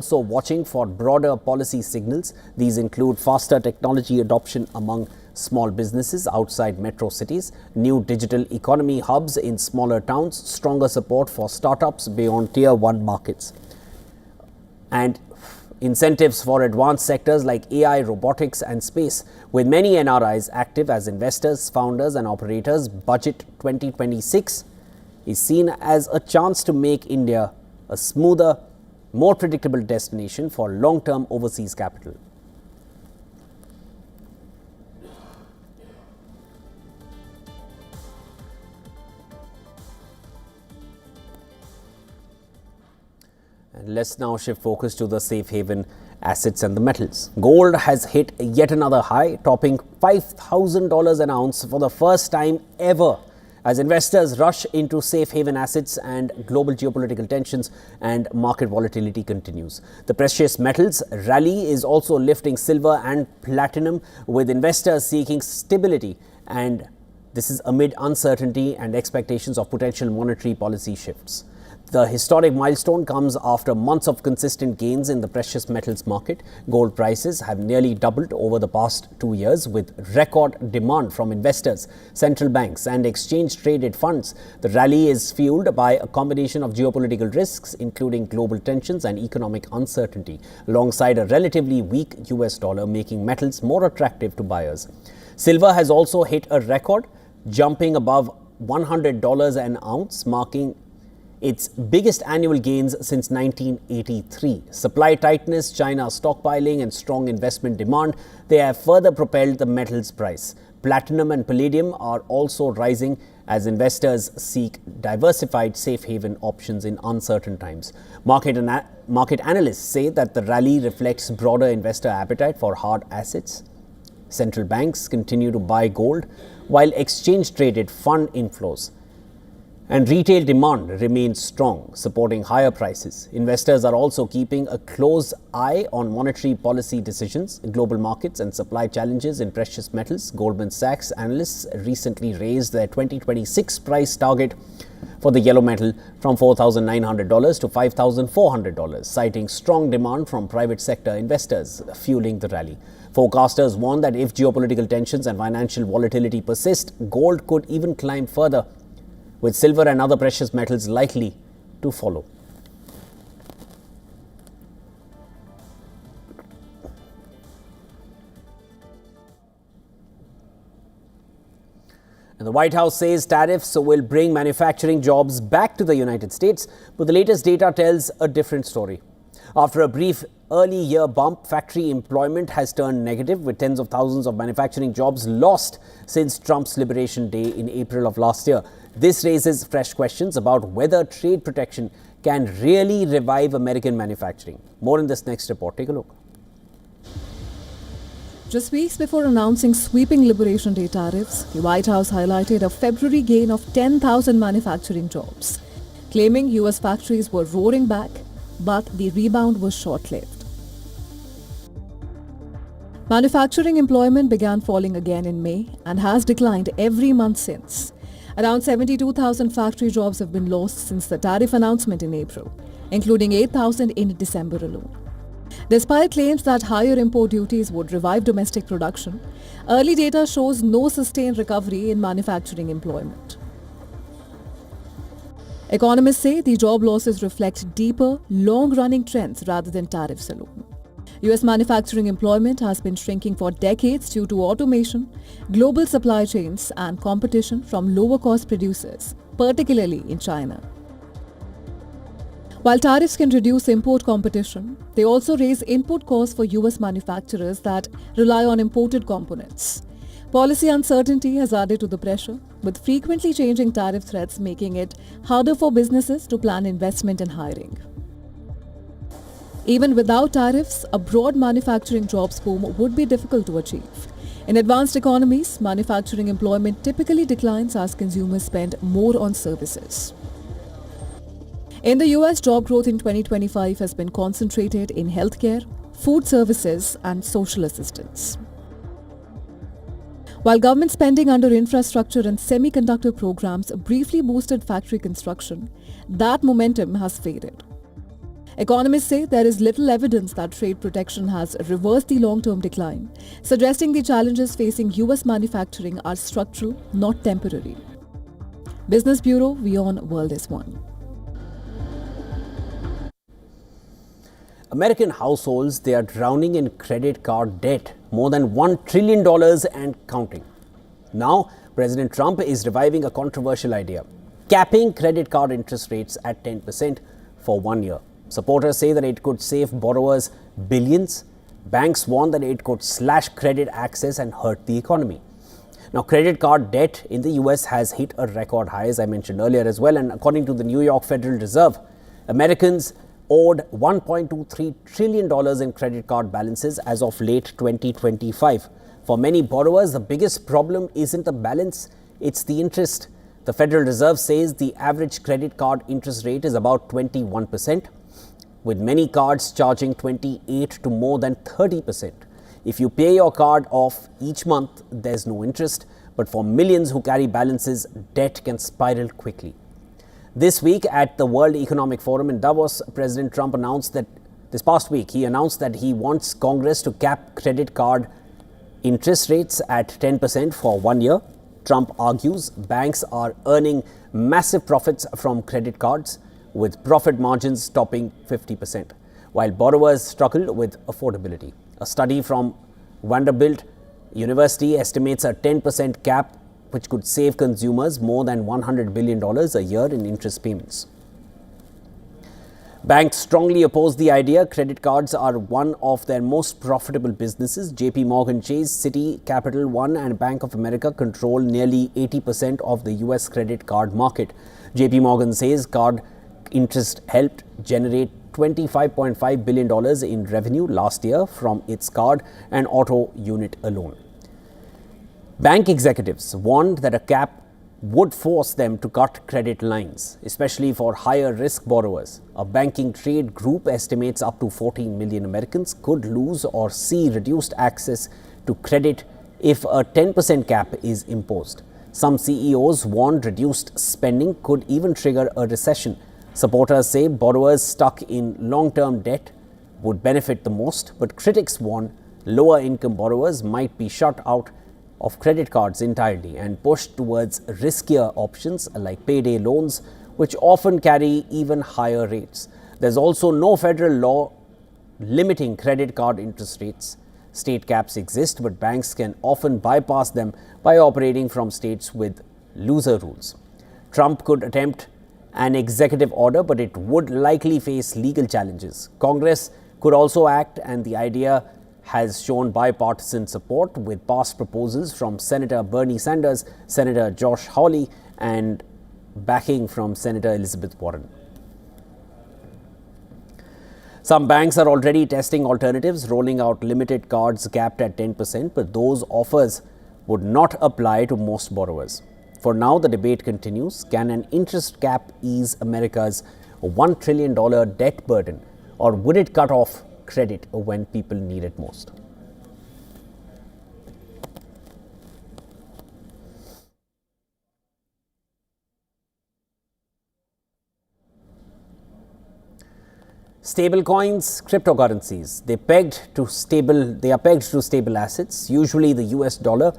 Also watching for broader policy signals. These include faster technology adoption among small businesses outside metro cities, new digital economy hubs in smaller towns, stronger support for startups beyond tier 1 markets, and incentives for advanced sectors like AI, robotics and space. With many NRIs active as investors, founders and operators, Budget 2026 is seen as a chance to make India a smoother, more predictable destination for long-term overseas capital. And let's now shift focus to the safe haven assets and the metals. Gold has hit yet another high, topping $5,000 an ounce for the first time ever, as investors rush into safe haven assets and global geopolitical tensions and market volatility continues. The precious metals rally is also lifting silver and platinum, with investors seeking stability, and this is amid uncertainty and expectations of potential monetary policy shifts. The historic milestone comes after months of consistent gains in the precious metals market. Gold prices have nearly doubled over the past 2 years, with record demand from investors, central banks and exchange-traded funds. The rally is fueled by a combination of geopolitical risks, including global tensions and economic uncertainty, alongside a relatively weak US dollar, making metals more attractive to buyers. Silver has also hit a record, jumping above $100 an ounce, marking its biggest annual gains since 1983. Supply tightness, China's stockpiling and strong investment demand, they have further propelled the metals price. Platinum and palladium are also rising as investors seek diversified safe haven options in uncertain times. Market analysts say that the rally reflects broader investor appetite for hard assets. Central banks continue to buy gold, while exchange-traded fund inflows and retail demand remains strong, supporting higher prices. Investors are also keeping a close eye on monetary policy decisions, global markets and supply challenges in precious metals. Goldman Sachs analysts recently raised their 2026 price target for the yellow metal from $4,900 to $5,400, citing strong demand from private sector investors, fueling the rally. Forecasters warn that if geopolitical tensions and financial volatility persist, gold could even climb further, with silver and other precious metals likely to follow. And the White House says tariffs will bring manufacturing jobs back to the United States, but the latest data tells a different story. After a brief early year bump, factory employment has turned negative, with tens of thousands of manufacturing jobs lost since Trump's Liberation Day in April of last year. This raises fresh questions about whether trade protection can really revive American manufacturing. More in this next report. Take a look. Just weeks before announcing sweeping Liberation Day tariffs, the White House highlighted a February gain of 10,000 manufacturing jobs, claiming US factories were roaring back, but the rebound was short-lived. Manufacturing employment began falling again in May and has declined every month since. Around 72,000 factory jobs have been lost since the tariff announcement in April, including 8,000 in December alone. Despite claims that higher import duties would revive domestic production, early data shows no sustained recovery in manufacturing employment. Economists say the job losses reflect deeper, long-running trends rather than tariffs alone. US manufacturing employment has been shrinking for decades due to automation, global supply chains, and competition from lower-cost producers, particularly in China. While tariffs can reduce import competition, they also raise input costs for US manufacturers that rely on imported components. Policy uncertainty has added to the pressure, with frequently changing tariff threats making it harder for businesses to plan investment and hiring. Even without tariffs, a broad manufacturing jobs boom would be difficult to achieve. In advanced economies, manufacturing employment typically declines as consumers spend more on services. In the US, job growth in 2025 has been concentrated in healthcare, food services, and social assistance. While government spending under infrastructure and semiconductor programs briefly boosted factory construction, that momentum has faded. Economists say there is little evidence that trade protection has reversed the long-term decline, suggesting the challenges facing US manufacturing are structural, not temporary. Business Bureau, WION World is One. American households, they are drowning in credit card debt, more than $1 trillion and counting. Now, President Trump is reviving a controversial idea, capping credit card interest rates at 10% for 1 year. Supporters say that it could save borrowers billions. Banks warn that it could slash credit access and hurt the economy. Now, credit card debt in the US has hit a record high, as I mentioned earlier as well. And according to the New York Federal Reserve, Americans owed $1.23 trillion in credit card balances as of late 2025. For many borrowers, the biggest problem isn't the balance, it's the interest. The Federal Reserve says the average credit card interest rate is about 21%, with many cards charging 28 to more than 30%. If you pay your card off each month, there's no interest, but for millions who carry balances, debt can spiral quickly. This week at the World Economic Forum in Davos, President Trump announced that he wants Congress to cap credit card interest rates at 10% for 1 year. Trump argues banks are earning massive profits from credit cards, with profit margins topping 50%, while borrowers struggle with affordability. A study from Vanderbilt University estimates a 10% cap, which could save consumers more than $100 billion a year in interest payments. Banks strongly oppose the idea. Credit cards are one of their most profitable businesses. JP Morgan Chase, Citi, Capital One and Bank of America control nearly 80% of the US credit card market. JP Morgan says card interest helped generate $25.5 billion in revenue last year from its card and auto unit alone. Bank executives warned that a cap would force them to cut credit lines, especially for higher risk borrowers. A banking trade group estimates up to 14 million Americans could lose or see reduced access to credit if a 10% cap is imposed. Some CEOs warned reduced spending could even trigger a recession. Supporters say borrowers stuck in long-term debt would benefit the most, but critics warn lower income borrowers might be shut out of credit cards entirely and pushed towards riskier options like payday loans, which often carry even higher rates. There's also no federal law limiting credit card interest rates. State caps exist, but banks can often bypass them by operating from states with looser rules. Trump could attempt an executive order, but it would likely face legal challenges. Congress could also act, and the idea has shown bipartisan support, with past proposals from Senator Bernie Sanders, Senator Josh Hawley, and backing from Senator Elizabeth Warren. Some banks are already testing alternatives, rolling out limited cards capped at 10%, but those offers would not apply to most borrowers. For now, the debate continues. Can an interest cap ease America's $1 trillion debt burden, or would it cut off credit when people need it most? Stablecoins, cryptocurrencies, they are pegged to stable assets, usually the US dollar,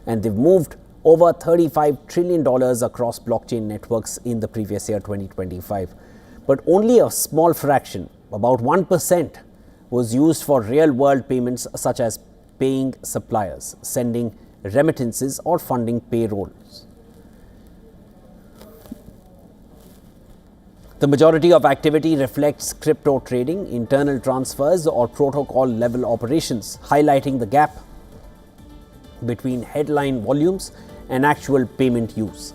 and they've moved over $35 trillion across blockchain networks in the previous year, 2025. But only a small fraction, about 1%, was used for real-world payments such as paying suppliers, sending remittances or funding payrolls. The majority of activity reflects crypto trading, internal transfers or protocol-level operations, highlighting the gap between headline volumes and actual payment use.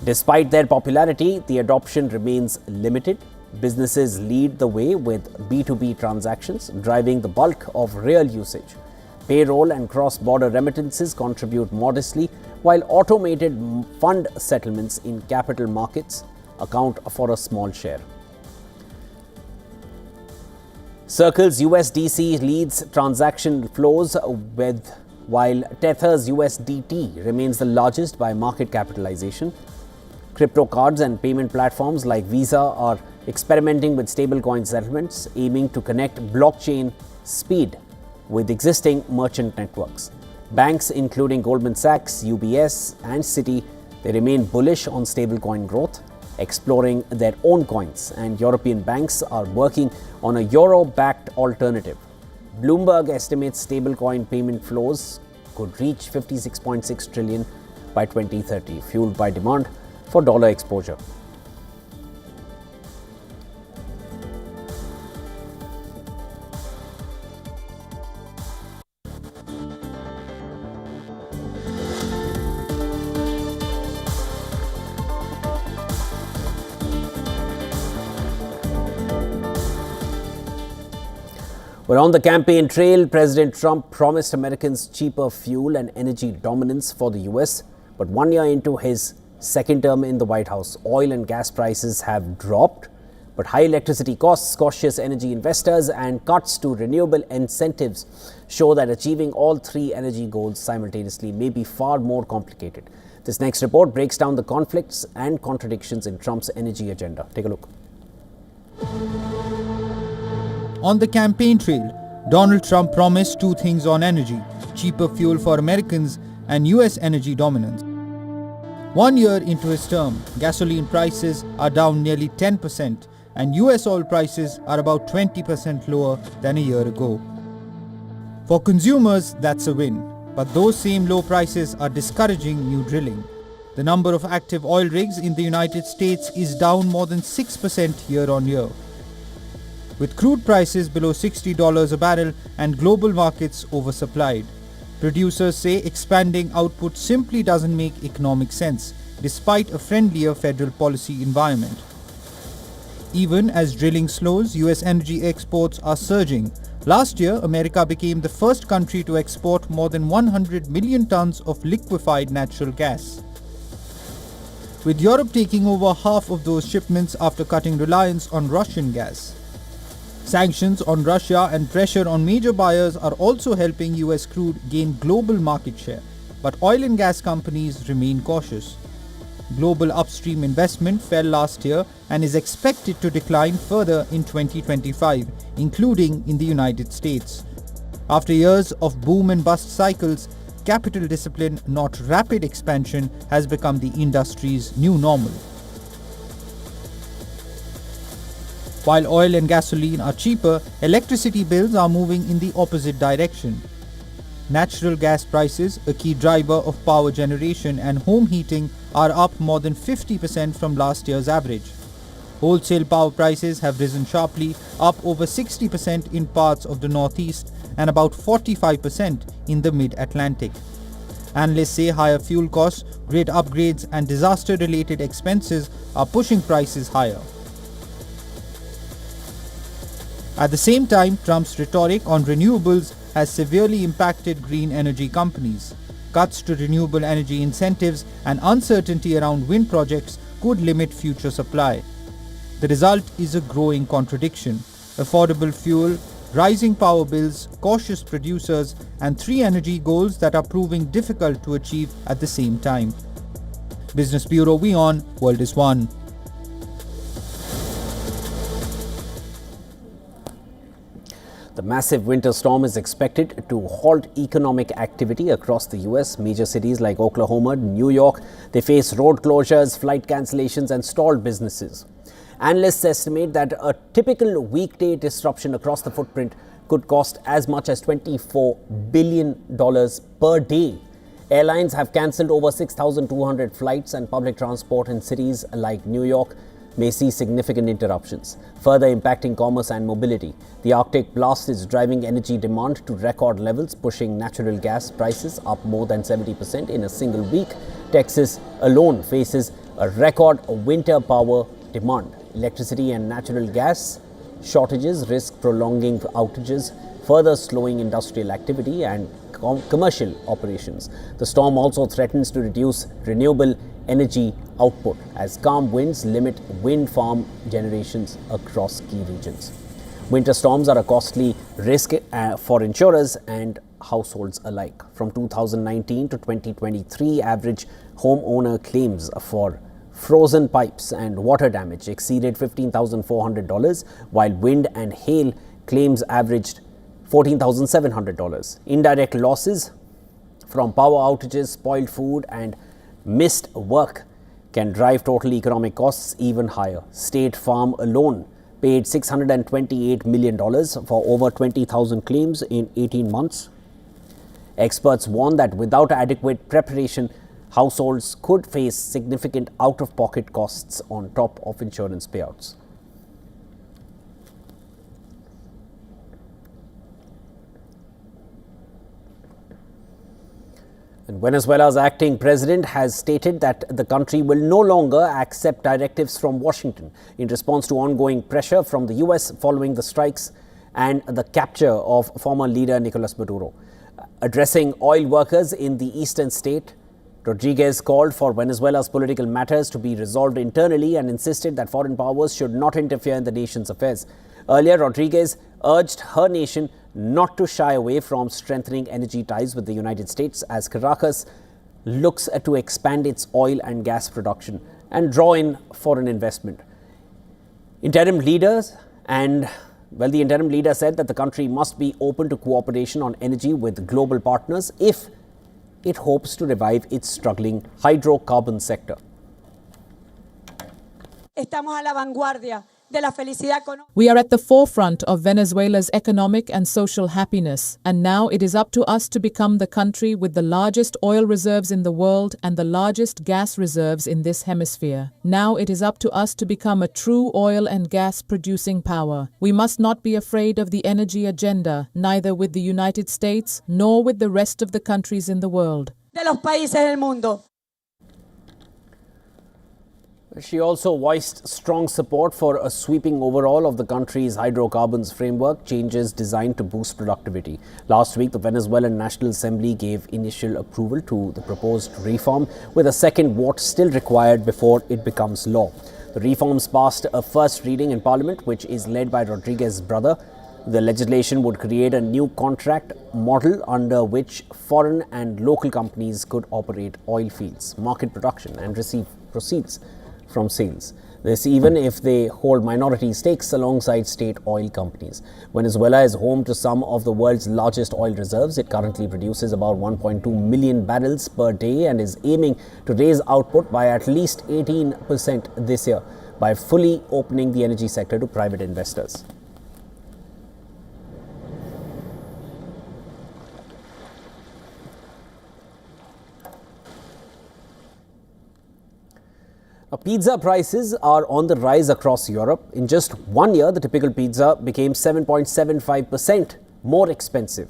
Despite their popularity, the adoption remains limited. Businesses lead the way with B2B transactions, driving the bulk of real usage. Payroll and cross-border remittances contribute modestly, while automated fund settlements in capital markets account for a small share. Circle's USDC leads transaction flows while Tether's USDT remains the largest by market capitalization. Crypto cards and payment platforms like Visa are experimenting with stablecoin settlements, aiming to connect blockchain speed with existing merchant networks. Banks including Goldman Sachs, UBS and Citi, they remain bullish on stablecoin growth, exploring their own coins, and European banks are working on a euro-backed alternative. Bloomberg estimates stablecoin payment flows could reach 56.6 trillion by 2030, fueled by demand for dollar exposure. Well, on the campaign trail, President Trump promised Americans cheaper fuel and energy dominance for the US. But 1 year into his second term in the White House, oil and gas prices have dropped. But high electricity costs, cautious energy investors and cuts to renewable incentives show that achieving all three energy goals simultaneously may be far more complicated. This next report breaks down the conflicts and contradictions in Trump's energy agenda. Take a look. On the campaign trail, Donald Trump promised two things on energy: cheaper fuel for Americans and US energy dominance. 1 year into his term, gasoline prices are down nearly 10% and US oil prices are about 20% lower than a year ago. For consumers, that's a win, but those same low prices are discouraging new drilling. The number of active oil rigs in the United States is down more than 6% year on year. With crude prices below $60 a barrel and global markets oversupplied, producers say expanding output simply doesn't make economic sense, despite a friendlier federal policy environment. Even as drilling slows, US energy exports are surging. Last year, America became the first country to export more than 100 million tons of liquefied natural gas, with Europe taking over half of those shipments after cutting reliance on Russian gas. Sanctions on Russia and pressure on major buyers are also helping US crude gain global market share, but oil and gas companies remain cautious. Global upstream investment fell last year and is expected to decline further in 2025, including in the United States. After years of boom and bust cycles, capital discipline, not rapid expansion, has become the industry's new normal. While oil and gasoline are cheaper, electricity bills are moving in the opposite direction. Natural gas prices, a key driver of power generation and home heating, are up more than 50% from last year's average. Wholesale power prices have risen sharply, up over 60% in parts of the Northeast and about 45% in the Mid-Atlantic. Analysts say higher fuel costs, grid upgrades and disaster-related expenses are pushing prices higher. At the same time, Trump's rhetoric on renewables has severely impacted green energy companies. Cuts to renewable energy incentives and uncertainty around wind projects could limit future supply. The result is a growing contradiction: affordable fuel, rising power bills, cautious producers, and three energy goals that are proving difficult to achieve at the same time. Business Bureau WION, World is One. The massive winter storm is expected to halt economic activity across the US. Major cities like Oklahoma, New York, they face road closures, flight cancellations and stalled businesses. Analysts estimate that a typical weekday disruption across the footprint could cost as much as $24 billion per day. Airlines have cancelled over 6,200 flights, and public transport in cities like New York may see significant interruptions, further impacting commerce and mobility. The Arctic blast is driving energy demand to record levels, pushing natural gas prices up more than 70% in a single week. Texas alone faces a record winter power demand. Electricity and natural gas shortages risk prolonging outages, further slowing industrial activity and commercial operations. The storm also threatens to reduce renewable energy output as calm winds limit wind farm generations across key regions. Winter storms are a costly risk for insurers and households alike. From 2019 to 2023, average homeowner claims for frozen pipes and water damage exceeded $15,400, while wind and hail claims averaged $14,700. Indirect losses from power outages, spoiled food and missed work can drive total economic costs even higher. State Farm alone paid $628 million for over 20,000 claims in 18 months. Experts warn that without adequate preparation, households could face significant out-of-pocket costs on top of insurance payouts. And Venezuela's acting president has stated that the country will no longer accept directives from Washington in response to ongoing pressure from the US following the strikes and the capture of former leader Nicolas Maduro. Addressing oil workers in the eastern state, Rodriguez called for Venezuela's political matters to be resolved internally and insisted that foreign powers should not interfere in the nation's affairs. Earlier, Rodriguez urged her nation not to shy away from strengthening energy ties with the United States as Caracas looks to expand its oil and gas production and draw in foreign investment. The interim leader said that the country must be open to cooperation on energy with global partners if it hopes to revive its struggling hydrocarbon sector. Estamos a la vanguardia de la felicidad económica. We are at the forefront of Venezuela's economic and social happiness, and now it is up to us to become the country with the largest oil reserves in the world and the largest gas reserves in this hemisphere. Now it is up to us to become a true oil and gas producing power. We must not be afraid of the energy agenda, neither with the United States nor with the rest of the countries in the world. De los países del mundo. She also voiced strong support for a sweeping overhaul of the country's hydrocarbons framework, changes designed to boost productivity. Last week, the Venezuelan National Assembly gave initial approval to the proposed reform, with a second vote still required before it becomes law. The reforms passed a first reading in Parliament, which is led by Rodriguez's brother. The legislation would create a new contract model under which foreign and local companies could operate oil fields, market production and receive proceeds from sales. This even if they hold minority stakes alongside state oil companies. Venezuela is home to some of the world's largest oil reserves. It currently produces about 1.2 million barrels per day and is aiming to raise output by at least 18% this year by fully opening the energy sector to private investors. Pizza prices are on the rise across Europe. In just 1 year, the typical pizza became 7.75% more expensive.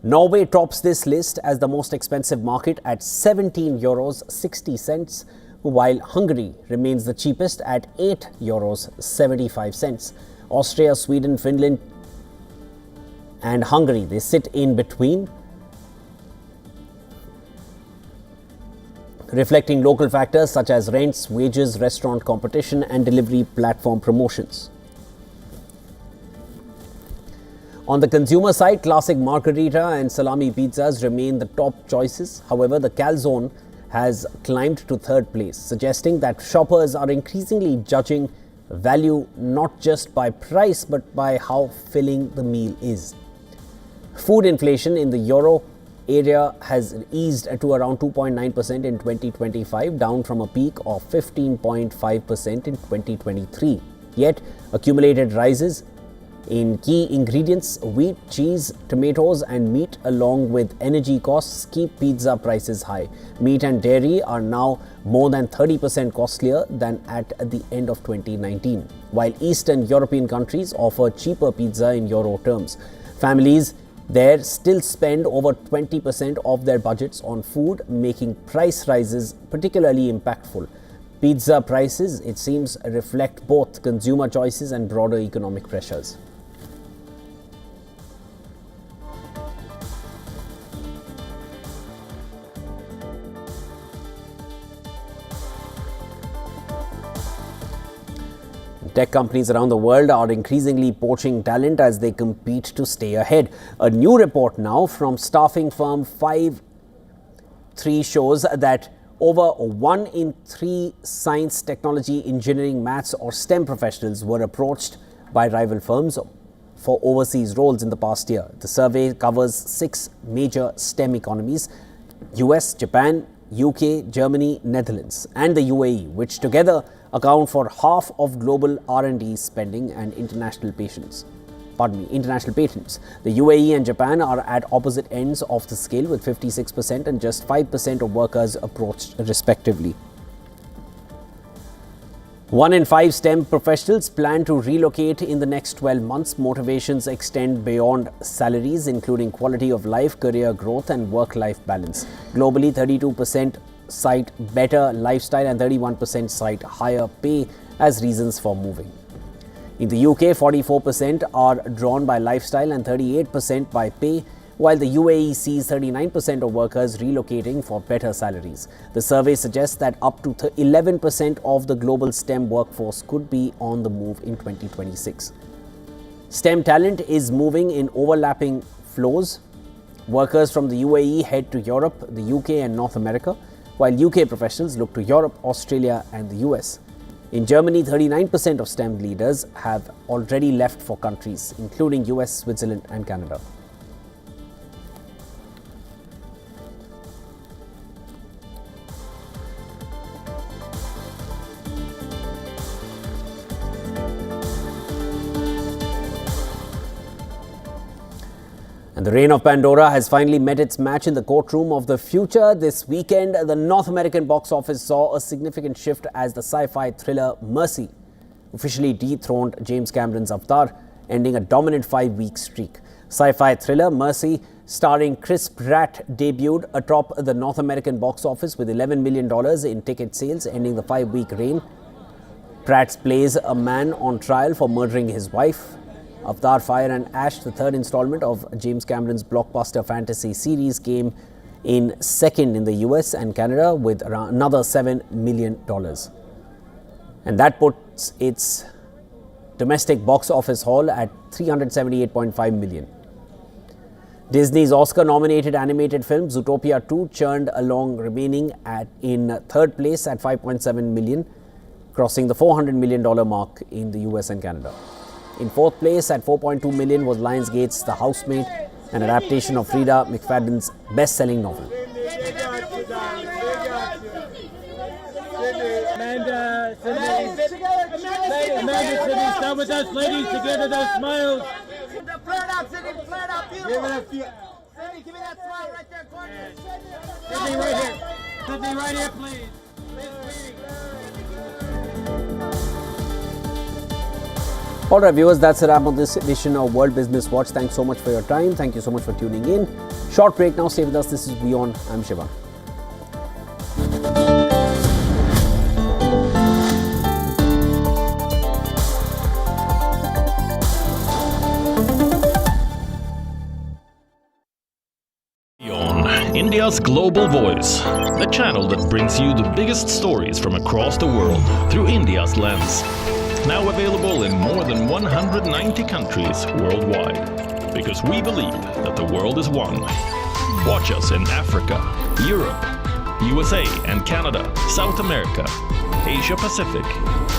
Norway tops this list as the most expensive market at €17.60, while Hungary remains the cheapest at €8.75. Austria, Sweden, Finland and Hungary, they sit in between, reflecting local factors such as rents, wages, restaurant competition and delivery platform promotions. On the consumer side, classic margherita and salami pizzas remain the top choices. However, the calzone has climbed to third place, suggesting that shoppers are increasingly judging value not just by price but by how filling the meal is. Food inflation in the euro area has eased to around 2.9% in 2025, down from a peak of 15.5% in 2023. Yet, accumulated rises in key ingredients, wheat, cheese, tomatoes and meat, along with energy costs, keep pizza prices high. Meat and dairy are now more than 30% costlier than at the end of 2019, while Eastern European countries offer cheaper pizza in euro terms. Families there still spend over 20% of their budgets on food, making price rises particularly impactful. Pizza prices, it seems, reflect both consumer choices and broader economic pressures. Tech companies around the world are increasingly poaching talent as they compete to stay ahead. A new report now from staffing firm 5-3 shows that Over 1 in 3 science, technology, engineering, maths or STEM professionals were approached by rival firms for overseas roles in the past year. The survey covers 6 major STEM economies: US, Japan, UK, Germany, Netherlands and the UAE, which together account for half of global R&D spending and international patents. The UAE and Japan are at opposite ends of the scale, with 56% and just 5% of workers approached respectively. 1 in 5 STEM professionals plan to relocate in the next 12 months. Motivations extend beyond salaries, including quality of life, career growth and work-life balance. Globally, 32% cite better lifestyle and 31% cite higher pay as reasons for moving. In the UK, 44% are drawn by lifestyle and 38% by pay, while the UAE sees 39% of workers relocating for better salaries. The survey suggests that up to 11% of the global STEM workforce could be on the move in 2026. STEM talent is moving in overlapping flows. Workers from the UAE head to Europe, the UK and North America, while UK professionals look to Europe, Australia and the US. In Germany, 39% of STEM leaders have already left for countries including US, Switzerland and Canada. And the reign of Pandora has finally met its match in the courtroom of the future. This weekend, the North American box office saw a significant shift as the sci-fi thriller Mercy officially dethroned James Cameron's Avatar, ending a dominant 5-week streak. Sci-fi thriller Mercy, starring Chris Pratt, debuted atop the North American box office with $11 million in ticket sales, ending the 5-week reign. Pratt plays a man on trial for murdering his wife. Avatar Fire and Ash, the third installment of James Cameron's blockbuster fantasy series, came in second in the US and Canada with around another $7 million. And that puts its domestic box office haul at $378.5 million. Disney's Oscar-nominated animated film Zootopia 2 churned along, remaining in third place at $5.7 million, crossing the $400 million mark in the US and Canada. In fourth place at $4.2 million was Lionsgate's The Housemaid, an adaptation of Frida McFadden's best-selling novel. Amanda, Sydney, start with us, ladies, together, those smiles. Flare it up, Sydney, flare it up, beautiful. Sydney, give me that smile right there, corner. Sydney, right here. Sydney, right here, please. Alright viewers, that's a wrap on this edition of World Business Watch. Thanks so much for your time. Thank you so much for tuning in. Short break now. Stay with us. This is WION. I'm Shiva. WION, India's global voice. The channel that brings you the biggest stories from across the world through India's lens. Now available in more than 190 countries worldwide. Because we believe that the world is one. Watch us in Africa, Europe, USA and Canada, South America, Asia Pacific,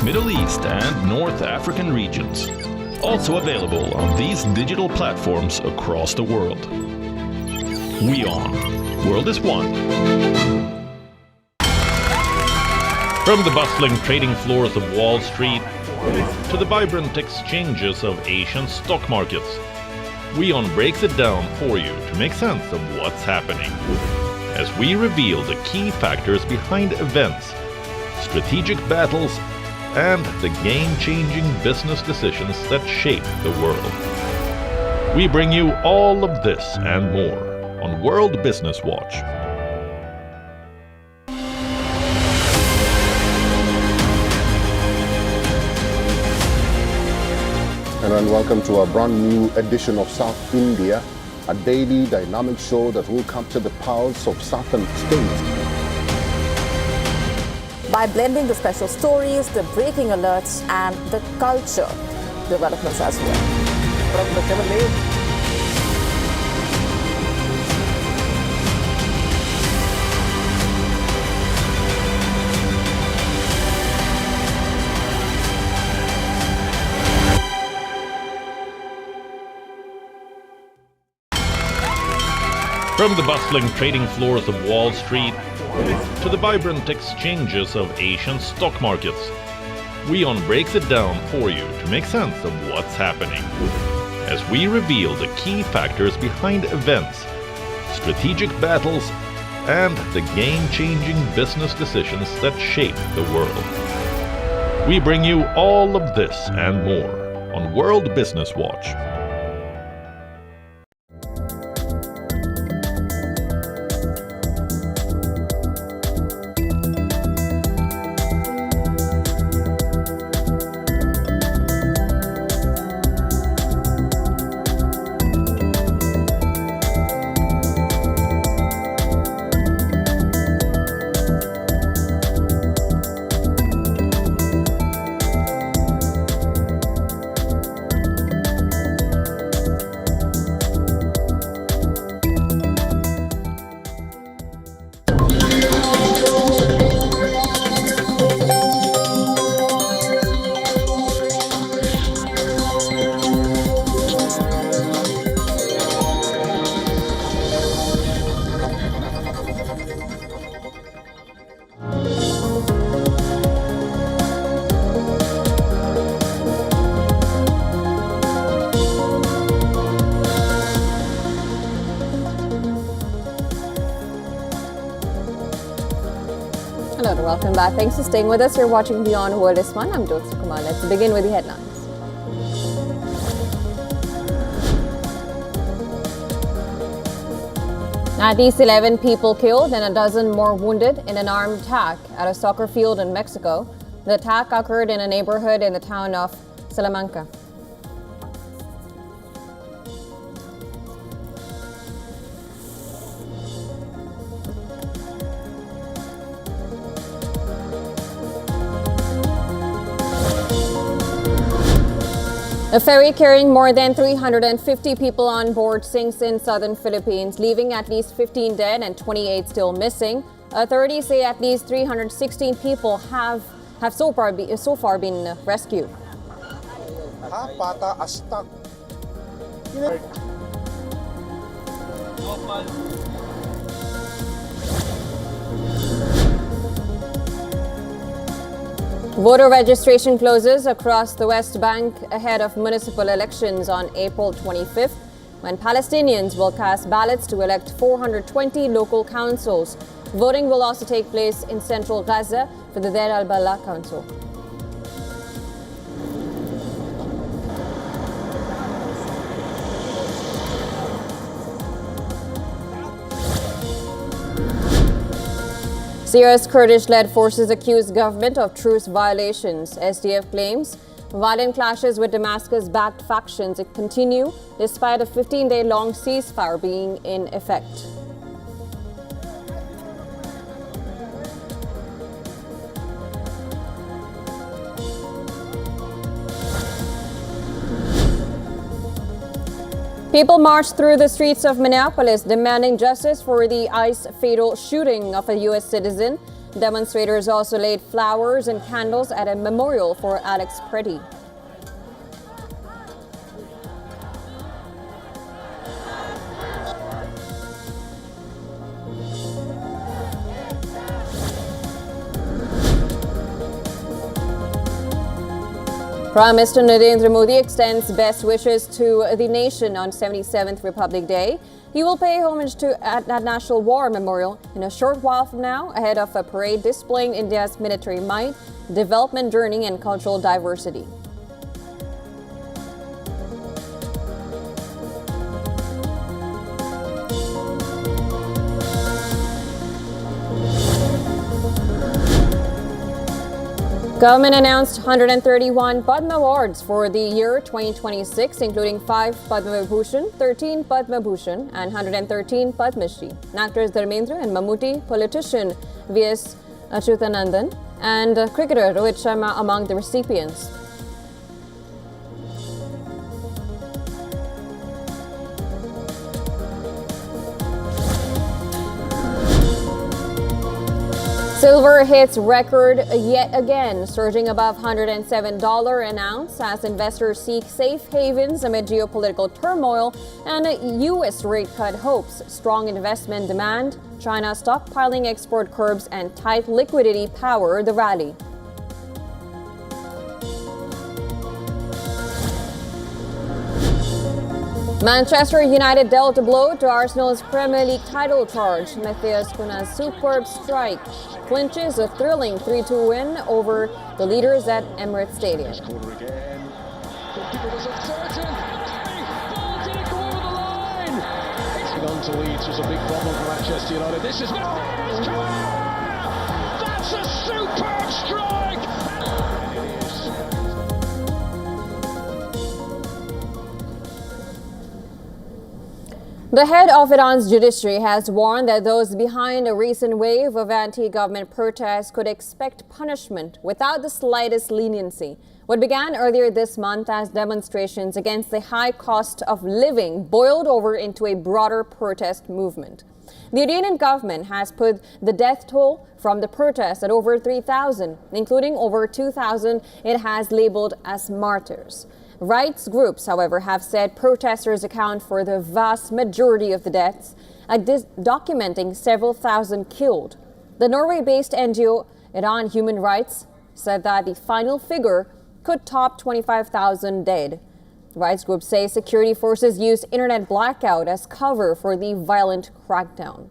Middle East and North African regions. Also available on these digital platforms across the world. WION. World is one. From the bustling trading floors of Wall Street to the vibrant exchanges of Asian stock markets, WION breaks it down for you to make sense of what's happening. As we reveal the key factors behind events, strategic battles, and the game-changing business decisions that shape the world. We bring you all of this and more on World Business Watch. And welcome to a brand new edition of South India, a daily dynamic show that will capture the pulse of southern states. By blending the special stories, the breaking alerts, and the culture developments as well. From the 7 days. From the bustling trading floors of Wall Street to the vibrant exchanges of Asian stock markets, WION breaks it down for you to make sense of what's happening, as we reveal the key factors behind events, strategic battles, and the game-changing business decisions that shape the world. We bring you all of this and more on World Business Watch. Hello and welcome back. Thanks for staying with us. You're watching WION The World this month. I'm Jyotsna Kumar. Let's begin with the headlines. At least 11 people killed and a dozen more wounded in an armed attack at a soccer field in Mexico. The attack occurred in a neighborhood in the town of Salamanca. A ferry carrying more than 350 people on board sinks in southern Philippines, leaving at least 15 dead and 28 still missing. Authorities say at least 316 people have so far been rescued. Voter registration closes across the West Bank ahead of municipal elections on April 25th, when Palestinians will cast ballots to elect 420 local councils. Voting will also take place in central Gaza for the Deir al-Balah Council. Syria's Kurdish-led forces accuse government of truce violations. SDF claims violent clashes with Damascus-backed factions continue despite a 15-day-long ceasefire being in effect. People marched through the streets of Minneapolis demanding justice for the ICE fatal shooting of a U.S. citizen. Demonstrators also laid flowers and candles at a memorial for Alex Pretty. Prime Minister Narendra Modi extends best wishes to the nation on 77th Republic Day. He will pay homage at National War Memorial in a short while from now, ahead of a parade displaying India's military might, development journey, and cultural diversity. Government announced 131 Padma Awards for the year 2026, including 5 Padma Vibhushan, 13 Padma Bhushan, and 113 Padma Shri. Actors Dharmendra and Mammootty, politician V.S. Achyutanandan, and cricketer Rohit Sharma among the recipients. Silver hits record yet again, surging above $107 an ounce as investors seek safe havens amid geopolitical turmoil and U.S. rate cut hopes. Strong investment demand, China stockpiling export curbs, and tight liquidity power the rally. Manchester United dealt a blow to Arsenal's Premier League title charge. Matthias Cunha's superb strike clinches a thrilling 3-2 win over the leaders at Emirates Stadium. On to Leeds was a big problem for Manchester United. This is that's a superb strike. The head of Iran's judiciary has warned that those behind a recent wave of anti-government protests could expect punishment without the slightest leniency. What began earlier this month as demonstrations against the high cost of living boiled over into a broader protest movement. The Iranian government has put the death toll from the protests at over 3,000, including over 2,000 it has labeled as martyrs. Rights groups, however, have said protesters account for the vast majority of the deaths, documenting several thousand killed. The Norway-based NGO Iran Human Rights said that the final figure could top 25,000 dead. Rights groups say security forces used internet blackout as cover for the violent crackdown.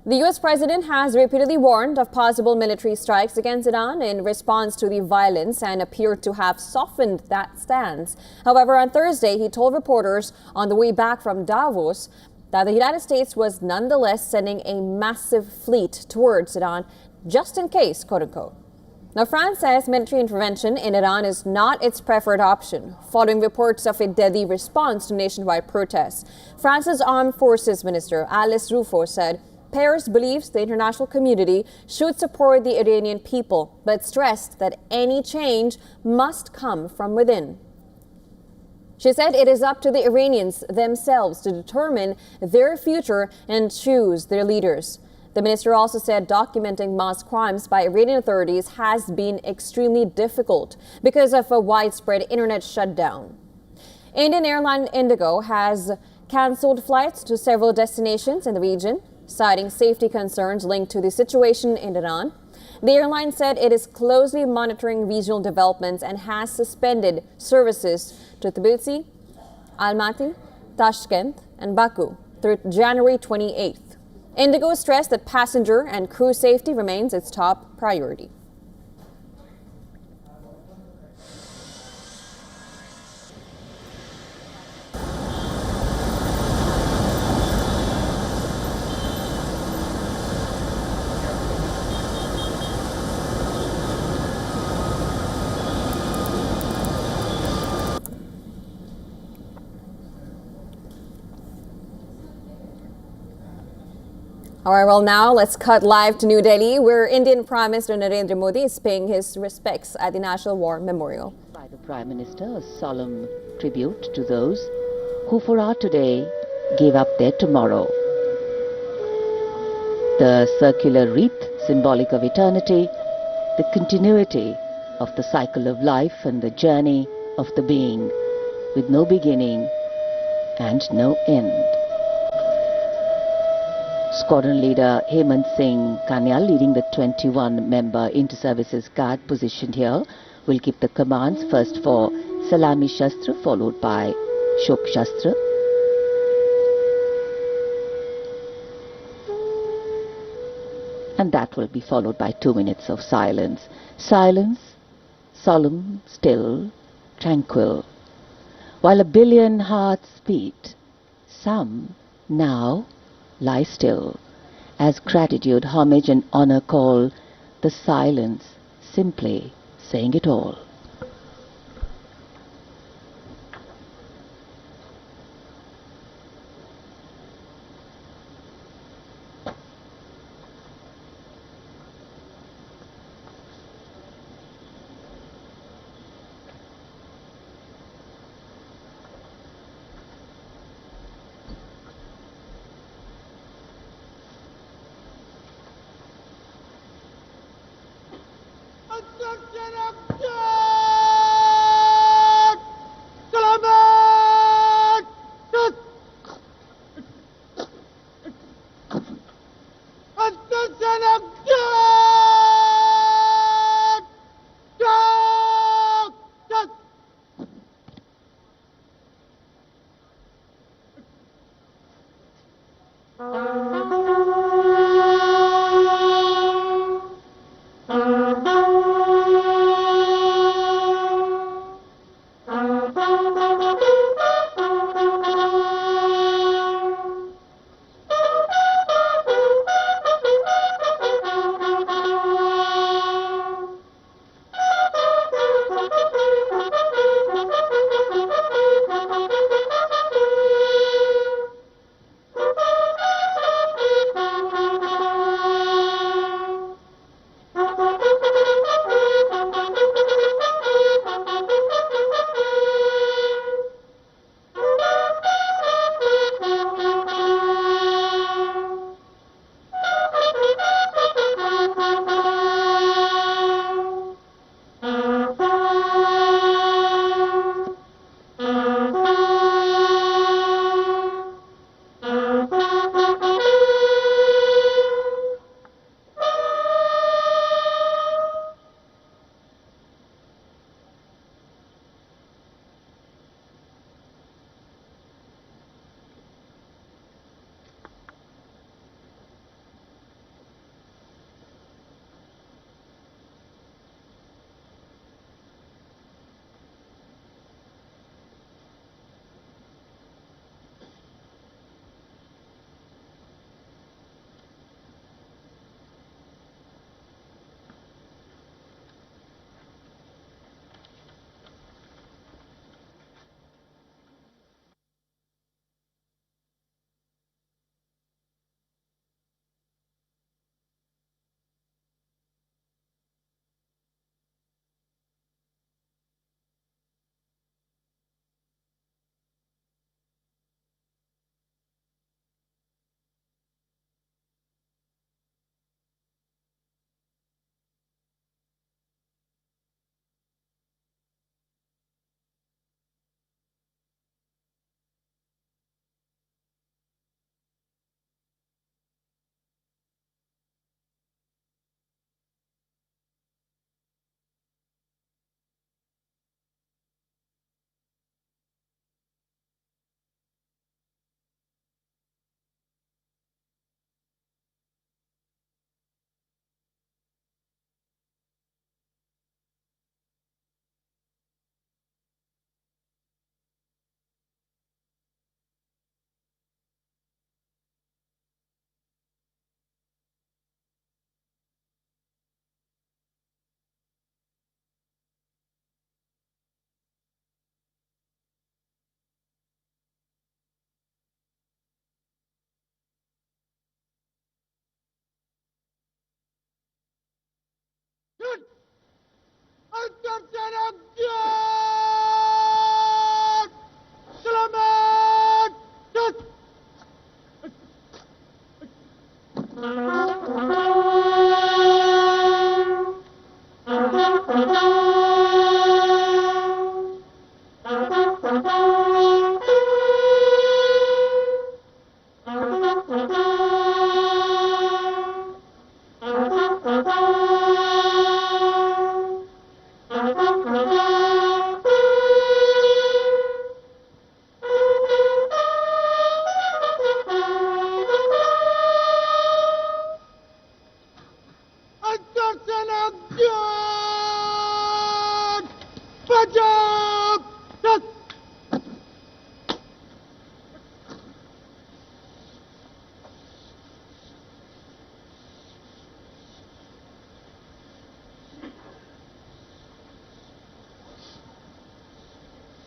The U.S. president has repeatedly warned of possible military strikes against Iran in response to the violence and appeared to have softened that stance. However, on Thursday, he told reporters on the way back from Davos that the United States was nonetheless sending a massive fleet towards Iran just in case, quote unquote. Now, France says military intervention in Iran is not its preferred option, following reports of a deadly response to nationwide protests. France's Armed Forces Minister Alice Ruffo said Paris believes the international community should support the Iranian people, but stressed that any change must come from within. She said it is up to the Iranians themselves to determine their future and choose their leaders. The minister also said documenting mass crimes by Iranian authorities has been extremely difficult because of a widespread internet shutdown. Indian airline Indigo has cancelled flights to several destinations in the region, citing safety concerns linked to the situation in Iran. The airline said it is closely monitoring regional developments and has suspended services to Tbilisi, Almaty, Tashkent, and Baku through January 28th. Indigo stressed that passenger and crew safety remains its top priority. All right, well, now let's cut live to New Delhi, where Indian Prime Minister Narendra Modi is paying his respects at the National War Memorial. By the Prime Minister, a solemn tribute to those who for our today gave up their tomorrow. The circular wreath, symbolic of eternity, the continuity of the cycle of life and the journey of the being, with no beginning and no end. Squadron leader Hemant Singh Kanyal, leading the 21-member inter-services guard positioned here, will give the commands first for Salami Shastra, followed by Shok Shastra. And that will be followed by 2 minutes of silence. Silence, solemn, still, tranquil. While a billion hearts beat, some now lie still, as gratitude, homage and honor call the silence, simply saying it all.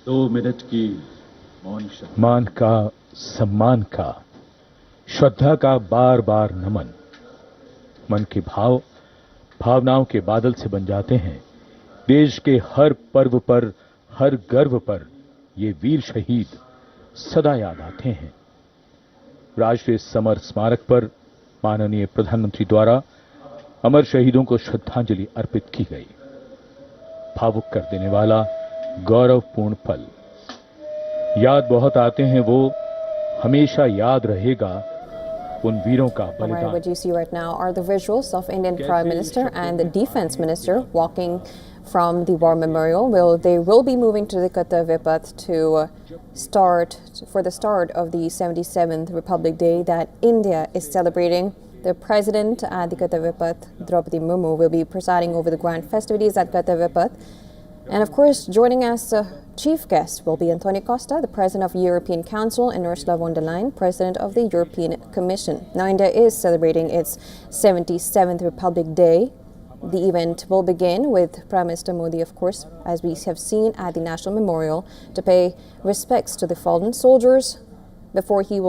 2 minute की मान का, सम्मान का, श्रद्धा का बार बार नमन। मन के भाव भावनाओं के बादल से बन जाते हैं। देश के हर पर्व पर, हर गर्व पर ये वीर शहीद सदा याद आते हैं। राष्ट्रीय समर स्मारक पर माननीय प्रधानमंत्री द्वारा अमर शहीदों को श्रद्धांजलि अर्पित की गई। भावुक कर देने वाला गौरवपूर्ण पल। याद बहुत आते हैं वो, हमेशा याद रहेगा उन वीरों का बलिदान। What you see right now are the visuals of Indian Prime Minister and the Defense Minister walking from the War Memorial. They will be moving to the Kartavya Path for the start of the 77th Republic Day that India is celebrating. The President at the Kartavya Path, Draupadi Murmu, will be presiding over the grand festivities at Kartavya Path. And of course, joining as chief guest will be Antonio Costa, the President of the European Council, and Ursula von der Leyen, President of the European Commission. Now, India is celebrating its 77th Republic Day. The event will begin with Prime Minister Modi, of course, as we have seen at the National Memorial, to pay respects to the fallen soldiers before he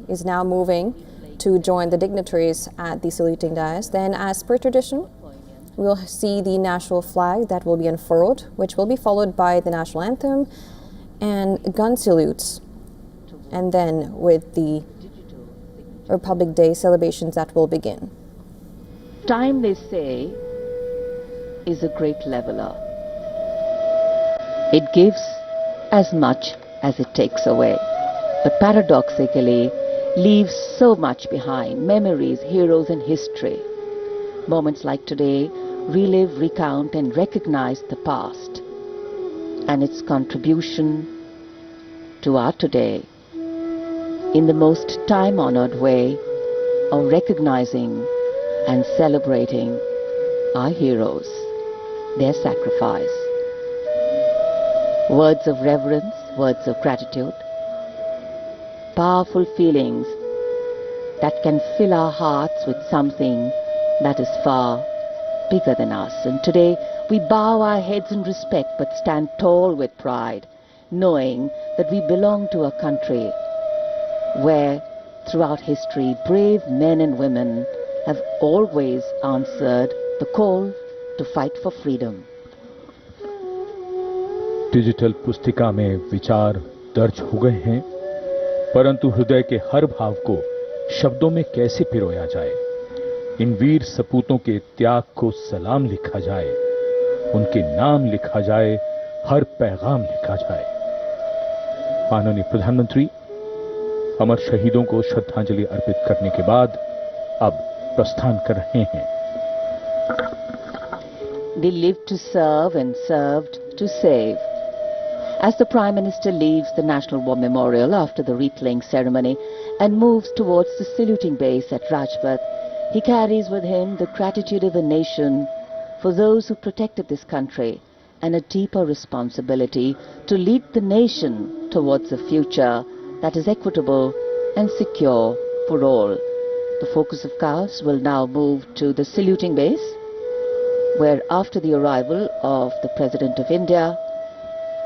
is now moving to join the dignitaries at the saluting dais. Then, as per tradition, we'll see the national flag that will be unfurled, which will be followed by the national anthem and gun salutes, and then with the Republic Day celebrations that will begin. Time, they say, is a great leveler. It gives as much as it takes away, but paradoxically leaves so much behind: memories, heroes and history. Moments like today relive, recount and recognize the past and its contribution to our today in the most time-honored way of recognizing and celebrating our heroes, their sacrifice. Words of reverence, words of gratitude, powerful feelings that can fill our hearts with something that is far bigger than us. And today we bow our heads in respect but stand tall with pride, knowing that we belong to a country where throughout history brave men and women have always answered the call to fight for freedom. Digital पुस्तिका में विचार दर्ज हो गए हैं, परंतु हृदय के हर भाव को शब्दों में कैसे पिरोया जाए? इन वीर सपूतों के त्याग को सलाम लिखा जाए, उनके नाम लिखा जाए, हर पैगाम लिखा जाए। माननीय प्रधानमंत्री अमर शहीदों को श्रद्धांजलि अर्पित करने के बाद अब प्रस्थान कर रहे हैं। They lived to serve and served to save. As the Prime Minister leaves the National War Memorial after the wreath-laying ceremony and moves towards the saluting base at Rajpath, he carries with him the gratitude of a nation for those who protected this country and a deeper responsibility to lead the nation towards a future that is equitable and secure for all. The focus of course will now move to the saluting base, where after the arrival of the President of India,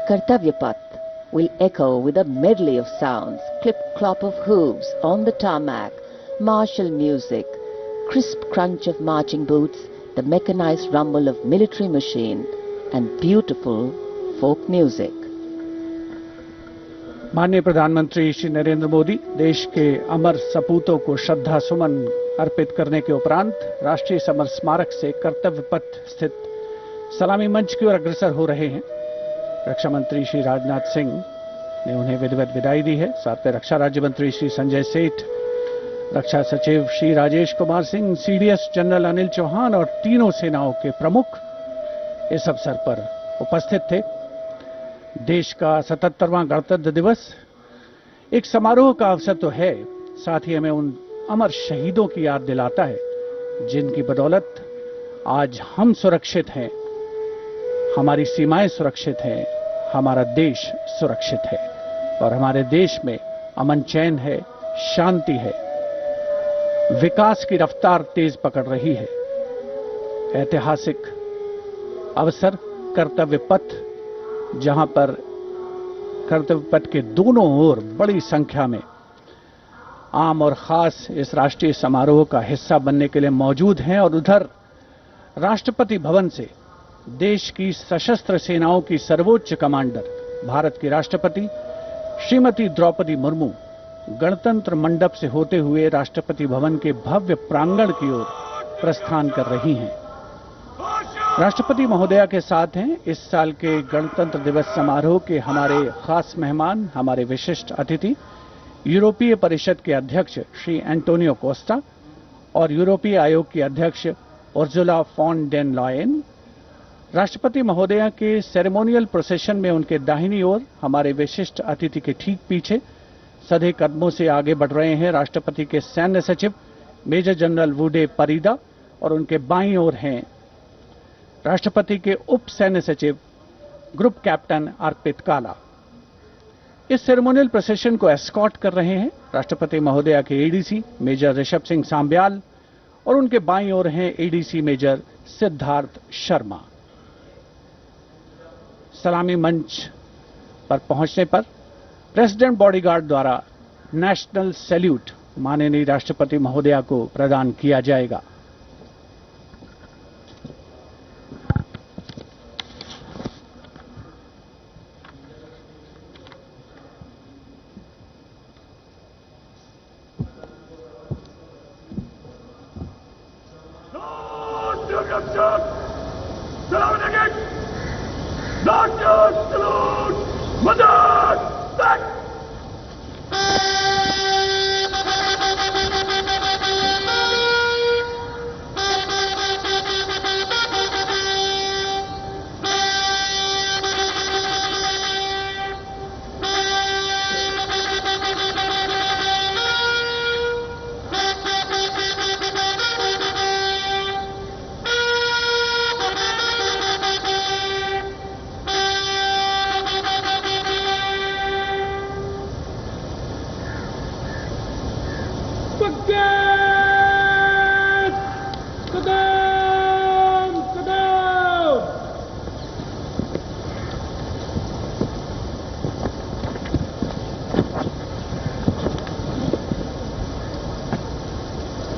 Kartavya Path will echo with a medley of sounds: clip-clop of hooves on the tarmac, martial music, crisp crunch of marching boots, the mechanized rumble of military machine, and beautiful folk music. माननीय प्रधानमंत्री श्री नरेंद्र मोदी देश के अमर सपूतों को श्रद्धा सुमन अर्पित करने के उपरांत राष्ट्रीय समर स्मारक से कर्तव्य पथ स्थित सलामी मंच की ओर अग्रसर हो रहे हैं। रक्षा मंत्री श्री राजनाथ सिंह ने उन्हें विधिवत विदाई दी है। साथ में रक्षा राज्य मंत्री श्री संजय सेठ, रक्षा सचिव श्री राजेश कुमार सिंह, सीडीएस जनरल अनिल चौहान और तीनों सेनाओं के प्रमुख इस अवसर पर उपस्थित थे। देश का 77वां गणतंत्र दिवस एक समारोह का अवसर तो है, साथ ही हमें उन अमर शहीदों की याद दिलाता है जिनकी बदौलत आज हम सुरक्षित हैं, हमारी सीमाएं सुरक्षित हैं, हमारा देश सुरक्षित है और हमारे देश में अमन चैन है, शांति है, विकास की रफ्तार तेज पकड़ रही है। ऐतिहासिक अवसर कर्तव्य पथ, जहां पर कर्तव्य पथ के दोनों ओर बड़ी संख्या में आम और खास इस राष्ट्रीय समारोह का हिस्सा बनने के लिए मौजूद हैं और उधर राष्ट्रपति भवन से देश की सशस्त्र सेनाओं की सर्वोच्च कमांडर भारत की राष्ट्रपति श्रीमती द्रौपदी मुर्मू गणतंत्र मंडप से होते हुए राष्ट्रपति भवन के भव्य प्रांगण की ओर प्रस्थान कर रही हैं। राष्ट्रपति महोदया के साथ हैं इस साल के गणतंत्र दिवस समारोह के हमारे खास मेहमान, हमारे विशिष्ट अतिथि, यूरोपीय परिषद के अध्यक्ष श्री एंटोनियो कोस्टा और यूरोपीय आयोग की अध्यक्ष उर्जुला फॉन डेन लॉयन। राष्ट्रपति महोदया के सेरेमोनियल प्रोसेशन में उनके दाहिनी ओर, हमारे विशिष्ट अतिथि के ठीक पीछे सधे कदमों से आगे बढ़ रहे हैं राष्ट्रपति के सैन्य सचिव मेजर जनरल वुडे परीदा और उनके बाईं ओर हैं राष्ट्रपति के उप सैन्य सचिव ग्रुप कैप्टन अर्पित काला। इस सेरेमोनियल प्रोसेशन को एस्कॉर्ट कर रहे हैं राष्ट्रपति महोदया के एडीसी मेजर ऋषभ सिंह सांब्याल और उनके बाईं ओर हैं एडीसी मेजर सिद्धार्थ शर्मा। सलामी मंच पर पहुंचने पर प्रेसिडेंट बॉडीगार्ड द्वारा नेशनल सैल्यूट माननीय राष्ट्रपति महोदया को प्रदान किया जाएगा।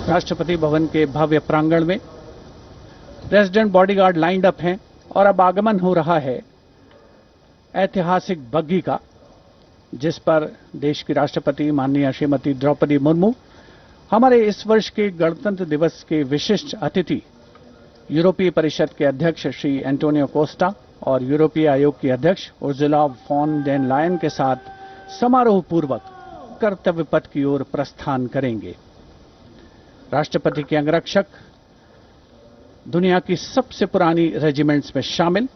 राष्ट्रपति भवन के भव्य प्रांगण में प्रेसिडेंट बॉडीगार्ड लाइंड अप हैं और अब आगमन हो रहा है ऐतिहासिक बग्घी का, जिस पर देश की राष्ट्रपति माननीय श्रीमती द्रौपदी मुर्मू, हमारे इस वर्ष के गणतंत्र दिवस के विशिष्ट अतिथि यूरोपीय परिषद के अध्यक्ष श्री एंटोनियो कोस्टा और यूरोपीय आयोग की अध्यक्ष उर्जुला फॉन डेन लॉयन के साथ समारोह पूर्वक कर्तव्य पथ की ओर प्रस्थान करेंगे। राष्ट्रपति के अंगरक्षक दुनिया की सबसे पुरानी रेजिमेंट्स में शामिल।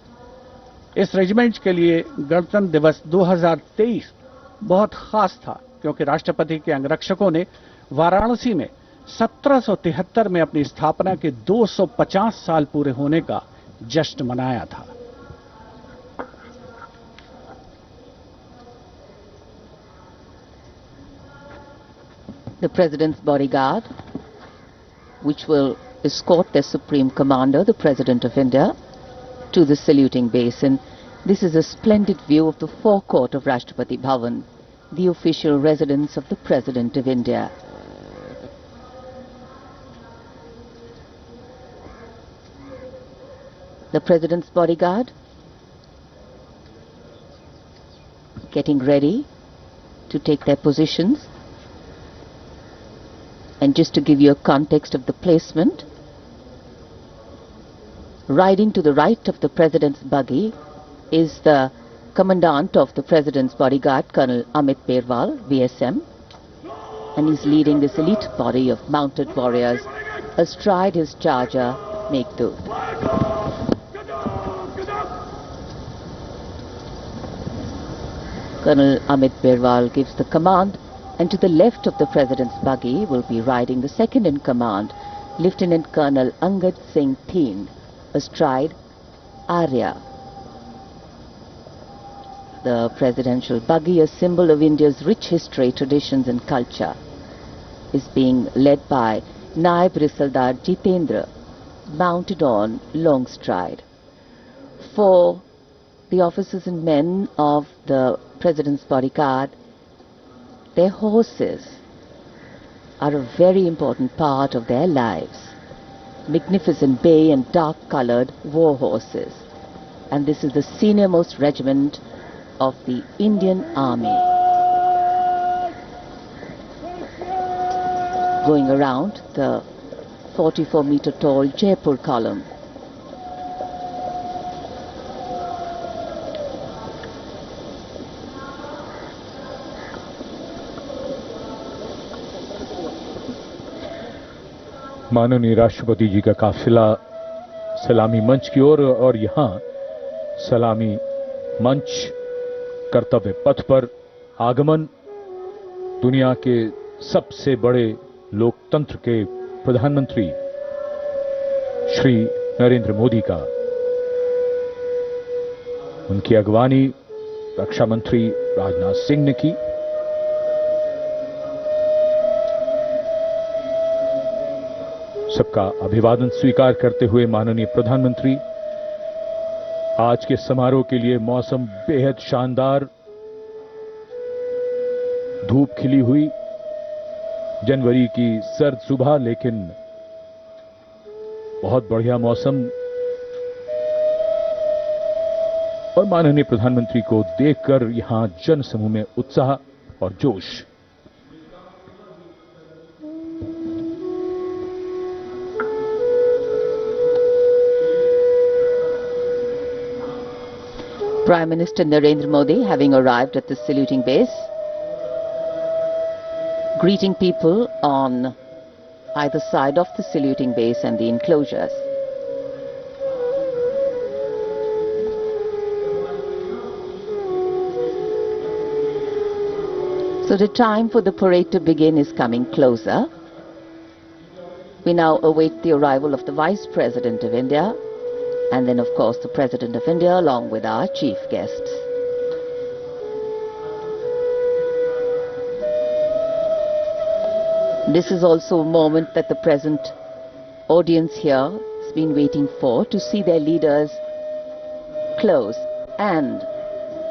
इस रेजिमेंट के लिए गणतंत्र दिवस 2023 बहुत खास था, क्योंकि राष्ट्रपति के अंगरक्षकों ने वाराणसी में 1773 में अपनी स्थापना के 250 साल पूरे होने का जश्न मनाया था। The President's bodyguard, which will escort the Supreme Commander, the President of India, to the saluting basin. This is a splendid view of the forecourt of Rashtrapati Bhavan, the official residence of the President of India. The President's bodyguard getting ready to take their positions. And just to give you a context of the placement, riding to the right of the President's buggy is the Commandant of the President's bodyguard, Colonel Amit Perwal, VSM, and he's leading this elite body of mounted warriors astride his charger, Meghdut. Colonel Amit Perwal gives the command, and to the left of the President's buggy will be riding the second in command, Lieutenant Colonel Angad Singh Thind, astride Arya. The presidential buggy, a symbol of India's rich history, traditions and culture, is being led by Naib Risaldar Jitendra, mounted on Longstride. For the officers and men of the President's bodyguard, their horses are a very important part of their lives. Magnificent bay and dark-colored war horses. And this is the senior-most regiment of the Indian Army. Going around the 44-meter tall Jaipur column. माननीय राष्ट्रपति जी का काफिला सलामी मंच की ओर और यहां सलामी मंच कर्तव्य पथ पर आगमन दुनिया के सबसे बड़े लोकतंत्र के प्रधानमंत्री श्री नरेंद्र मोदी का, उनकी अगवानी रक्षा मंत्री राजनाथ सिंह ने की। सबका अभिवादन स्वीकार करते हुए माननीय प्रधानमंत्री, आज के समारोह के लिए मौसम बेहद शानदार, धूप खिली हुई, जनवरी की सर्द सुबह, लेकिन बहुत बढ़िया मौसम और माननीय प्रधानमंत्री को देखकर यहां जन समूह में उत्साह और जोश। Prime Minister Narendra Modi having arrived at the saluting base, greeting people on either side of the saluting base and the enclosures. So the time for the parade to begin is coming closer. We now await the arrival of the Vice President of India, and then of course the President of India along with our chief guests. This is also a moment that the present audience here has been waiting for, to see their leaders close, and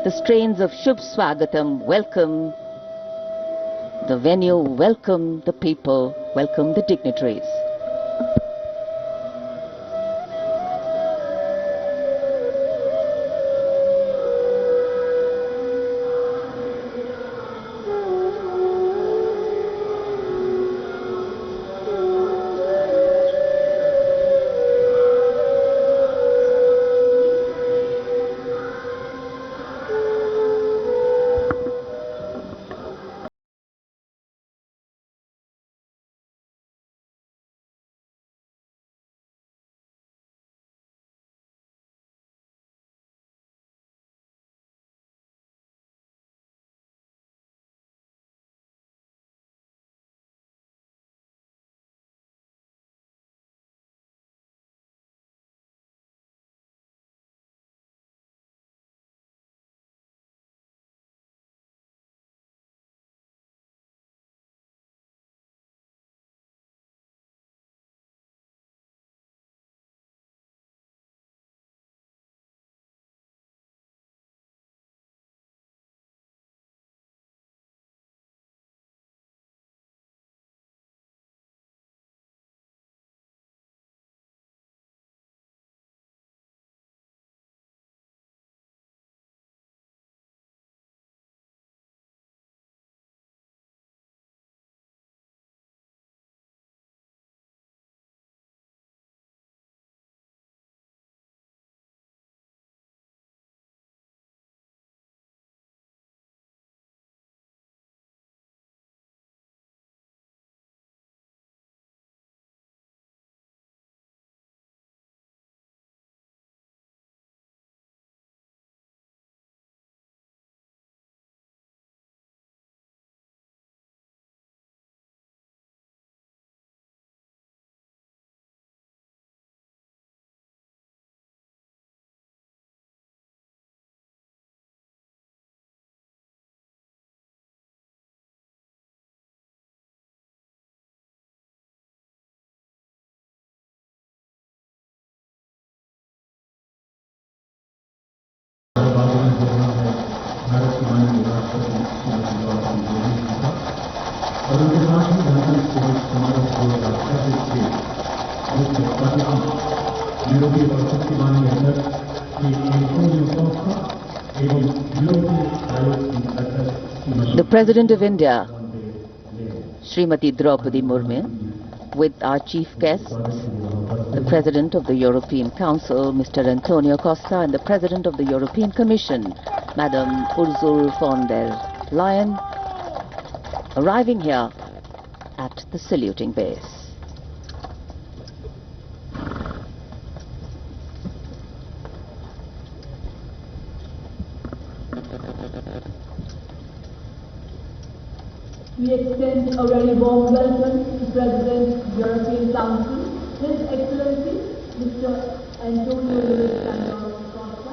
the strains of Shubh Swagatam welcome the venue, welcome the people, welcome the dignitaries. The President of India, Srimati Draupadi Murmu, with our chief guests, the President of the European Council, Mr. Antonio Costa, and the President of the European Commission, Madam Ursula von der Leyen, arriving here at the saluting base. We extend a very warm welcome to President, European Council, His Excellency, Mr. Antonio Luis Santos Costa,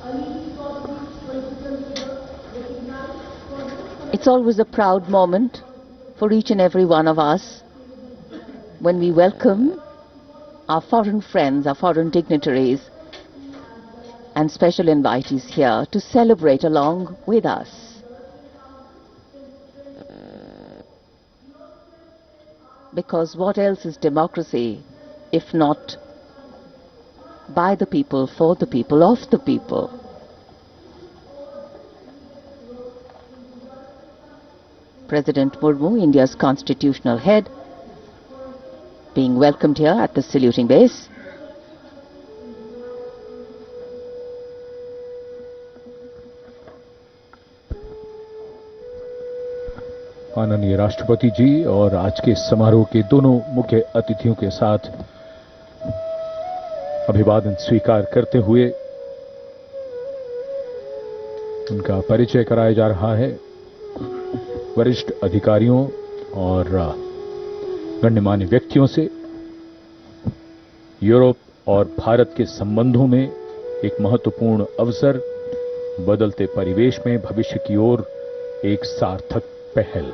a leading political figure recognized for his... It's always a proud moment for each and every one of us when we welcome our foreign friends, our foreign dignitaries and special invitees here to celebrate along with us. Because what else is democracy if not by the people, for the people, of the people? President Murmu, India's constitutional head, being welcomed here at the saluting base. माननीय राष्ट्रपति जी और आज के समारोह के दोनों मुख्य अतिथियों के साथ अभिवादन स्वीकार करते हुए उनका परिचय कराया जा रहा है। वरिष्ठ अधिकारियों और गण्यमान्य व्यक्तियों से यूरोप और भारत के संबंधों में एक महत्वपूर्ण अवसर, बदलते परिवेश में भविष्य की ओर एक सार्थक पहल।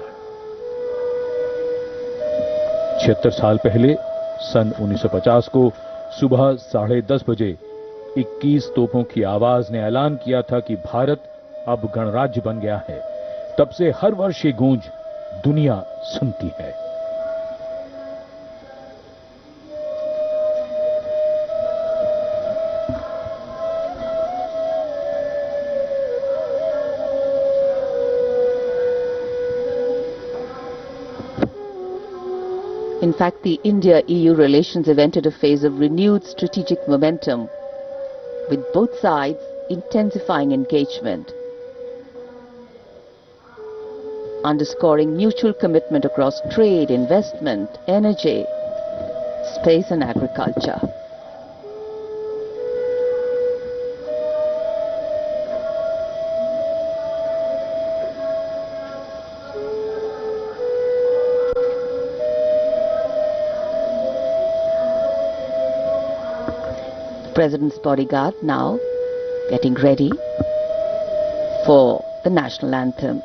76 साल पहले सन 1950 को सुबह 10:30 बजे 21 तोपों की आवाज ने ऐलान किया था कि भारत अब गणराज्य बन गया है। तब से हर वर्ष ये गूंज दुनिया सुनती है। In fact, the India-EU relations have entered a phase of renewed strategic momentum, with both sides intensifying engagement, underscoring mutual commitment across trade, investment, energy, space and agriculture. President's bodyguard now getting ready for the national anthem.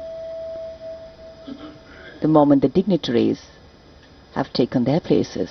The moment the dignitaries have taken their places.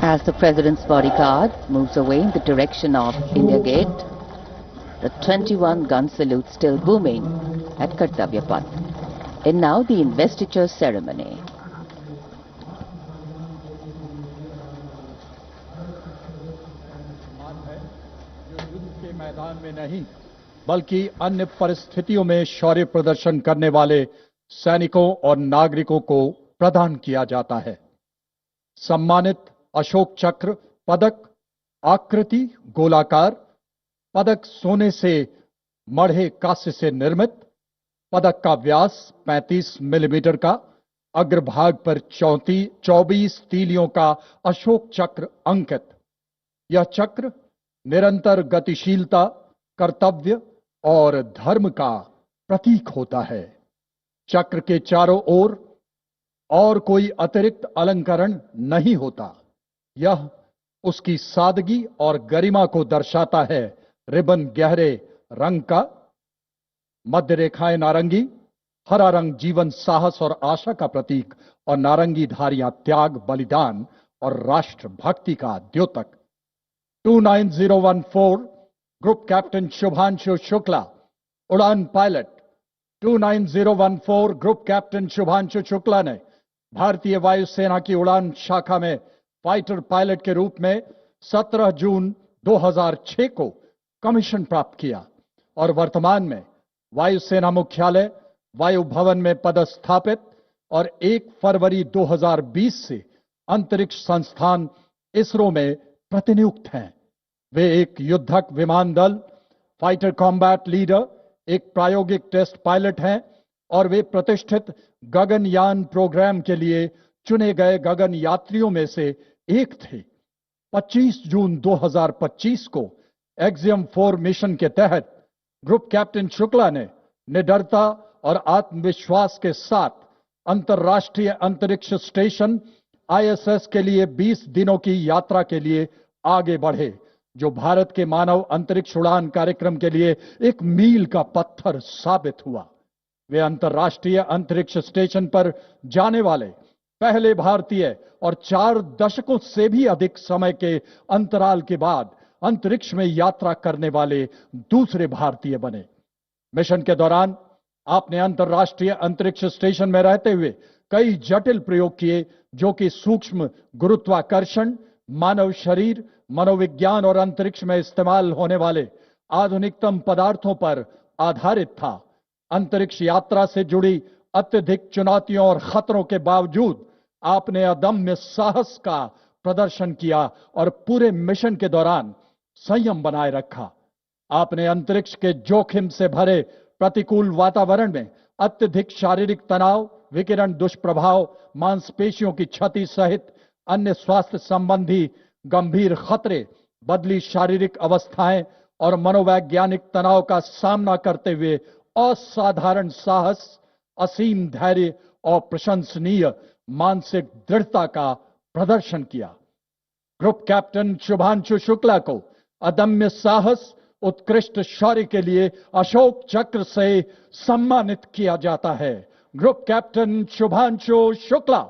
As the President's bodyguard moves away in the direction of India Gate, the 21-gun salute still booming at Kartavya Path. And now the investiture ceremony. मैदान में नहीं बल्कि अन्य परिस्थितियों में शौर्य प्रदर्शन करने वाले सैनिकों और नागरिकों को प्रदान किया जाता है। सम्मानित अशोक चक्र पदक आकृति गोलाकार, पदक सोने से मढ़े कांस्य से निर्मित, पदक का व्यास 35 मिलीमीटर का, अग्रभाग पर 24 तीलियों का अशोक चक्र अंकित। यह चक्र निरंतर गतिशीलता, कर्तव्य और धर्म का प्रतीक होता है। चक्र के चारों ओर और कोई अतिरिक्त अलंकरण नहीं होता। यह उसकी सादगी और गरिमा को दर्शाता है। रिबन गहरे रंग का, मध्य रेखाएं नारंगी, हरा रंग जीवन, साहस और आशा का प्रतीक और नारंगी धारियां त्याग, बलिदान और राष्ट्रभक्ति का द्योतक। 29014 ग्रुप कैप्टन शुभांशु शुक्ला, उड़ान pilot. 29014 group captain Shubhanshu Shukla ने भारतीय वायुसेना की उड़ान शाखा में फाइटर पायलट के रूप में 17 जून 2006 को कमीशन प्राप्त किया और वर्तमान में वायुसेना मुख्यालय वायु भवन में पदस्थापित और 1 फरवरी 2020 से अंतरिक्ष संस्थान इसरो में प्रतिनियुक्त हैं। वे एक युद्धक विमान दल, फाइटर कॉम्बैट लीडर, एक प्रायोगिक टेस्ट पायलट हैं और वे प्रतिष्ठित गगनयान प्रोग्राम के लिए चुने गए गगन यात्रियों में से एक थे। 25 जून 2025 को एक्सियम 4 मिशन के तहत ग्रुप कैप्टन शुक्ला ने निडरता और आत्मविश्वास के साथ अंतर्राष्ट्रीय अंतरिक्ष स्टेशन ISS के लिए 20 दिनों की यात्रा के लिए आगे बढ़े, जो भारत के मानव अंतरिक्ष उड़ान कार्यक्रम के लिए एक मील का पत्थर साबित हुआ। वे अंतर्राष्ट्रीय अंतरिक्ष स्टेशन पर जाने वाले पहले भारतीय और 4 दशकों से भी अधिक समय के अंतराल के बाद अंतरिक्ष में यात्रा करने वाले दूसरे भारतीय बने। मिशन के दौरान आपने अंतर्राष्ट्रीय अंतरिक्ष स्टेशन में रहते हुए कई जटिल प्रयोग किए, जो कि सूक्ष्म गुरुत्वाकर्षण, मानव शरीर, मनोविज्ञान और अंतरिक्ष में इस्तेमाल होने वाले आधुनिकतम पदार्थों पर आधारित था। अंतरिक्ष यात्रा से जुड़ी अत्यधिक चुनौतियों और खतरों के बावजूद आपने अदम्य साहस का प्रदर्शन किया और पूरे मिशन के दौरान संयम बनाए रखा। आपने अंतरिक्ष के जोखिम से भरे प्रतिकूल वातावरण में अत्यधिक शारीरिक तनाव, विकिरण दुष्प्रभाव, मांसपेशियों की क्षति सहित अन्य स्वास्थ्य संबंधी गंभीर खतरे, बदली शारीरिक अवस्थाएं और मनोवैज्ञानिक तनाव का सामना करते हुए असाधारण साहस, असीम धैर्य और प्रशंसनीय मानसिक दृढ़ता का प्रदर्शन किया। ग्रुप कैप्टन शुभांशु शुक्ला को अदम्य साहस, उत्कृष्ट शौर्य के लिए अशोक चक्र से सम्मानित किया जाता है। Group captain Shubhanshu Shukla.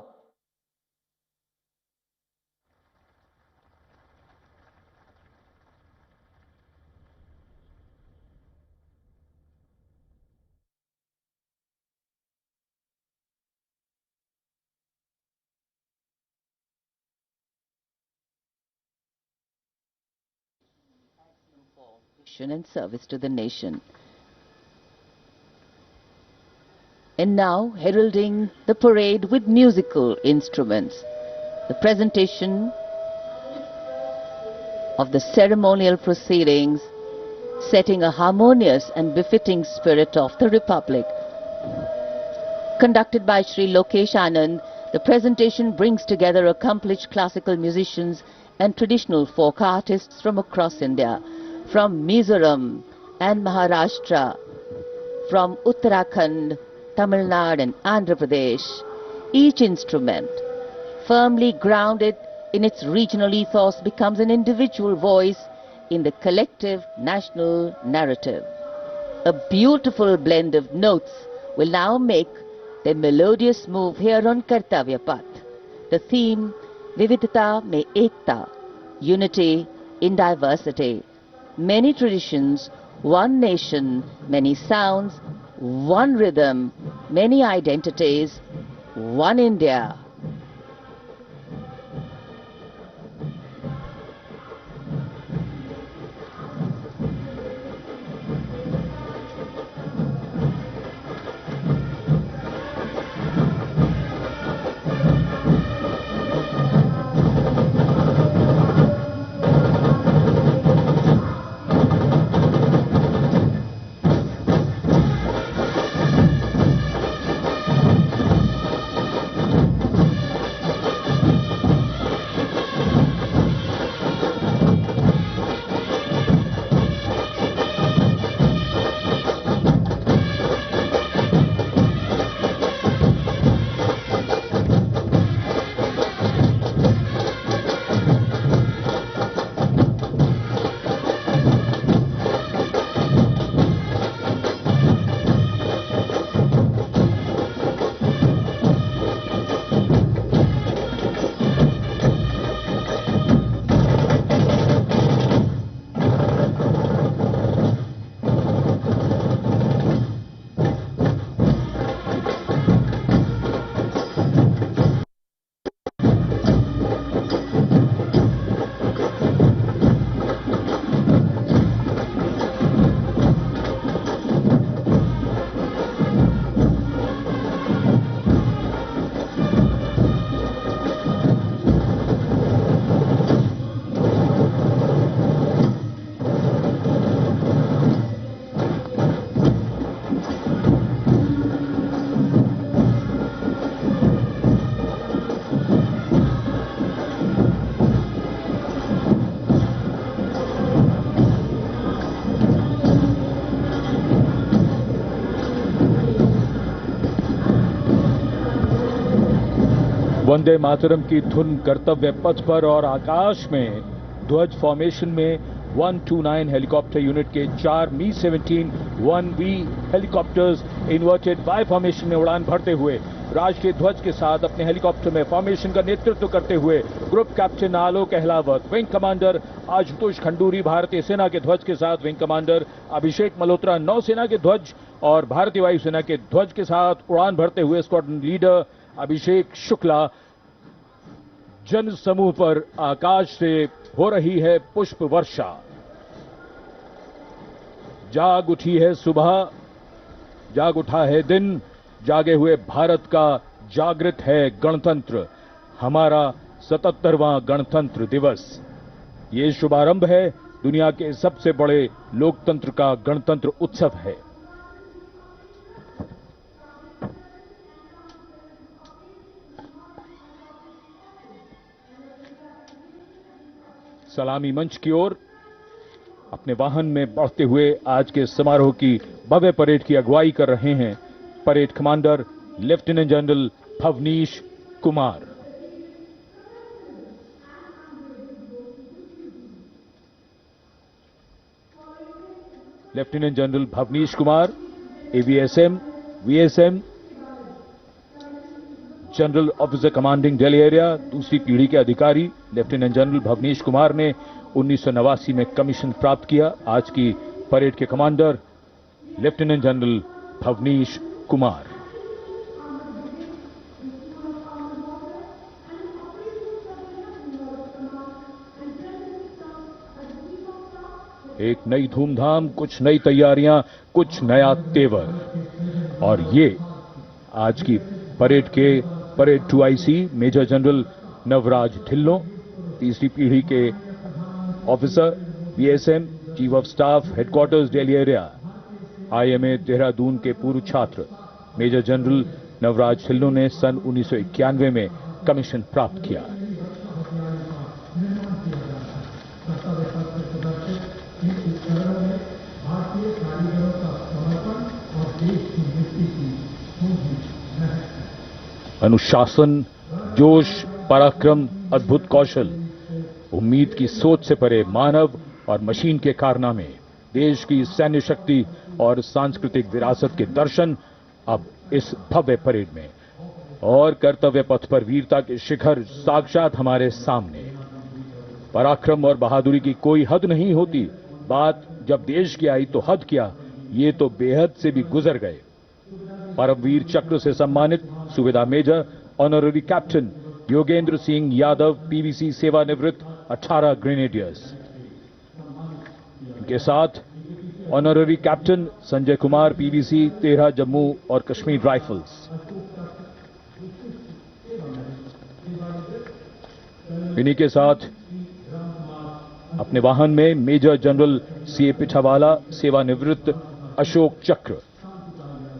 And service to the nation. And now, heralding the parade with musical instruments, the presentation of the ceremonial proceedings, setting a harmonious and befitting spirit of the Republic. Conducted by Sri Lokesh Anand, the presentation brings together accomplished classical musicians and traditional folk artists from across India, from Mizoram and Maharashtra, from Uttarakhand, Tamil Nadu and Andhra Pradesh. Each instrument, firmly grounded in its regional ethos, becomes an individual voice in the collective national narrative. A beautiful blend of notes will now make their melodious move here on Kartavya Path. The theme, Vividhata Mein Ekta, unity in diversity. Many traditions, one nation, many sounds, one rhythm, many identities, one India. Vande Mataram की धुन कर्तव्य पथ पर और आकाश में ध्वज formation में 129 helicopter unit के 4 मी-17 1V helicopters inverted Y formation में उड़ान भरते हुए राष्ट्रीय ध्वज के साथ अपने हेलीकॉप्टर में फॉर्मेशन का नेतृत्व करते हुए ग्रुप कैप्टन आलोक अहलावत, विंग कमांडर आशुतोष खंडूरी भारतीय सेना के ध्वज के साथ, विंग कमांडर अभिषेक मल्होत्रा नौसेना के ध्वज और भारतीय वायुसेना के ध्वज के साथ उड़ान भरते हुए स्क्वाड्रन लीडर अभिषेक शुक्ला। जन समूह पर आकाश से हो रही है पुष्प वर्षा। जाग उठी है सुबह, जाग उठा है दिन, जागे हुए भारत का जागृत है गणतंत्र, हमारा 77वां गणतंत्र दिवस। ये शुभारंभ है दुनिया के सबसे बड़े लोकतंत्र का गणतंत्र उत्सव है। सलामी मंच की ओर अपने वाहन में बढ़ते हुए आज के समारोह की भव्य परेड की अगुवाई कर रहे हैं parade commander lieutenant general Bhavnish Kumar. Lieutenant general Bhavnish Kumar AVSM, VSM, general officer commanding Delhi area, दूसरी पीढ़ी के अधिकारी लेफ्टिनेंट जनरल भवनीश कुमार ने 1989 में कमीशन प्राप्त किया। आज की परेड के commander lieutenant general Bhavnish Kumar. एक नई धूमधाम, कुछ नई तैयारियां, कुछ नया तेवर। और ये आज की परेड के parade 2IC major general Navraj Dhillon, तीसरी पीढ़ी के officer BSM, chief of staff headquarters Delhi area, IMA Dehradun के पूर्व छात्र मेजर जनरल नवराज ढिल्लों ने सन 1991 में कमीशन प्राप्त किया। अनुशासन, जोश, पराक्रम, अद्भुत कौशल, उम्मीद की सोच से परे मानव और मशीन के कारनामे, देश की सैन्य शक्ति और सांस्कृतिक विरासत के दर्शन अब इस भव्य परेड में। और कर्तव्य पथ पर वीरता के शिखर साक्षात हमारे सामने। पराक्रम और बहादुरी की कोई हद नहीं होती। बात जब देश की आई तो हद क्या, ये तो बेहद से भी गुजर गए। परमवीर चक्र से सम्मानित सुबेदार major honorary captain Yogendra Singh Yadav PVC सेवानिवृत्त 18 ग्रेनेडियर्स। इनके साथ honorary captain Sanjay Kumar PVC 13 Jammu और कश्मीर राइफल्स। इन्हीं के साथ अपने वाहन में मेजर जनरल CA पिठावाला सेवानिवृत्त अशोक चक्र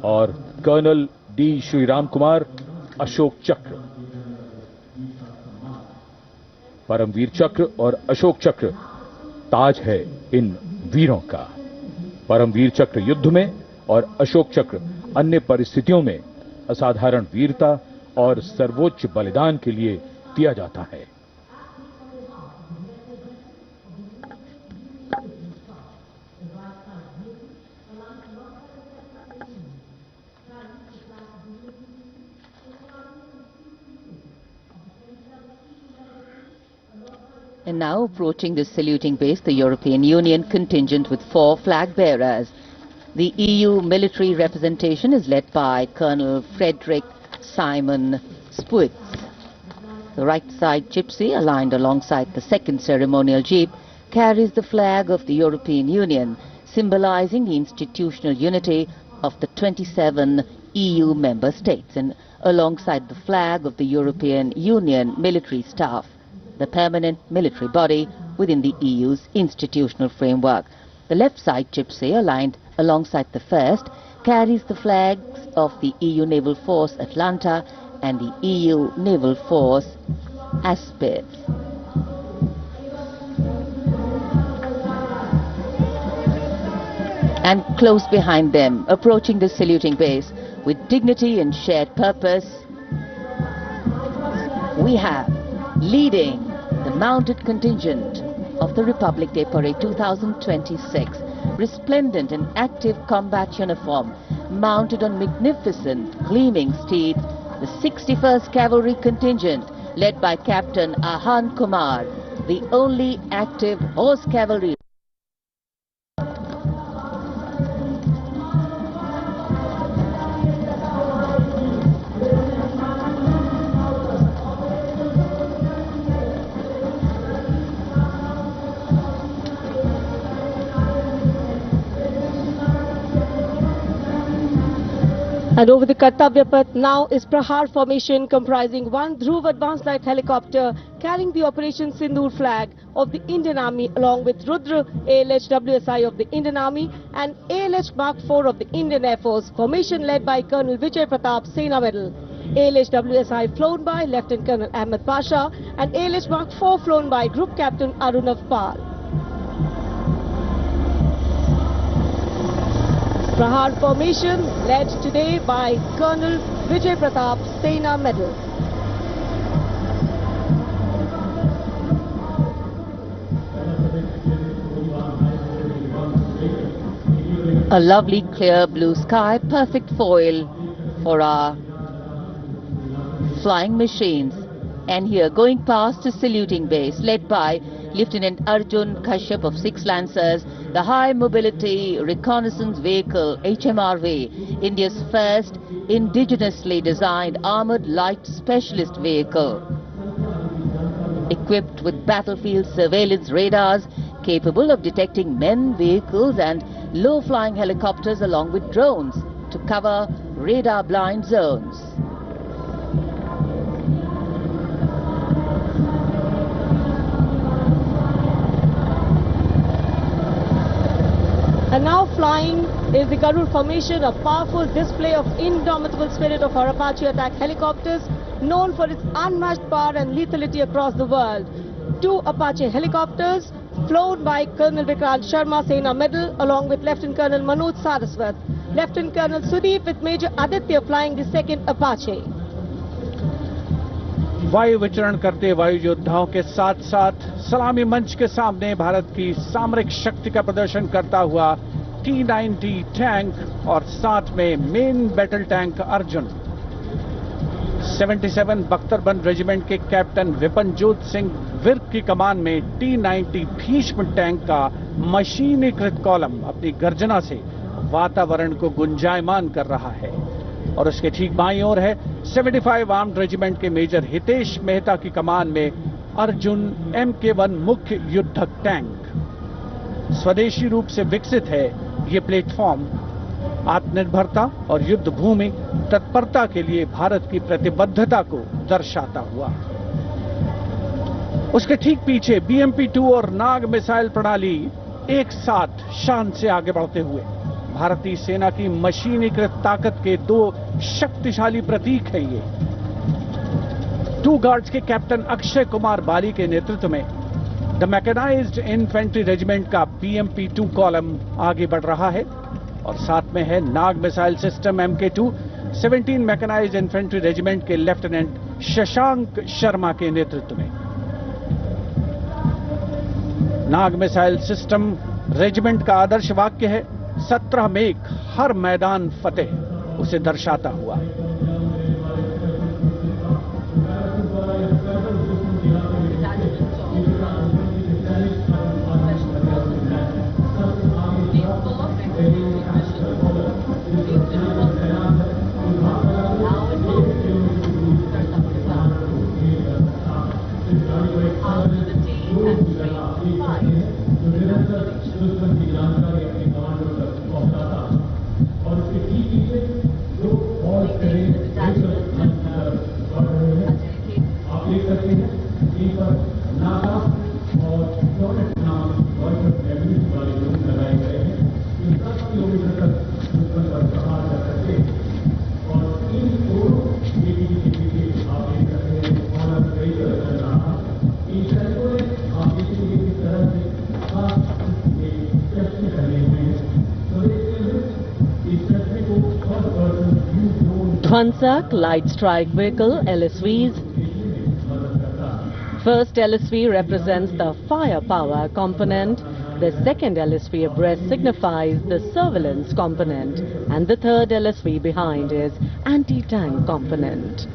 और कर्नल D श्रीराम कुमार अशोक चक्र। परमवीर चक्र और अशोक चक्र ताज है इन वीरों का। परमवीर चक्र युद्ध में और अशोक चक्र अन्य परिस्थितियों में असाधारण वीरता और सर्वोच्च बलिदान के लिए दिया जाता है। And now approaching the saluting base, the European Union contingent with 4 flag bearers. The EU military representation is led by Colonel Frederick Simon Spitz. The right side gypsy, aligned alongside the second ceremonial jeep, carries the flag of the European Union, symbolizing the institutional unity of the 27 EU member states, and alongside the flag of the European Union military staff, the permanent military body within the EU's institutional framework. The left side gypsy, aligned alongside the first, carries the flags of the EU Naval Force Atlanta and the EU Naval Force Aspid. And close behind them, approaching the saluting base with dignity and shared purpose, we have leading the mounted contingent of the Republic Day Parade 2026, resplendent in active combat uniform, mounted on magnificent gleaming steeds, the 61st Cavalry Contingent, led by Captain Ahan Kumar, the only active horse cavalry. And over the Kartavya Path now is Prahar formation comprising one Dhruv advanced light helicopter carrying the Operation Sindoor flag of the Indian Army along with Rudra ALH WSI of the Indian Army and ALH Mark IV of the Indian Air Force. Formation led by Colonel Vijay Pratap Sena Medal. ALH WSI flown by Lieutenant Colonel Ahmed Pasha and ALH Mark IV flown by Group Captain Arunav Pal. Prahar formation led today by Colonel Vijay Pratap Sena Medal. A lovely clear blue sky, perfect foil for our flying machines. And here going past a saluting base led by Lieutenant Arjun Kashyap of 6 Lancers, the High Mobility Reconnaissance Vehicle HMRV, India's first indigenously designed armoured light specialist vehicle. Equipped with battlefield surveillance radars capable of detecting men, vehicles and low-flying helicopters along with drones to cover radar-blind zones. And now flying is the Garud formation, a powerful display of indomitable spirit of our Apache attack helicopters, known for its unmatched power and lethality across the world. 2 Apache helicopters flown by Colonel Vikrant Sharma Sena Medal along with Lieutenant Colonel Manoj Saraswat. Lieutenant Colonel Sudeep with Major Aditya flying the 2nd Apache. वायु विचरण करते वायु योद्धाओं के साथ साथ सलामी मंच के सामने भारत की सामरिक शक्ति का प्रदर्शन करता हुआ T-90 टैंक और साथ में मेन बैटल टैंक अर्जुन। 77 बख्तरबंद रेजिमेंट के कैप्टन विपनजोत सिंह विर्क की कमान में T-90 भीष्म टैंक का मशीनीकृत कॉलम अपनी गर्जना से वातावरण को गुंजायमान कर रहा है। और उसके ठीक बाईं ओर है 75 आर्म्ड रेजिमेंट के मेजर हितेश मेहता की कमान में अर्जुन MK1 मुख्य युद्धक टैंक। स्वदेशी रूप से विकसित है ये प्लेटफॉर्म आत्मनिर्भरता और युद्ध भूमि तत्परता के लिए भारत की प्रतिबद्धता को दर्शाता हुआ। उसके ठीक पीछे BMP-2 और नाग मिसाइल प्रणाली एक साथ शान से आगे बढ़ते हुए भारतीय सेना की मशीनीकृत ताकत के 2 शक्तिशाली प्रतीक हैं ये। 2 गार्ड्स के कैप्टन अक्षय कुमार बाली के नेतृत्व में द मैकेनाइज्ड इन्फेंट्री रेजिमेंट का BMP-2 कॉलम आगे बढ़ रहा है और साथ में है Nag missile system MK2 17 mechanized infantry regiment के लेफ्टिनेंट शशांक शर्मा के नेतृत्व में। नाग मिसाइल सिस्टम रेजिमेंट का आदर्श वाक्य है 17 मेघ हर मैदान फतेह, उसे दर्शाता हुआ। Dwansak light strike vehicle LSVs first LSV represents the firepower component, the second LSV abreast signifies the surveillance component, and the third LSV behind is anti-tank component.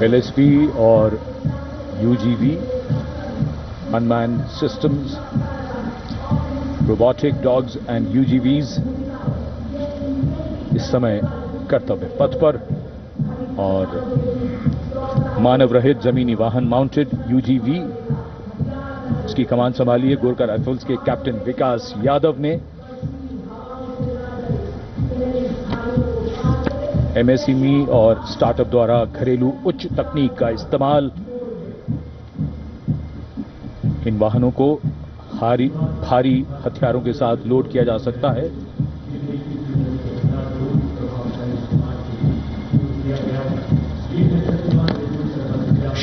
LSV और UGV, unmanned systems, robotic dogs and UGVs इस समय कर्तव्य पथ पर, और मानव रहित जमीनी वाहन माउंटेड UGV इसकी कमान संभाली है गोरखा राइफल्स के कैप्टन विकास यादव ने। MSME और स्टार्टअप द्वारा घरेलू उच्च तकनीक का इस्तेमाल इन वाहनों को भारी हथियारों के साथ लोड किया जा सकता है।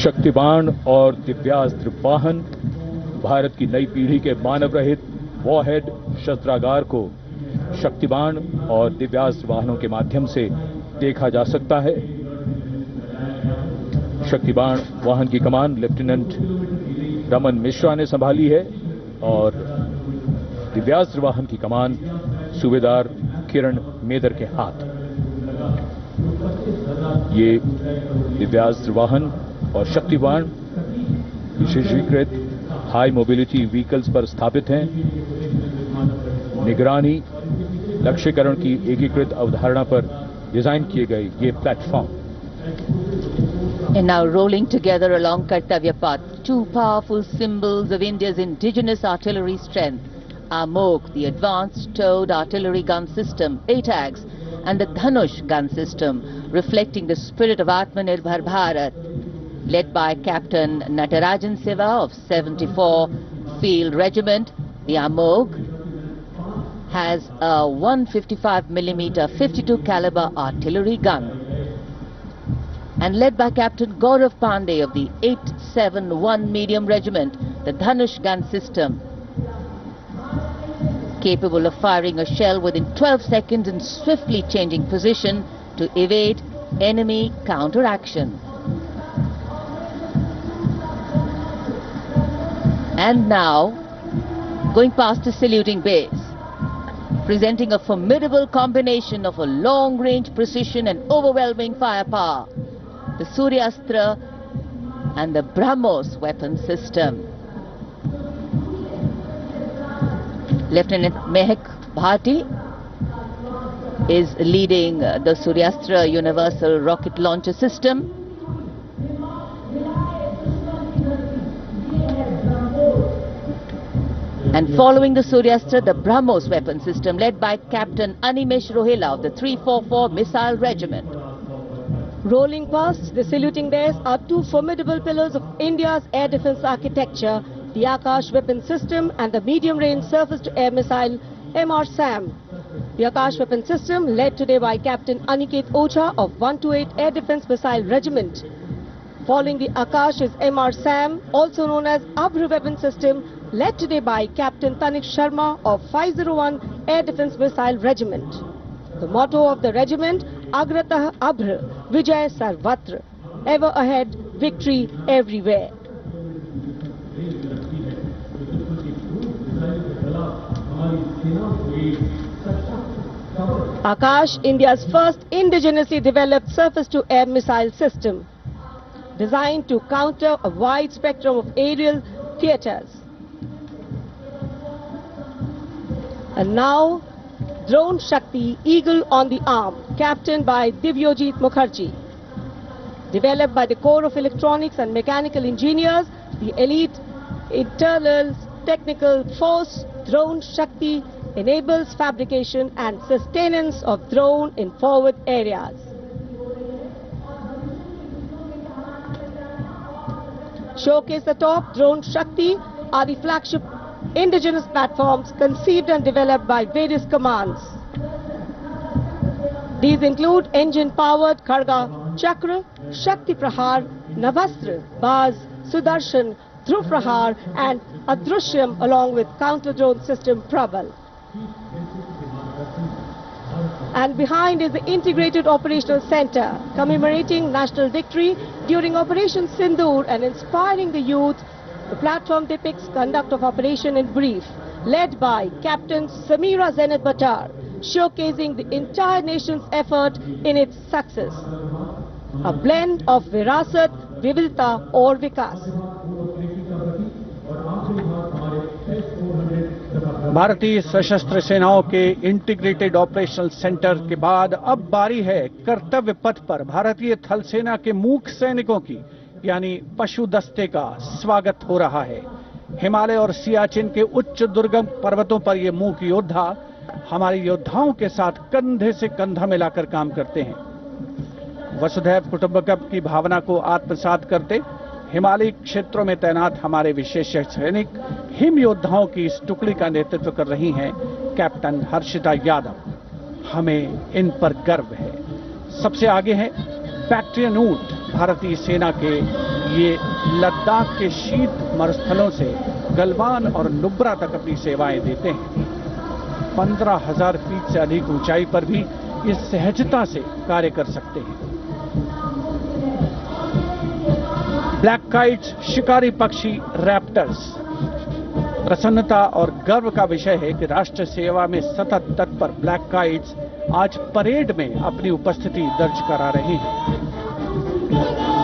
शक्तिबाण और दिव्यास्त्र वाहन, भारत की नई पीढ़ी के मानव रहित वॉरहेड शस्त्रागार को शक्तिबाण और दिव्यास्त्र वाहनों के माध्यम से देखा जा सकता है। शक्तिबाण वाहन की कमान लेफ्टिनेंट रमन मिश्रा ने संभाली है और दिव्यास्त्र वाहन की कमान सूबेदार किरण मेदर के हाथ। ये दिव्यास्त्र वाहन और शक्तिबाण विशेषीकृत हाई मोबिलिटी व्हीकल्स पर स्थापित हैं। निगरानी लक्ष्यकरण की एकीकृत अवधारणा पर डिजाइन किए गए ये platform. And now rolling together along Kartavya Path, two powerful symbols of India's indigenous artillery strength are MOG, the Advanced Towed Artillery Gun System, ATAGS, and the Dhanush gun system, reflecting the spirit of Atmanirbhar Bharat, led by Captain Natarajan Seva of 74 Field Regiment. The AMOG has a 155mm 52 caliber artillery gun, and led by Captain Gaurav Pandey of the 871 Medium Regiment, the Dhanush gun system, capable of firing a shell within 12 seconds and swiftly changing position to evade enemy counteraction. And now, going past the saluting base, presenting a formidable combination of a long-range precision and overwhelming firepower, the Suryastra and the BrahMos weapon system. Lieutenant Mehak Bhati is leading the Suryastra Universal Rocket Launcher System. And following the Suryastra, the BrahMos weapon system, led by Captain Animesh Rohela of the 344 Missile Regiment. Rolling past the saluting base are two formidable pillars of India's air defense architecture, the Akash weapon system and the medium-range surface-to-air missile MR-SAM. The Akash weapon system, led today by Captain Aniket Ocha of 128 Air Defense Missile Regiment. Following the Akash is MR-SAM, also known as Abhr weapon system, led today by Captain Tanik Sharma of 501 Air Defense Missile Regiment. The motto of the regiment, Agratah Abhr, Vijay Sarvatra, ever ahead, victory everywhere. Akash, India's first indigenously developed surface-to-air missile system, designed to counter a wide spectrum of aerial theatres. And now, Drone Shakti Eagle on the Arm, captained by Divyojit Mukherjee. Developed by the Corps of Electronics and Mechanical Engineers, the elite internal technical force, Drone Shakti enables fabrication and sustenance of drone in forward areas. Showcase the top drone Shakti are the flagship indigenous platforms conceived and developed by various commands. These include engine-powered Kharga Chakra, Shakti Prahar, Navastra, Baz, Sudarshan, Dhruv Prahar and Adrushyam along with counter-drone system Prabal. And behind is the Integrated Operational Center, commemorating national victory during Operation Sindoor and inspiring the youth. The platform depicts conduct of operation in brief, led by Captain Samira Zenat Batar, showcasing the entire nation's effort in its success. A blend of Virasat, Vividta or Vikas. भारतीय सशस्त्र सेनाओं के integrated operational centre के बाद अब बारी है कर्तव्य पथ पर भारतीय थल सेना के मूक सैनिकों की, यानी पशु दस्ते का स्वागत हो रहा है। हिमालय और सियाचिन के उच्च दुर्गम पर्वतों पर ये मूक योद्धा हमारे योद्धाओं के साथ कंधे से कंधा मिलाकर काम करते हैं। वसुधैव कुटुंबकम की भावना को आत्मसात करते हिमालयी क्षेत्रों में तैनात हमारे विशेष सैनिक हिम योद्धाओं की इस टुकड़ी का नेतृत्व कर रही हैं कैप्टन हर्षिता यादव। हमें इन पर गर्व है। सबसे आगे हैं बैक्ट्रियन ऊंट, भारतीय सेना के ये लद्दाख के शीत मरुस्थलों से गलवान और नुब्रा तक अपनी सेवाएं देते हैं। 15,000 फीट से अधिक ऊंचाई पर भी इस सहजता से कार्य कर सकते हैं। ब्लैक काइट्स, शिकारी पक्षी रैप्टर्स। प्रसन्नता और गर्व का विषय है कि राष्ट्र सेवा में सतत तत्पर ब्लैक काइट्स आज परेड में अपनी उपस्थिति दर्ज करा रहे हैं।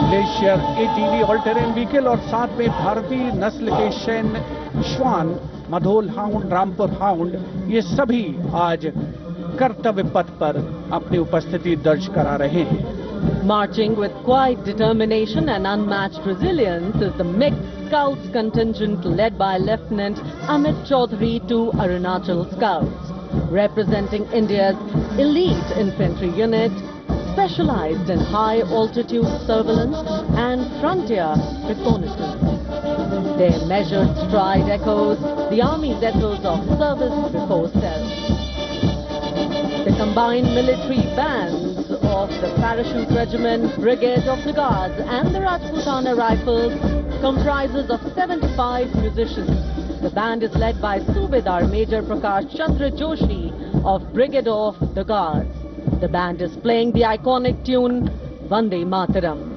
Glacier, ATV, all terrain vehicle और साथ में भारतीय नस्ल के सैन्य श्वान, मधोल हाउंड, रामपुर हाउंड, ये सभी आज कर्तव्य पथ पर अपनी उपस्थिति दर्ज करा रहे हैं। Marching with quiet determination and unmatched resilience is the mixed Scouts contingent led by Lieutenant Amit Chaudhary to Arunachal Scouts, representing India's elite infantry unit, specialized in high-altitude surveillance and frontier reconnaissance. Their measured stride echoes the Army's ethos of service before self. The combined military bands of the Parachute Regiment, Brigade of the Guards and the Rajputana Rifles comprises of 75 musicians. The band is led by Subedar Major Prakash Chandra Joshi of Brigade of the Guards. The band is playing the iconic tune Vande Mataram.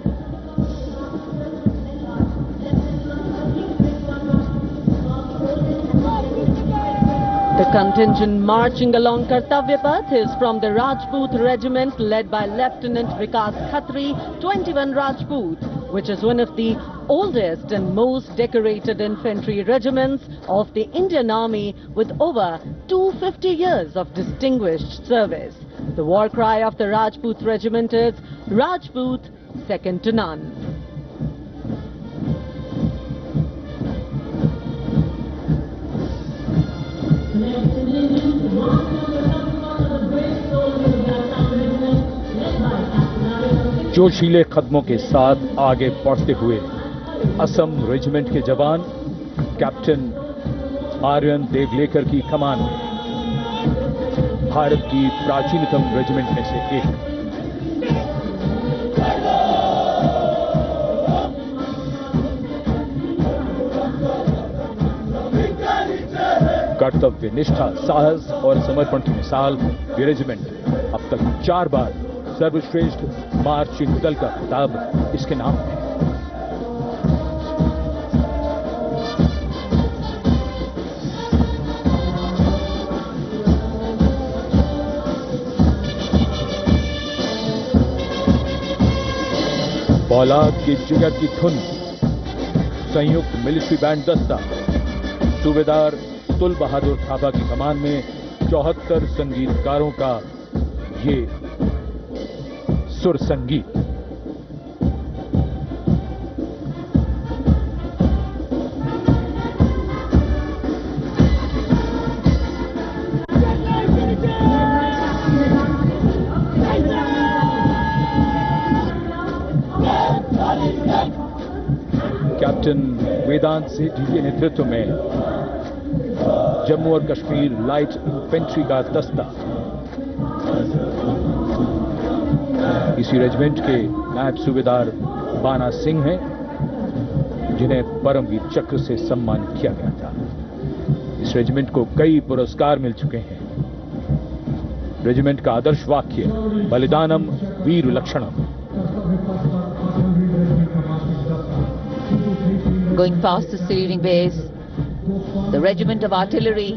The contingent marching along Kartavya Path is from the Rajput Regiment led by Lieutenant Vikas Khatri, 21 Rajput, which is one of the oldest and most decorated infantry regiments of the Indian Army with over 250 years of distinguished service. The war cry of the Rajput Regiment is Rajput, second to none. जोशीले कदमों के साथ आगे बढ़ते हुए Assam regiment के जवान captain Aryan Devlekar की कमान में, भारत की प्राचीनतम रेजिमेंट में से एक। कर्तव्य निष्ठा, साहस और समर्पण की मिसाल ये रेजिमेंट अब तक 4 बार सर्वश्रेष्ठ मार्चिंग दल का खिताब इसके नाम है। औलाद की जिगर की धुन, संयुक्त मिलिट्री बैंड दस्ता, सूबेदार तुल बहादुर थापा की कमान में 74 संगीतकारों का ये सुर संगीत। वेदांत सेठी के नेतृत्व में जम्मू और कश्मीर लाइट इन्फेंट्री का दस्ता इसी रेजिमेंट के नायब सूबेदार बाना सिंह हैं, जिन्हें परमवीर चक्र से सम्मानित किया गया था। इस रेजिमेंट को कई पुरस्कार मिल चुके हैं। रेजिमेंट का आदर्श वाक्य बलिदानम वीर लक्षणम। Going past the saluting base, the regiment of artillery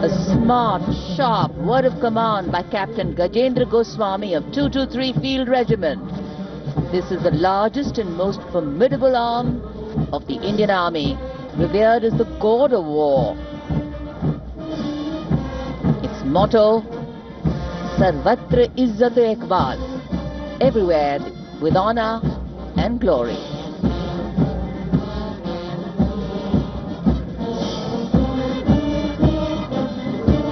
a smart, sharp word of command by Captain Gajendra Goswami of 223 Field Regiment. This is the largest and most formidable arm of the Indian Army, revered as the god of war. Its motto, Sarvatra Izzat Iqbal, everywhere with honor and glory.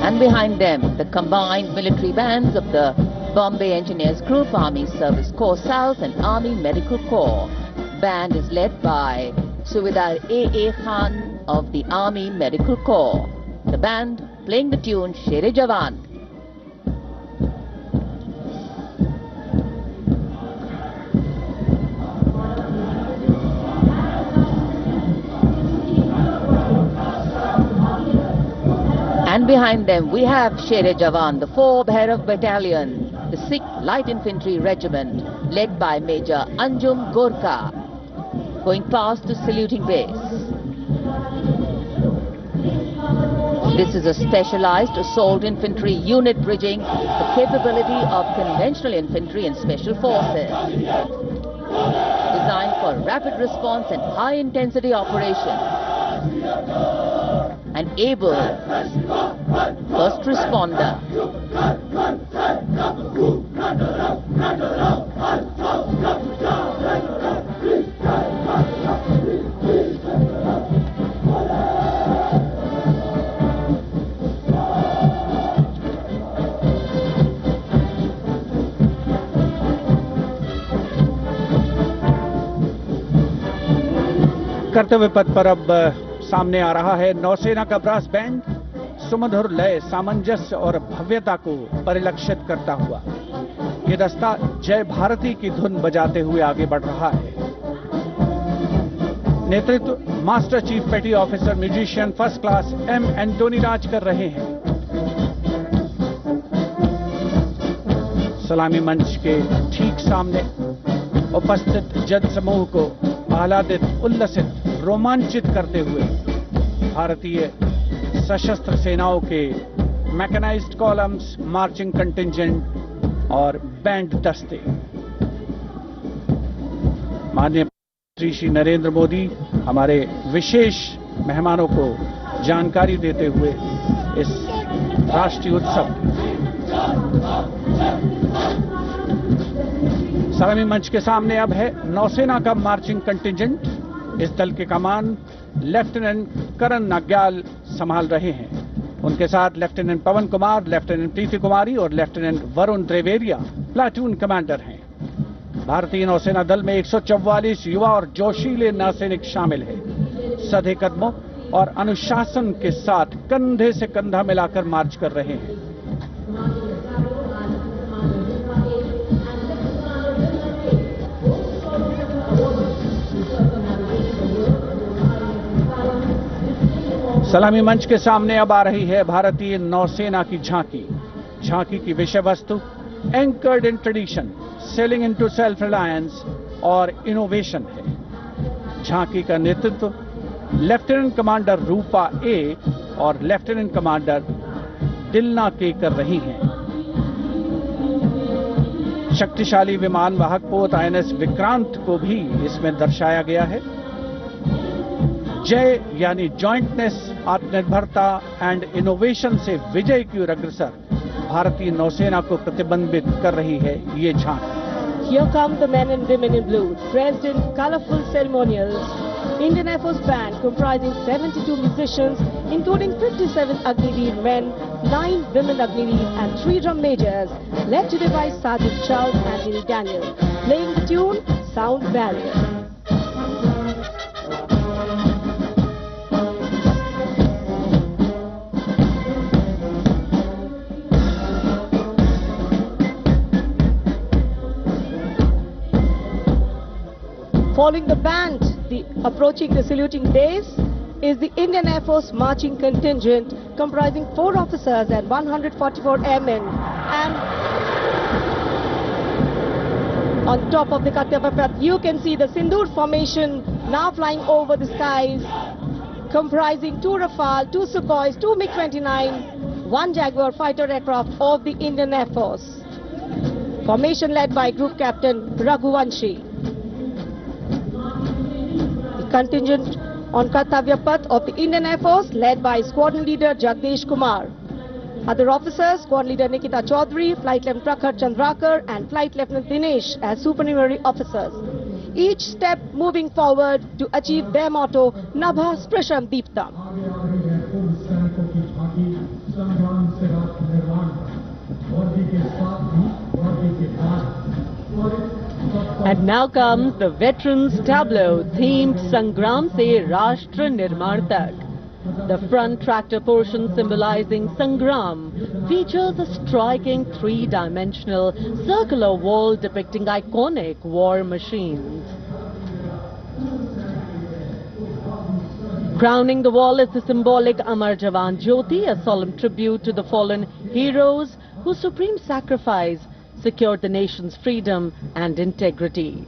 And behind them, the combined military bands of the Bombay Engineers Group, Army Service Corps South and Army Medical Corps. Band is led by Subedar A.A. Khan of the Army Medical Corps. The band playing the tune Shere Jawan. And behind them we have Shere Jawan, the 4 Bhairav Battalion, the 6th Light Infantry Regiment, led by Major Anjum Gorkha, going past the saluting base. This is a specialized assault infantry unit bridging the capability of conventional infantry and special forces. Designed for rapid response and high-intensity operations. An able first responder. कर्तव्य पथ पर अब सामने आ रहा है नौसेना का brass band, सुमधुर लय, सामंजस्य और भव्यता को परिलक्षित करता हुआ ये दस्ता जय भारती की धुन बजाते हुए आगे बढ़ रहा है। नेतृत्व master chief petty officer musician first class M Antony Raj कर रहे हैं। सलामी मंच के ठीक सामने उपस्थित जन समूह को आह्लादित, उल्लसित, रोमांचित करते हुए भारतीय सशस्त्र सेनाओं के मैकेनाइज्ड कॉलम्स, मार्चिंग कंटिंजेंट और बैंड दस्ते। माननीय प्रधानमंत्री श्री नरेंद्र मोदी हमारे विशेष मेहमानों को जानकारी देते हुए इस राष्ट्रीय उत्सव सलामी मंच के सामने अब है नौसेना का मार्चिंग कंटिंजेंट। इस दल के कमान लेफ्टिनेंट करण नाग्याल संभाल रहे हैं। उनके साथ लेफ्टिनेंट पवन कुमार, लेफ्टिनेंट प्रीति कुमारी और लेफ्टिनेंट वरुण द्रेवेरिया प्लाटून कमांडर हैं। भारतीय नौसेना दल में 144 युवा और जोशीले नौसैनिक शामिल हैं। सधे कदमों और अनुशासन के साथ कंधे से कंधा मिलाकर मार्च कर रहे हैं। सलामी मंच के सामने अब आ रही है भारतीय नौसेना की झांकी। झांकी की विषय वस्तु anchored in tradition, sailing into self reliance और इनोवेशन है। झांकी का नेतृत्व लेफ्टिनेंट कमांडर रूपा ए और लेफ्टिनेंट कमांडर दिलना के कर रही हैं। शक्तिशाली विमान वाहक पोत INS विक्रांत को भी इसमें दर्शाया गया है। जय यानी जॉइंटनेस, आत्मनिर्भरता एंड इनोवेशन से विजय की ओर अग्रसर भारतीय नौसेना को प्रतिबिंबित कर रही है ये झांकी। Here come the men and women in blue, dressed in colorful ceremonials, Indian Air Force band comprising 72 musicians, including 57 Agniveer men, 9 women Agniveer and 3 drum majors, led today by Sergeant Charles Anthony Daniel, playing the tune Sound Barrier. Following the band, approaching the saluting days, is the Indian Air Force marching contingent comprising 4 officers and 144 airmen. And on top of the Kartavya Path, you can see the Sindoor formation now flying over the skies, comprising 2 Rafale, 2 Sukhois, 2 MiG-29, 1 Jaguar fighter aircraft of the Indian Air Force. Formation led by Group Captain Raghuvanshi. Contingent on Kartavya Path of the Indian Air Force led by Squadron Leader Jagdish Kumar. Other officers, Squadron Leader Nikita Chaudhary, Flight Lieutenant Prakhar Chandrakar and Flight Lieutenant Dinesh as supernumerary officers. Each step moving forward to achieve their motto, Nabha Sprisham Deeptam. And now comes the Veterans Tableau themed Sangram Se Rashtra Nirman Tak. The front tractor portion symbolizing Sangram features a striking 3-dimensional circular wall depicting iconic war machines. Crowning the wall is the symbolic Amar Jawan Jyoti, a solemn tribute to the fallen heroes whose supreme sacrifice secured the nation's freedom and integrity.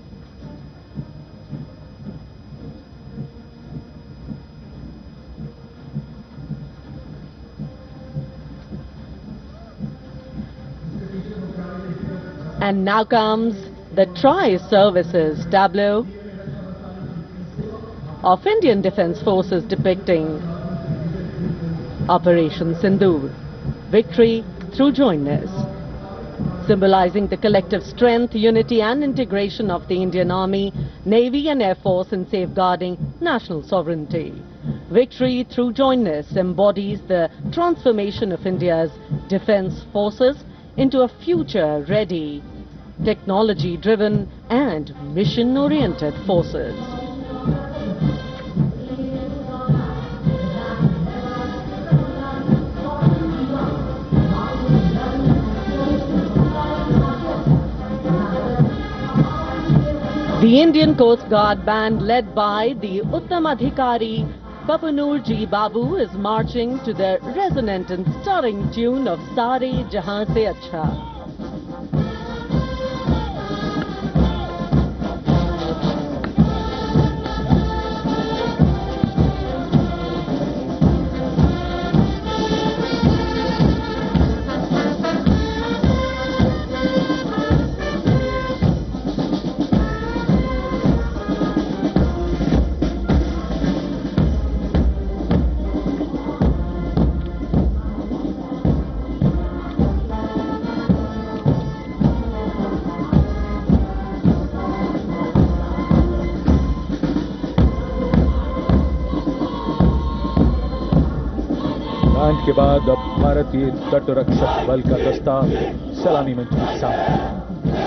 And now comes the Tri-Services Tableau of Indian Defence Forces depicting Operation Sindoor, victory through jointness, symbolizing the collective strength, unity and integration of the Indian Army, Navy and Air Force in safeguarding national sovereignty. Victory through jointness embodies the transformation of India's defence forces into a future-ready, technology-driven and mission-oriented forces. The Indian Coast Guard band led by the Uttam Adhikari Papanur Ji Babu is marching to the resonant and stirring tune of Sare Jahan Se Acha. के बाद अब भारतीय तट रक्षक बल का दस्ता सलामी मंच के सामने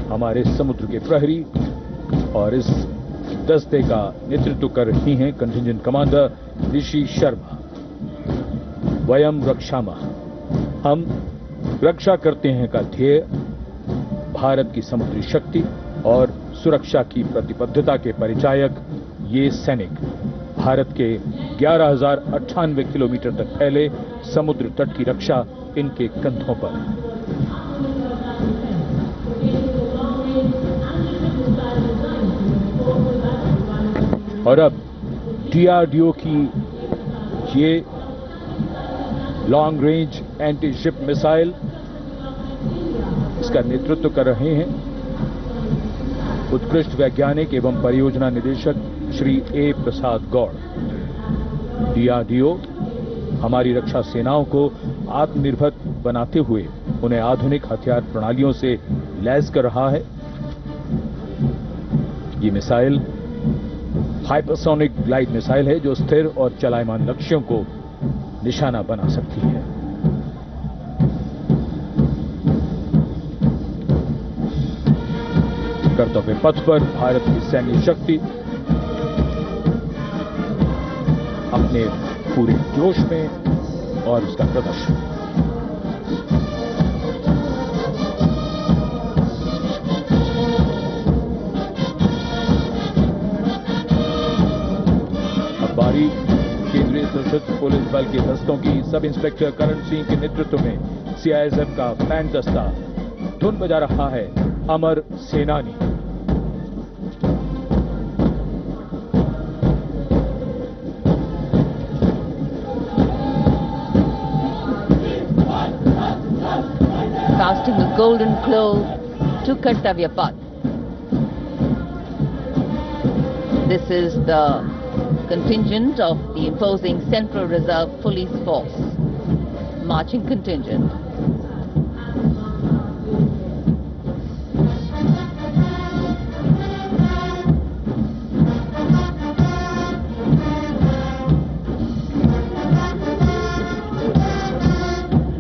हमारे समुद्र के प्रहरी और इस दस्ते का नेतृत्व कर रही हैं कंटिंजेंट कमांडर ऋषि शर्मा। वयम रक्षामः, हम रक्षा करते हैं का ध्येय भारत की समुद्री शक्ति और सुरक्षा की प्रतिबद्धता के परिचायक ये सैनिक भारत के 11,098 किलोमीटर तक फैले समुद्र तट की रक्षा इनके कंधों पर। और अब DRDO की ये long range anti ship missile, इसका नेतृत्व कर रहे हैं उत्कृष्ट वैज्ञानिक एवं परियोजना निदेशक श्री ए प्रसाद गौड़। DRDO हमारी रक्षा सेनाओं को आत्मनिर्भर बनाते हुए उन्हें आधुनिक हथियार प्रणालियों से लैस कर रहा है। ये मिसाइल हाइपरसोनिक ग्लाइड मिसाइल है जो स्थिर और चलायमान लक्ष्यों को निशाना बना सकती है। कर्तव्य पथ पर भारत की सैन्य शक्ति अपने पूरे जोश में और उसका प्रदर्शन। अब बारी केंद्रीय सशस्त्र पुलिस बल के दस्तों की सब इंस्पेक्टर करण सिंह के नेतृत्व में सीआईएसएफ का बैंड दस्ता धुन बजा रहा है अमर सेनानी। Casting a golden glow to Kartavya Path. This is the contingent of the imposing Central Reserve Police Force, marching contingent.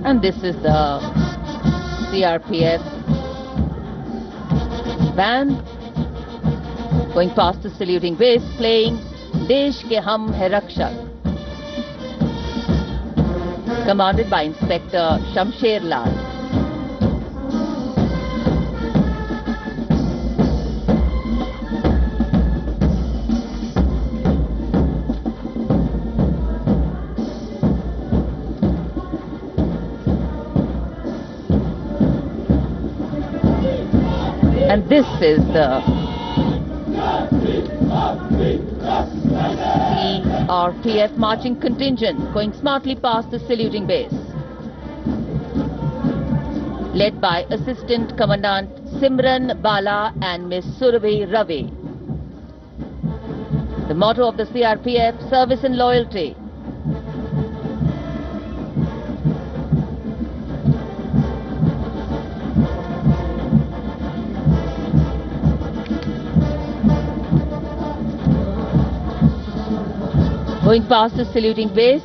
And this is the CRPF band going past the saluting base, playing Desh Ke Hum Hai Rakshak, commanded by Inspector Shamsher Lal. And this is the CRPF marching contingent going smartly past the saluting base, led by Assistant Commandant Simran Bala and Miss Surabhi Ravi. The motto of the CRPF, service and loyalty. Going past the saluting base,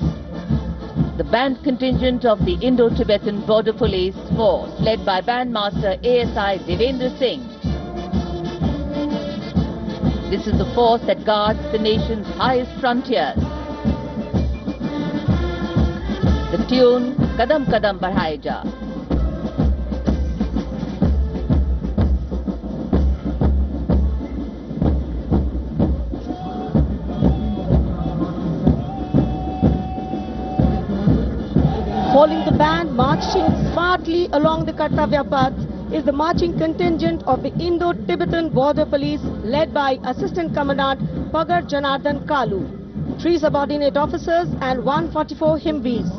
the band contingent of the Indo-Tibetan Border Police Force, led by Bandmaster ASI Devendra Singh. This is the force that guards the nation's highest frontiers. The tune, Kadam Kadam Badhai Ja. Following the band marching smartly along the Kartavya Path is the marching contingent of the Indo-Tibetan Border Police led by Assistant Commandant Pagar Janardhan Kalu, 3 subordinate officers and 144 Himvis.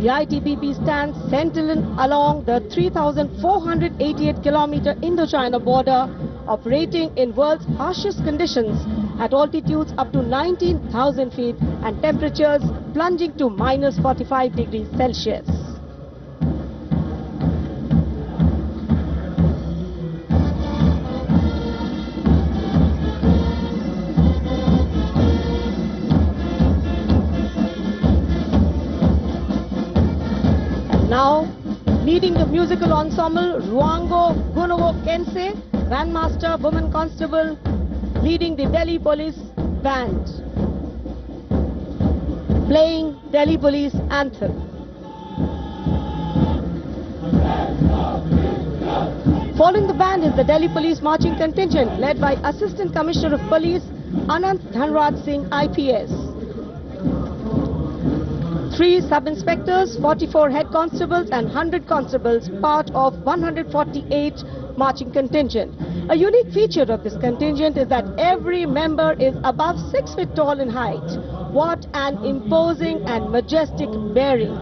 The ITBP stands sentinel along the 3,488-kilometer Indo-China border, operating in world's harshest conditions at altitudes up to 19,000 feet and temperatures plunging to minus 45 degrees Celsius. And now, leading the musical ensemble, Ruango Gunovo Kense, Bandmaster Woman Constable, leading the Delhi Police Band, playing Delhi Police Anthem. Following the band is the Delhi Police Marching Contingent led by Assistant Commissioner of Police Anant Dhanraj Singh IPS. 3 sub-inspectors, 44 head constables and 100 constables, part of 148 marching contingent. A unique feature of this contingent is that every member is above 6 feet tall in height. What an imposing and majestic bearing.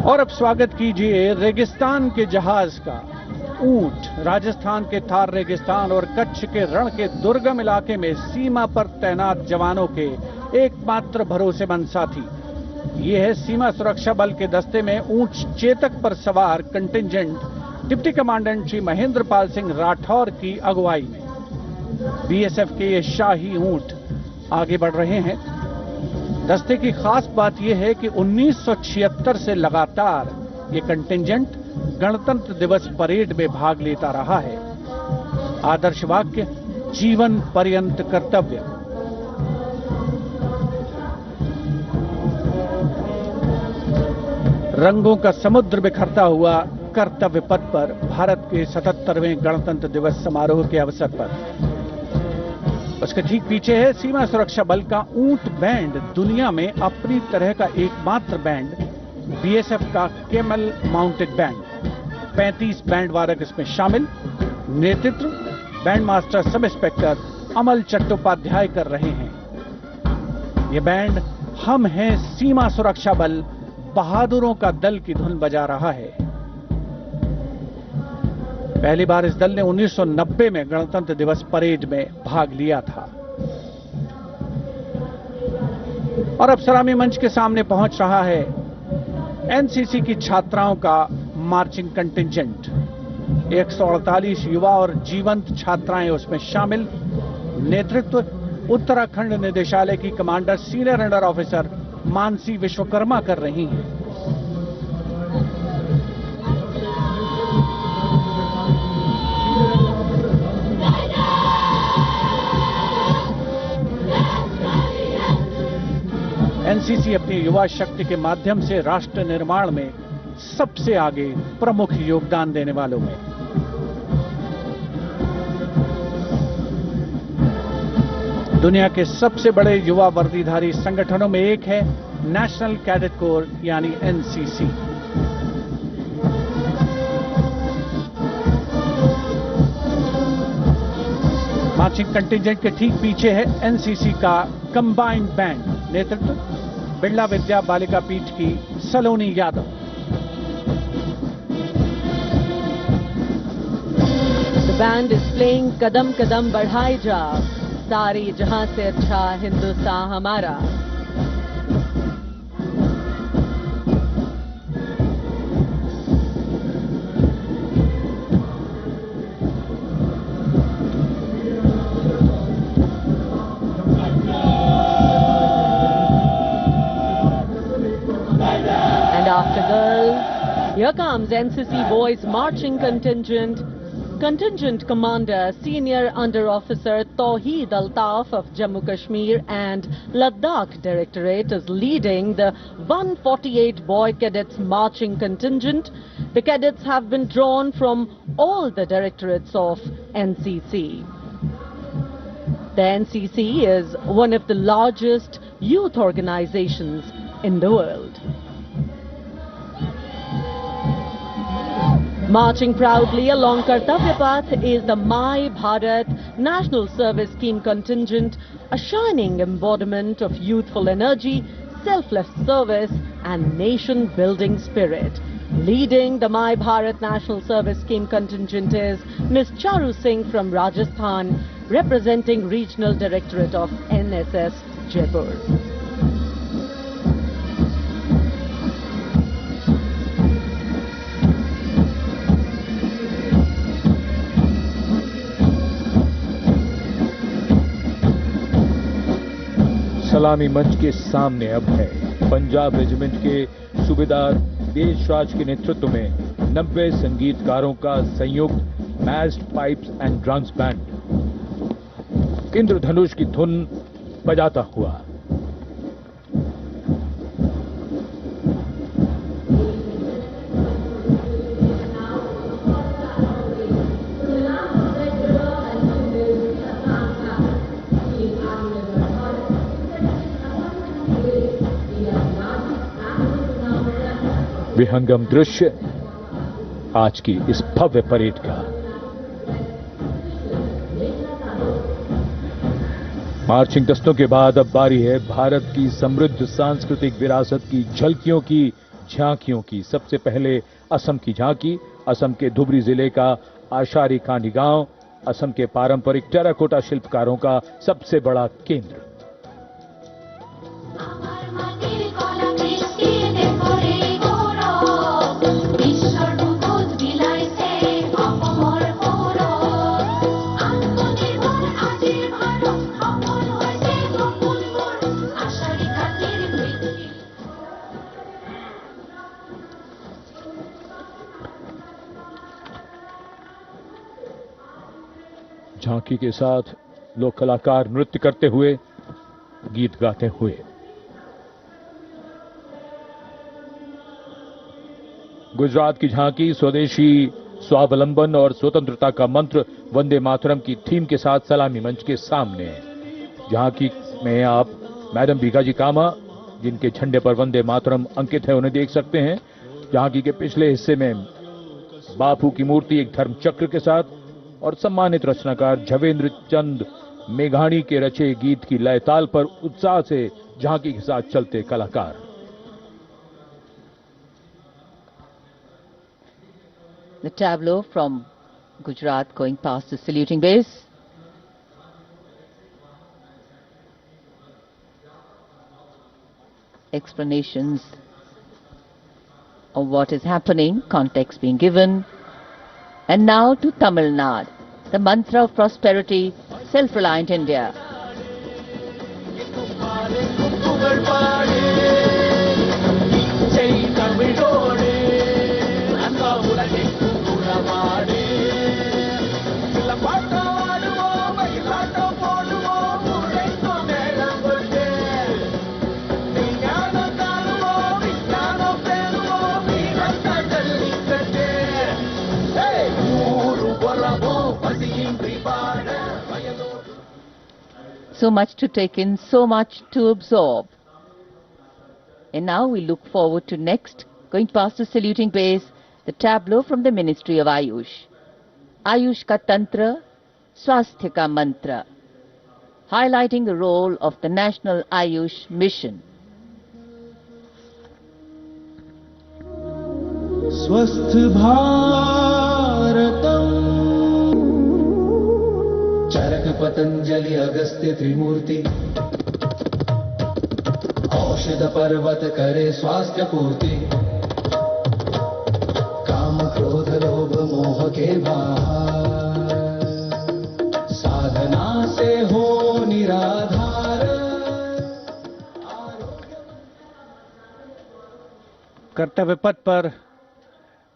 और अब स्वागत कीजिए रेगिस्तान के जहाज का। ऊंट राजस्थान के थार रेगिस्तान और कच्छ के रण के दुर्गम इलाके में सीमा पर तैनात जवानों के एकमात्र भरोसेमंद साथी। ये है सीमा सुरक्षा बल के दस्ते में ऊंट चेतक पर सवार contingent deputy commandant Shri Mahendra Pal Singh Rathore की अगुवाई में। बीएसएफ के ये शाही ऊंट आगे बढ़ रहे हैं। दस्ते की खास बात यह है कि 1976 से लगातार ये कंटिंजेंट गणतंत्र दिवस परेड में भाग लेता रहा है। आदर्श वाक्य जीवन पर्यंत कर्तव्य। रंगों का समुद्र बिखरता हुआ कर्तव्य पथ पर भारत के 77वें गणतंत्र दिवस समारोह के अवसर पर उसके ठीक पीछे है सीमा सुरक्षा बल का ऊंट बैंड। दुनिया में अपनी तरह का एकमात्र बैंड बीएसएफ का केमल माउंटेड बैंड। 35 बैंड वादक इसमें शामिल। नेतृत्व बैंड मास्टर सब इंस्पेक्टर अमल चट्टोपाध्याय कर रहे हैं। ये बैंड हम हैं सीमा सुरक्षा बल बहादुरों का दल की धुन बजा रहा है। पहली बार इस दल ने 1990 में गणतंत्र दिवस परेड में भाग लिया था। और अब सलामी मंच के सामने पहुंच रहा है एनसीसी की छात्राओं का मार्चिंग कंटिंजेंट। 148 युवा और जीवंत छात्राएं उसमें शामिल। नेतृत्व उत्तराखंड निदेशालय की commander senior under officer Mansi Vishwakarma कर रही हैं। एनसीसी अपनी युवा शक्ति के माध्यम से राष्ट्र निर्माण में सबसे आगे प्रमुख योगदान देने वालों में। दुनिया के सबसे बड़े युवा वर्दीधारी संगठनों में एक है नेशनल कैडेट कोर यानी एनसीसी। मार्चिंग कंटिंजेंट के ठीक पीछे है एनसीसी का कंबाइंड बैंड। नेतृत्व बिरला विद्या बालिका पीठ की सलोनी Yadav. The band is playing कदम कदम बढ़ाए जा, सारी जहां से अच्छा हिंदुस्तान हमारा। And after girls, here comes NCC boys marching contingent. Contingent Commander Senior Under Officer Tawheed Altaf of Jammu Kashmir and Ladakh Directorate is leading the 148 boy cadets marching contingent. The cadets have been drawn from all the directorates of NCC. The NCC is one of the largest youth organizations in the world. Marching proudly along Kartavya Path is the My Bharat National Service Scheme contingent, a shining embodiment of youthful energy, selfless service and nation-building spirit. Leading the My Bharat National Service Scheme contingent is Ms. Charu Singh from Rajasthan, representing Regional Directorate of NSS Jaipur. सलामी मंच के सामने अब है Punjab regiment के सूबेदार देशराज के नेतृत्व में 90 संगीतकारों का संयुक्त massed pipes and drums band Indradhanush की धुन बजाता हुआ। विहंगम दृश्य आज की इस भव्य परेड का। मार्चिंग दस्तों के बाद अब बारी है भारत की समृद्ध सांस्कृतिक विरासत की झलकियों की, झांकियों की। सबसे पहले असम की झांकी, असम के धुबरी जिले का आशारी कांडी गांव, असम के पारंपरिक टेराकोटा शिल्पकारों का सबसे बड़ा केंद्र। झांकी के साथ लोक कलाकार नृत्य करते हुए, गीत गाते हुए। गुजरात की झांकी स्वदेशी, स्वावलंबन और स्वतंत्रता का मंत्र वंदे मातरम की थीम के साथ सलामी मंच के सामने है। झांकी में आप मैडम भीखाजी कामा, जिनके झंडे पर वंदे मातरम अंकित है, उन्हें देख सकते हैं। झांकी के पिछले हिस्से में बापू की मूर्ति एक धर्म चक्र के साथ और सम्मानित रचनाकार झवेंद्र चंद मेघाणी के रचे गीत की लय ताल पर उत्साह से झांकी के साथ चलते कलाकार। The tableau from Gujarat going past the saluting base. Explanations of what is happening, context being given. And now to Tamil Nadu, the mantra of prosperity, self-reliant India. So much to take in, so much to absorb. And now we look forward to next, going past the saluting base, the tableau from the Ministry of Ayush. Ayush ka tantra, swasthya ka mantra, highlighting the role of the National Ayush Mission. Swasth Bharatam Charak Patanjali Agastya Trimurti Aushadha Parvat Kare Swasthya Purti Kama Krodha Lobha Moha Ke Bahar Sadhana Se Ho Niradhar. कर्तव्य पथ पर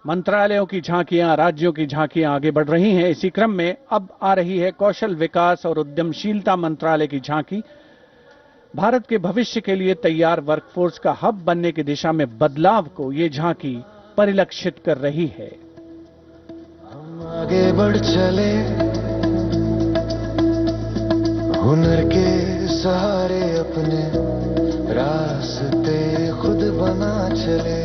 मंत्रालयों की झांकियां, राज्यों की झांकियां आगे बढ़ रही हैं। इसी क्रम में अब आ रही है कौशल विकास और उद्यमशीलता मंत्रालय की झांकी। भारत के भविष्य के लिए तैयार वर्कफोर्स का हब बनने की दिशा में बदलाव को ये झांकी परिलक्षित कर रही है। हम आगे बढ़ चले हुनर के सहारे, अपने रास्ते खुद बना चले।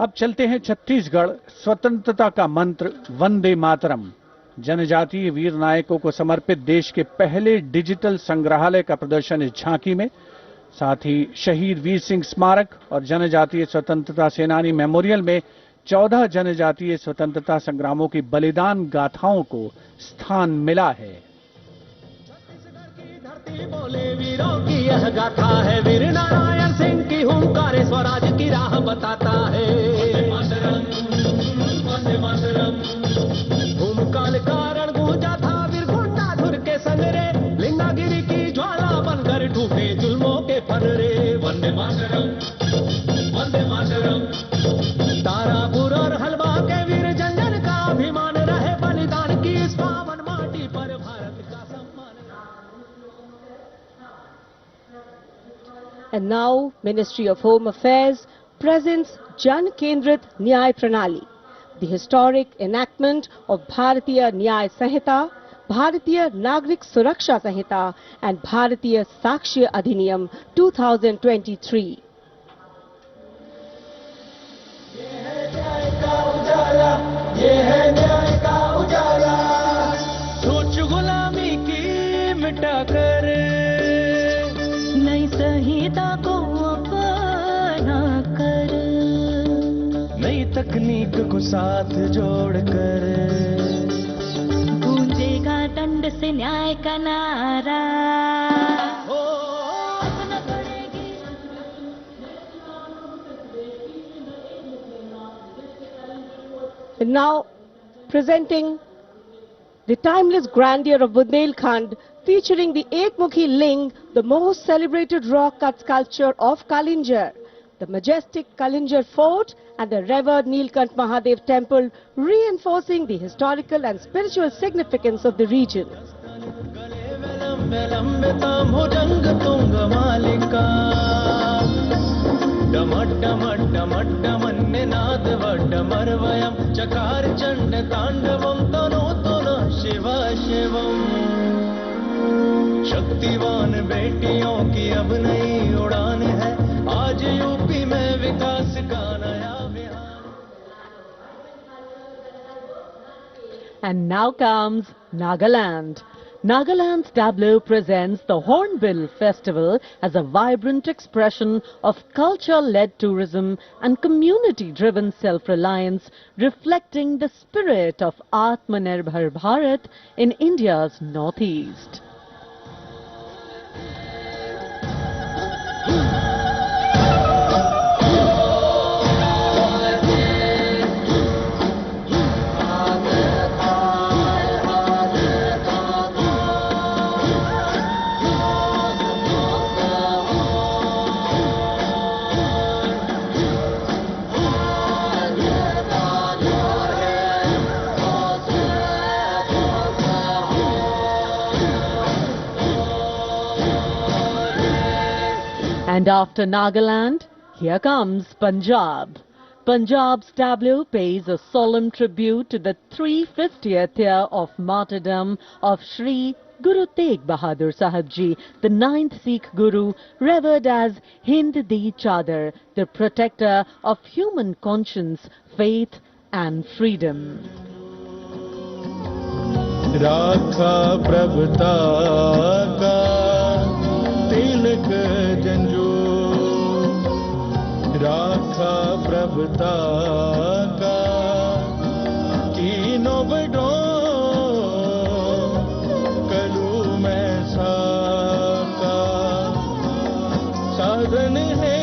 अब चलते हैं छत्तीसगढ़। स्वतंत्रता का मंत्र वंदे मातरम, जनजातीय वीर नायकों को समर्पित देश के पहले डिजिटल संग्रहालय का प्रदर्शन इस झांकी में। साथ ही शहीद वीर सिंह स्मारक और जनजातीय स्वतंत्रता सेनानी मेमोरियल में 14 जनजातीय स्वतंत्रता संग्रामों की बलिदान गाथाओं को स्थान मिला है। बोले वीरों की यह गाथा है, वीर नारायण सिंह की हुंकार स्वराज की राह बताता है। वंदे मातरम भूमकाल कारण गूंजा था वीर गुंडाधुर के संगरे, लिंगागिरी की ज्वाला बनकर ठूठे जुल्मों के फनरे। वंदे मातरम तारापुर और हलवा के वीर जंजन का अभिमान रहे, बलिदान की इस पावन माटी पर भारत का सम्मान। And now, Ministry of Home Affairs presents Jan Kendrit Nyay Pranali, the historic enactment of Bharatiya Nyay Sanhita, Bharatiya Nagrik Suraksha Sanhita and Bharatiya Sakshya Adhiniyam 2023. ये है न्याय का उजाला, सोच गुलामी की मिटाकर नई संहिता को अपना कर, नई तकनीक को साथ जोड़कर गूंजेगा दंड से न्याय का नारा। And now, presenting The timeless grandeur of Bundelkhand, featuring the Ekmukhi Ling, the most celebrated rock cut sculpture of Kalinjar, the majestic Kalinjar Fort and the revered Nilkant Mahadev temple, reinforcing the historical and spiritual significance of the region. शक्तिवान बेटियों की अब नई उड़ान है आज UP में विकास का नया विहार. And now comes Nagaland. Nagaland's Tableau presents the Hornbill Festival as a vibrant expression of culture-led tourism and community-driven self-reliance, reflecting the spirit of Atmanirbhar Bharat in India's northeast. And after Nagaland, here comes Punjab. Punjab's Tableau pays a solemn tribute to the 350th year of martyrdom of Sri Guru Tegh Bahadur Sahib Ji, the 9th Sikh Guru, revered as Hind Di Chadar, the protector of human conscience, faith and freedom. Rakha Prabhuta ka tilak janju, Rakha Prabhuta ka tino bado kalu mein saaka sadhan hai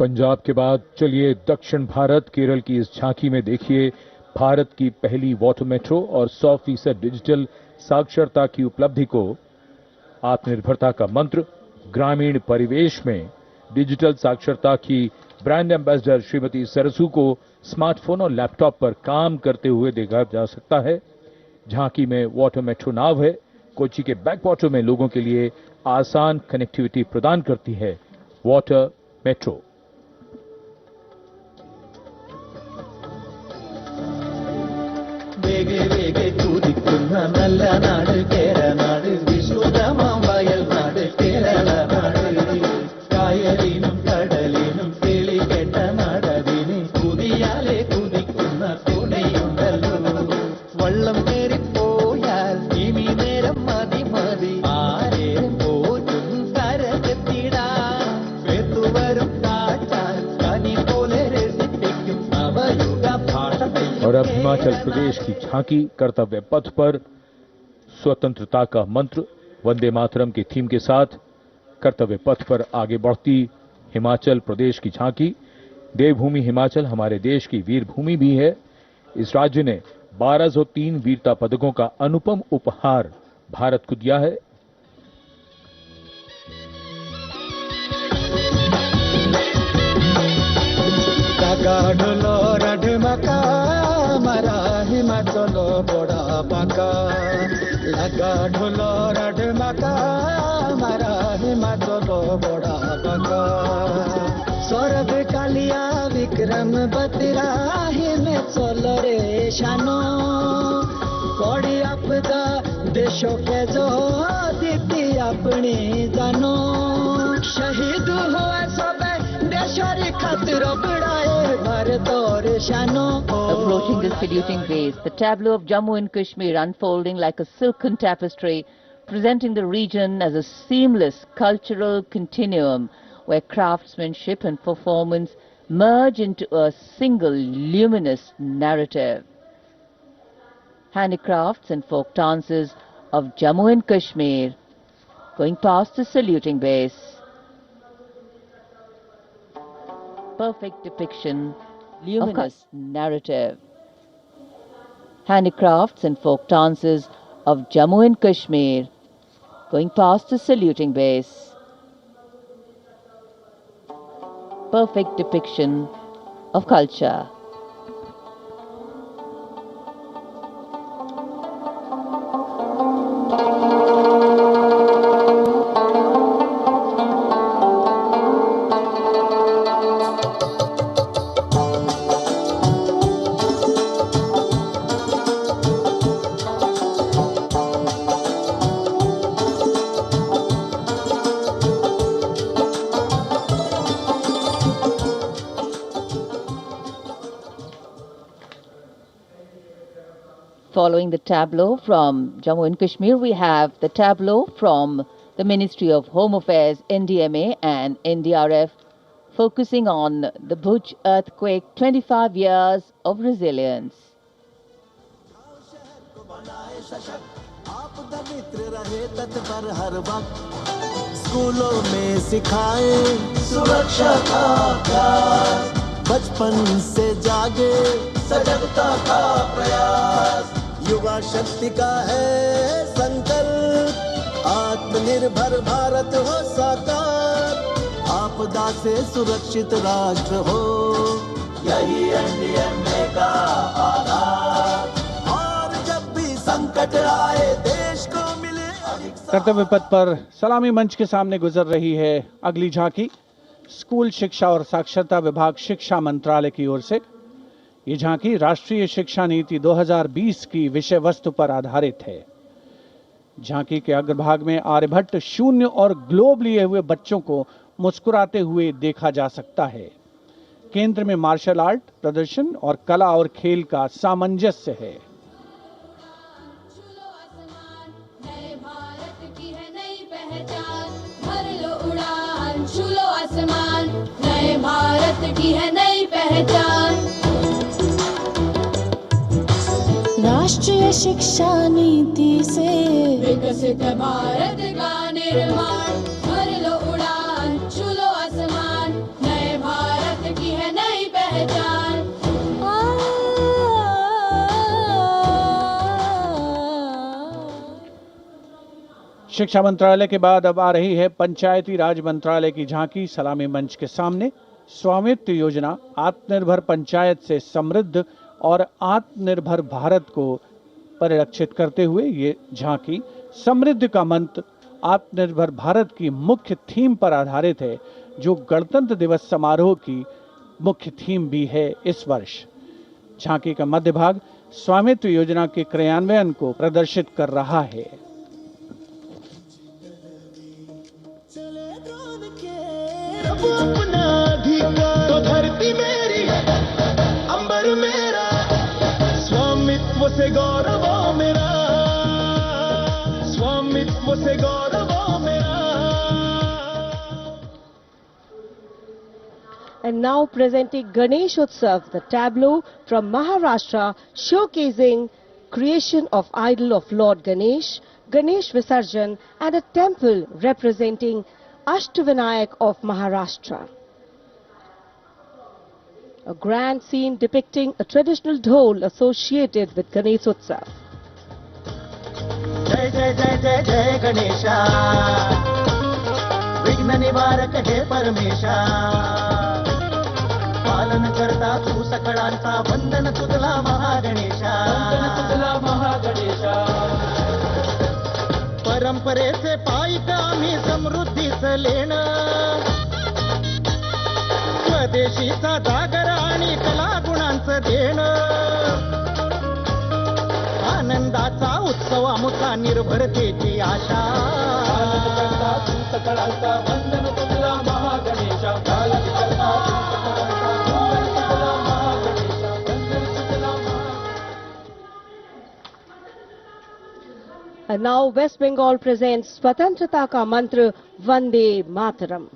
Punjab के बाद चलिए दक्षिण भारत केरल की इस झांकी में देखिए भारत की पहली वाटर मेट्रो और 100% डिजिटल साक्षरता की उपलब्धि को। आत्मनिर्भरता का मंत्र ग्रामीण परिवेश में डिजिटल साक्षरता की ब्रांड एम्बेसडर श्रीमती सरसू को स्मार्टफोन और लैपटॉप पर काम करते हुए देखा जा सकता है। झांकी में वाटर मेट्रो नाव है, कोच्चि के बैक वाटर में लोगों के लिए आसान कनेक्टिविटी प्रदान करती है वाटर मेट्रो। वेगे वेगे कूदिक्कुन्न नल्ल नाडु केरनाडु विश्रुतमाम वयल नाडु केरल नाडु कायलिनुम कडलिनुम किळि केट्ट नाडदिनि कुदियाले कुदिक्कुन्न तुणयुंडल्लो वल्लम केरिपोयाल इमि नेरम मदि मदि आरेरुम पोजुम करकेत्तिडा वेतु वरुम काटाल कनि पोले रेसिपिक्कुम नवयुग भाषा। और अब हिमाचल प्रदेश की झांकी कर्तव्य पथ पर स्वतंत्रता का मंत्र वंदे मातरम के थीम के साथ कर्तव्य पथ पर आगे बढ़ती हिमाचल प्रदेश की झांकी। देवभूमि हिमाचल हमारे देश की वीर भूमि भी है। इस राज्य ने 1203 वीरता पदकों का अनुपम उपहार भारत को दिया है। ढोलो रढमका मरा हिमाचल बड़ा पाका लगा ढोलो रढमका मरा हिमाचल बड़ा पाका सौरभ कालिया विक्रम बत्रा हिमाचल रे शानो पड़ी आपदा देशों के जो दीदी अपनी जानो शहीद हुआ सब देशों खातिर बड़ाए Approaching the saluting gaze, the tableau of Jammu and Kashmir unfolding like a silken tapestry, presenting the region as a seamless cultural continuum where craftsmanship and performance merge into a single luminous narrative. handicrafts and folk dances of Jammu and Kashmir, going past the saluting base. Perfect depiction, luminous narrative. Handicrafts and folk dances of Jammu and Kashmir, going past the saluting base. Perfect depiction of culture. Following the tableau from Jammu and Kashmir, we have the tableau from the Ministry of Home Affairs, NDMA and NDRF, focusing on the Bhuj earthquake, 25 years of resilience. स्कूलों में सिखाए सुरक्षा का अभ्यास, बचपन से जागे सजगता का प्रयास, युवा शक्ति का है संकल्प, आत्मनिर्भर भारत हो साकार, आपदा से सुरक्षित राष्ट्र हो, यही एनडीएमए का आधार, और जब भी संकट आए देश को मिले अधिक। कर्तव्य पथ पर सलामी मंच के सामने गुजर रही है अगली झांकी, स्कूल शिक्षा और साक्षरता विभाग शिक्षा मंत्रालय की ओर से। ये झांकी राष्ट्रीय शिक्षा नीति 2020 की विषय वस्तु पर आधारित है। झांकी के अग्रभाग में आर्यभट्ट, शून्य और ग्लोब लिए हुए बच्चों को मुस्कुराते हुए देखा जा सकता है। केंद्र में मार्शल आर्ट प्रदर्शन और कला और खेल का सामंजस्य है। नए भारत की है नई पहचान, राष्ट्रीय शिक्षा नीति से विकसित भारत का निर्माण, भर लो उड़ान छू लो आसमान, नए भारत की है नई पहचान। शिक्षा मंत्रालय के बाद अब आ रही है पंचायती राज मंत्रालय की झांकी सलामी मंच के सामने। स्वामित्व योजना आत्मनिर्भर पंचायत से समृद्ध और आत्मनिर्भर भारत को परिलक्षित करते हुए ये झांकी समृद्धि का मंत्र आत्मनिर्भर भारत की मुख्य थीम पर आधारित है, जो गणतंत्र दिवस समारोह की मुख्य थीम भी है इस वर्ष। झांकी का मध्य भाग स्वामित्व योजना के क्रियान्वयन को प्रदर्शित कर रहा है। अपना अधिकार तो धरती मेरी, अंबर मेरा, स्वामित्व से गौरव मेरा, स्वामित्व से गौरव मेरा। And now presenting Ganesh Utsav, the tableau from Maharashtra, showcasing creation of idol of Lord Ganesh, Ganesh Visarjan, and a temple representing Ashtavinayak of Maharashtra. A grand scene depicting a traditional dhol associated with Ganesh Utsav. जय जय जय जय जय गणेशा, विघ्न निवारक हे परमेशा, पालन करता तू सकळांचा, वंदन तुझला महागणेशा, वंदन तुझला महागणेशा। परंपरेचे पायिक आम्ही समृद्धीचं लेणं, स्वदेशीचा जागर आणि कला गुणांचं देणं, आनंदाचा उत्सव आमचा निर्भरतेची आशा, पालन करता तू सकळांचा, वंदन तुझला महागणेशा, पालन करता तू सकळांचा, वंदन तुझला महागणेशा, वंदन तुझला महागणेशा। And now West Bengal presents Swatantrata Ka Mantra Vande Mataram,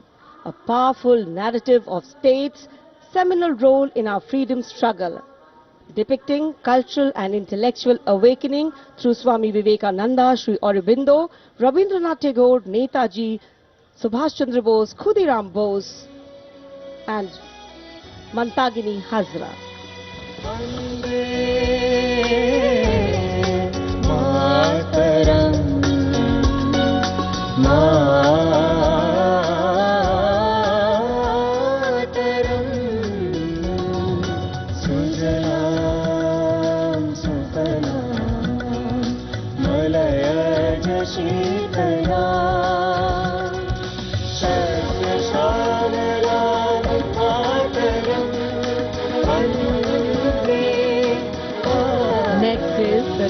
a powerful narrative of state's seminal role in our freedom struggle. depicting cultural and intellectual awakening through Swami Vivekananda, Sri Aurobindo, Rabindranath Tagore, Netaji, Subhash Chandra Bose, Khudiram Bose, and Mantagini Hazra.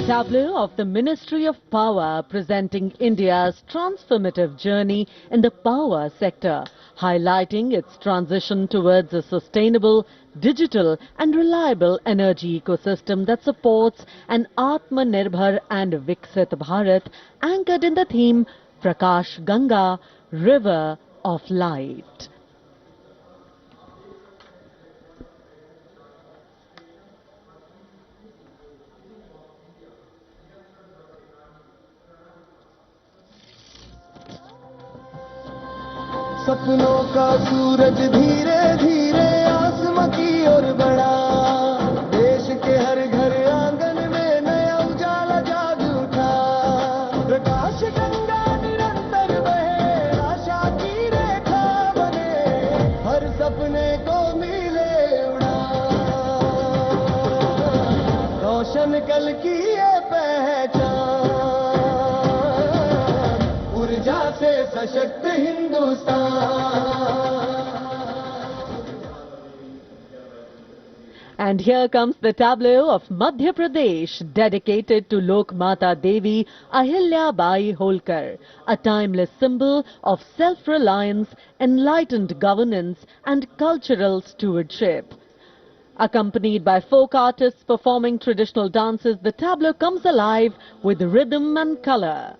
Tableau of the Ministry of Power, presenting India's transformative journey in the power sector, highlighting its transition towards a sustainable, digital and reliable energy ecosystem that supports an Atmanirbhar and Viksit Bharat, anchored in the theme Prakash Ganga, River of Light. सपनों का सूरज धीरे धीरे आसमां की ओर बढ़ा, देश के हर घर आंगन में नया उजाला जाग उठा। प्रकाश गंगा निरंतर बहे, आशा की रेखा बने, हर सपने को मिले उड़ा। रोशन कल की ये पहचान, ऊर्जा से सशक्त Hindustan. And here comes the tableau of Madhya Pradesh, dedicated to Lok Mata Devi Ahilya Bai Holkar, a timeless symbol of self-reliance, enlightened governance and cultural stewardship. Accompanied by folk artists performing traditional dances, the tableau comes alive with rhythm and color.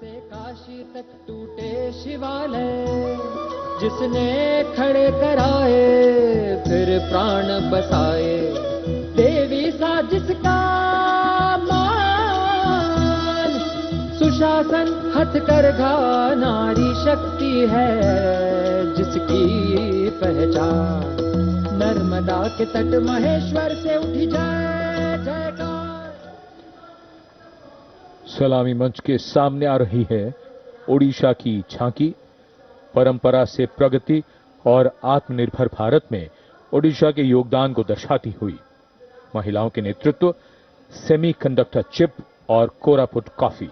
Kashi तक टूटे शिवालय, जिसने खड़े कराए फिर प्राण बसाए, देवी सा जिसका मान, सुशासन हथकरघा नारी शक्ति है जिसकी पहचान। नर्मदा के तट महेश्वर से उठी जाए जयकार। सलामी मंच के सामने आ रही है ओडिशा की झांकी। परंपरा से प्रगति और आत्मनिर्भर भारत में ओडिशा के योगदान को दर्शाती हुई महिलाओं के नेतृत्व, सेमीकंडक्टर चिप और कोरापुट कॉफी।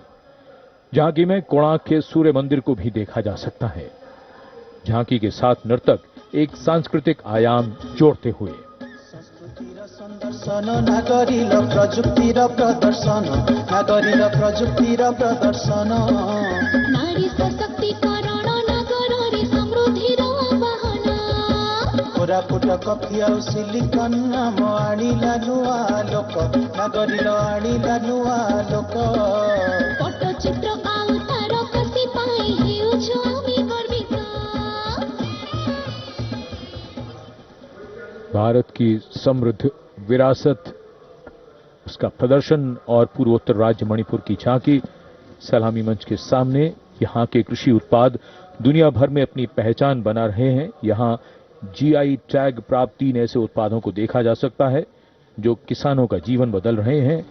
झांकी में कोणार्क के सूर्य मंदिर को भी देखा जा सकता है। झांकी के साथ नर्तक एक सांस्कृतिक आयाम जोड़ते हुए। नागरिक प्रजुक्तिर प्रदर्शन, नागरिक प्रजुक्तिर प्रदर्शन। नारी सशक्तिकरण नागरी समृद्धिर वाहन। कोरापुट कॉफी आउ सिलिकन नाम आनिला नुआ लोक, नागरिक आनिला नुआ लोक। पट्टचित्र आउ तार कसी पाई हेउछु आमी गर्वित। भारत की समृद्ध विरासत, उसका प्रदर्शन और पूर्वोत्तर राज्य मणिपुर की झांकी सलामी मंच के सामने। यहाँ के कृषि उत्पाद दुनिया भर में अपनी पहचान बना रहे हैं। यहाँ जीआई टैग प्राप्त 3 ऐसे उत्पादों को देखा जा सकता है जो किसानों का जीवन बदल रहे हैं।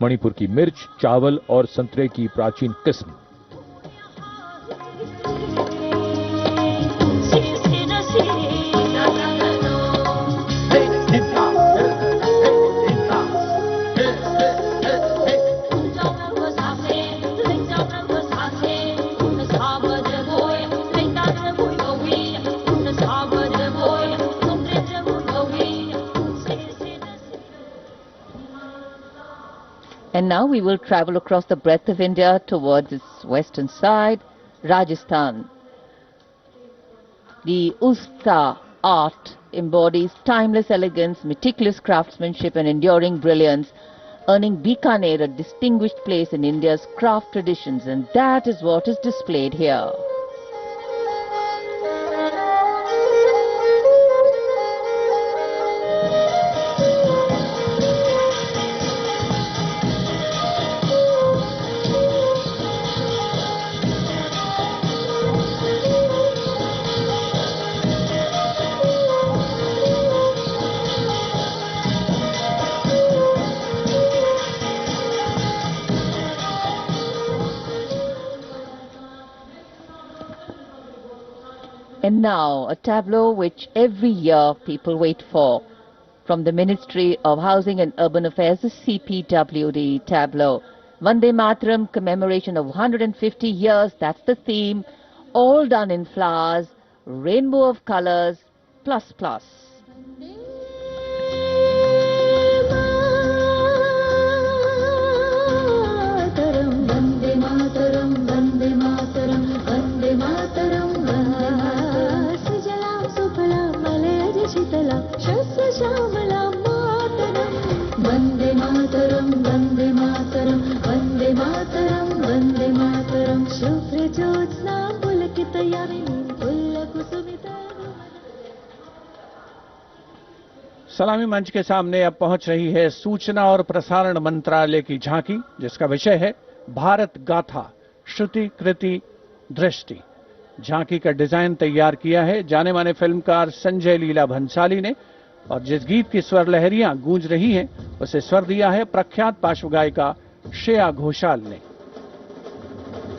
मणिपुर की मिर्च, चावल और संतरे की प्राचीन किस्म। And now we will travel across the breadth of India towards its western side, Rajasthan. The Usta art embodies timeless elegance, meticulous craftsmanship and enduring brilliance, earning Bikaner a distinguished place in India's craft traditions, and that is what is displayed here. And now, a tableau which every year people wait for. From the Ministry of Housing and Urban Affairs, the CPWD Tableau. Vande Mataram commemoration of 150 years, that's the theme. All done in flowers, rainbow of colors, plus plus. सलामी मंच के सामने अब पहुंच रही है सूचना और प्रसारण मंत्रालय की झांकी, जिसका विषय है भारत गाथा श्रुति कृति दृष्टि। झांकी का डिजाइन तैयार किया है जाने माने फिल्मकार संजय लीला भंसाली ने, और जिस गीत की स्वर लहरियां गूंज रही हैं उसे स्वर दिया है प्रख्यात पार्श्व गायिका श्रेया घोषाल ने।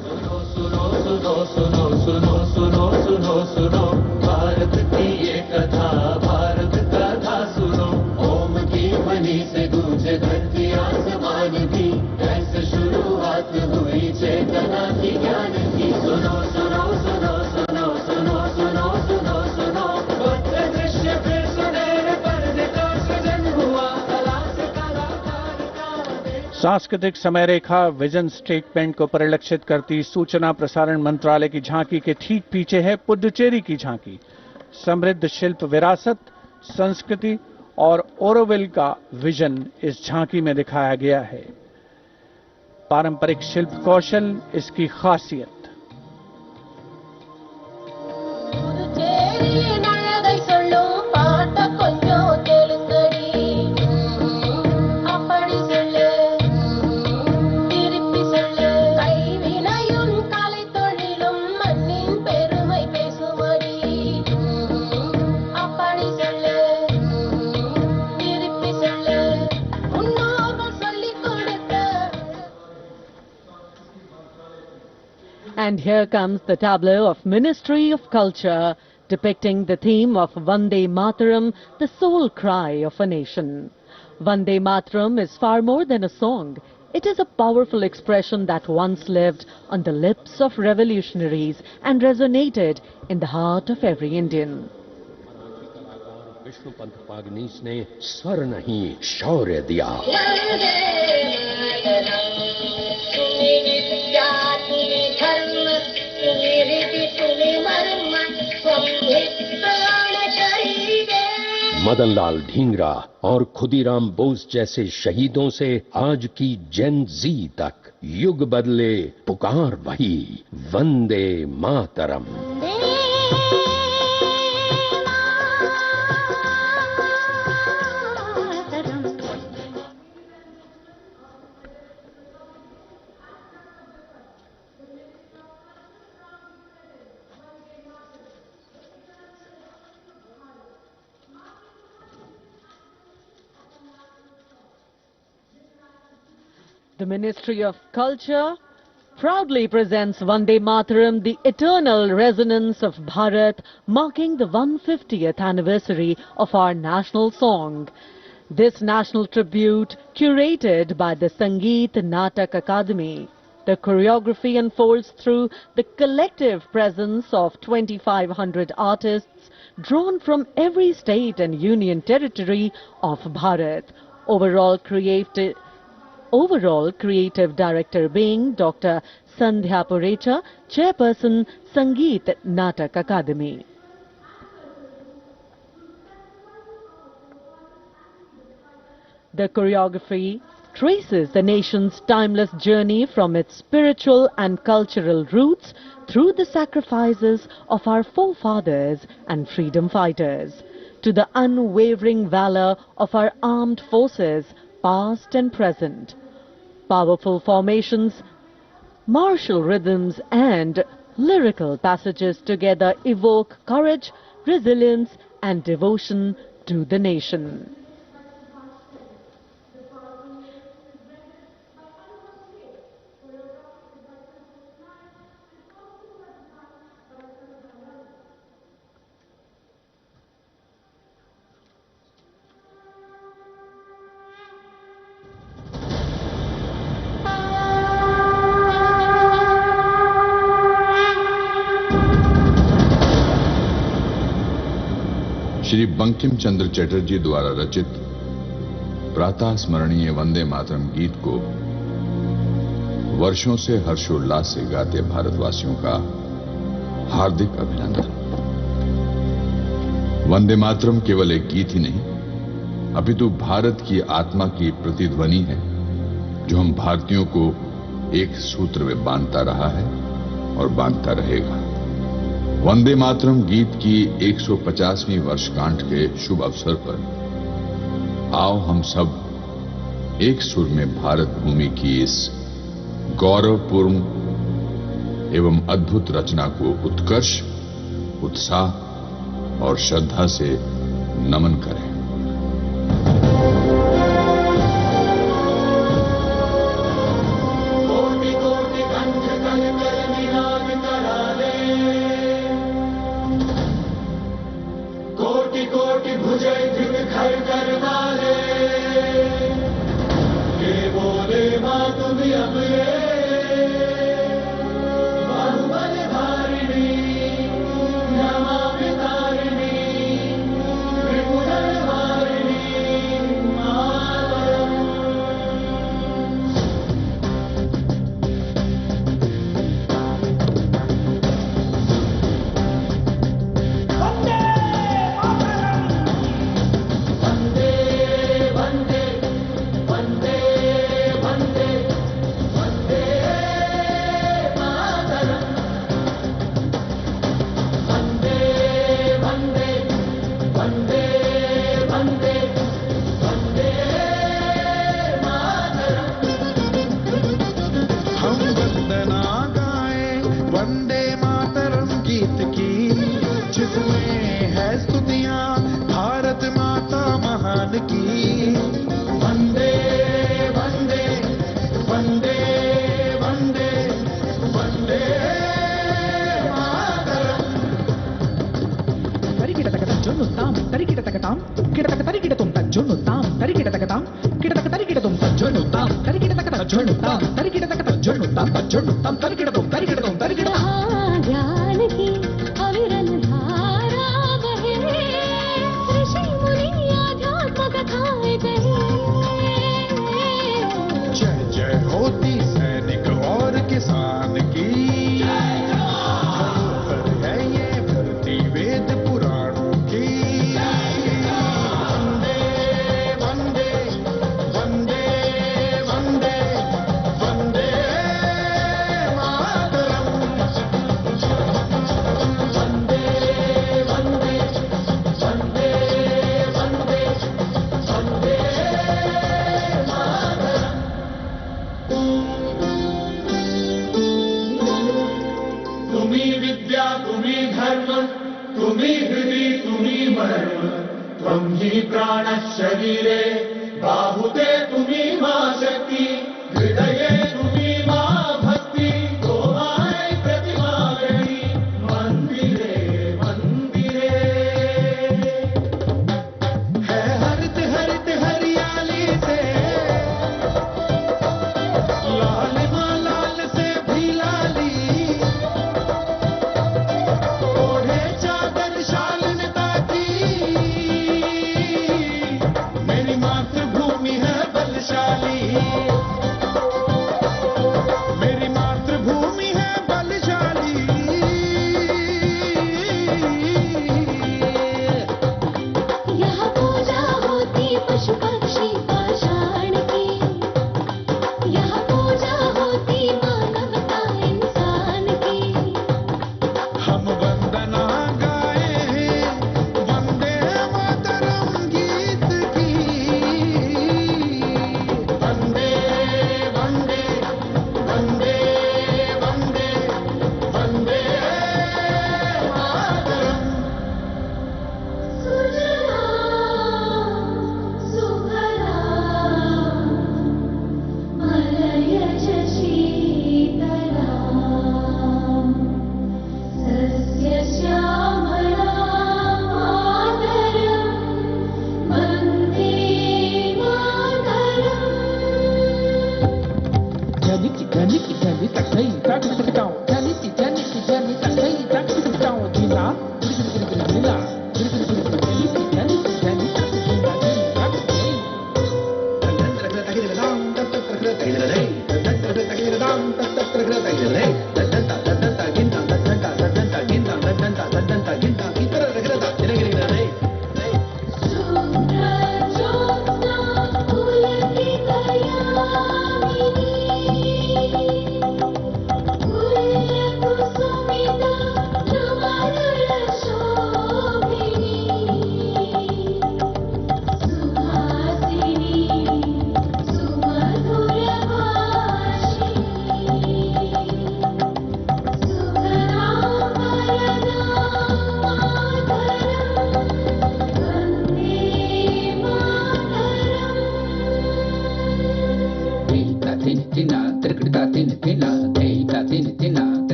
सुनो सुनो सुनो सुनो सुनो सुनो सुनो सुनो भारत की ये कथा, भारत कथा सुनो। ओम की ध्वनि से गूंजे धरती आसमान भी, ऐसे शुरुआत हुई चेतना की ज्ञान की। सुनो सुनो सुनो सुनो सुनो सुनो सुनो सुनो भव्य दृश्य फिर सुनहरे पर्दे का सृजन हुआ, कला से कलाकार का। सांस्कृतिक समय रेखा विजन स्टेटमेंट को परिलक्षित करती सूचना प्रसारण मंत्रालय की झांकी के ठीक पीछे है पुडुचेरी की झांकी। समृद्ध शिल्प विरासत, संस्कृति और ओरोविल का विजन इस झांकी में दिखाया गया है। पारंपरिक शिल्प कौशल इसकी खासियत। And here comes the tableau of Ministry of Culture, depicting the theme of Vande Mataram, the soul cry of a nation. Vande Mataram is far more than a song. It is a powerful expression that once lived on the lips of revolutionaries and resonated in the heart of every Indian. Vishnu Pant Pagnis ने स्वर नहीं शौर्य दिया। मदनलाल ढींगरा और खुदीराम बोस जैसे शहीदों से आज की जेन जी तक युग बदले, पुकार वही Vande Mataram. The Ministry of Culture proudly presents Vande Mataram, the eternal resonance of Bharat, marking the 150th anniversary of our national song. This national tribute, curated by the Sangeet Natak Academy. The choreography unfolds through the collective presence of 2,500 artists drawn from every state and union territory of Bharat. Overall creative director being Dr. Sandhya Purecha, Chairperson, Sangeet Natak Academy. The choreography traces the nation's timeless journey from its spiritual and cultural roots through the sacrifices of our forefathers and freedom fighters, to the unwavering valor of our armed forces, past and present. Powerful formations, martial rhythms and lyrical passages together evoke courage, resilience and devotion to the nation. Shri Bankim Chandra Chatterjee द्वारा रचित प्रातः स्मरणीय वंदे मातरम गीत को वर्षों से हर्षोल्लास से गाते भारतवासियों का हार्दिक अभिनंदन। वंदे मातरम केवल एक गीत ही नहीं, अपितु भारत की आत्मा की प्रतिध्वनि है, जो हम भारतीयों को एक सूत्र में बांधता रहा है और बांधता रहेगा। वंदे मातरम गीत की 150वीं वर्षगांठ के शुभ अवसर पर आओ हम सब एक सुर में भारत भूमि की इस गौरवपूर्ण एवं अद्भुत रचना को उत्कर्ष, उत्साह और श्रद्धा से नमन करें। मातृभूमि है बलशाली।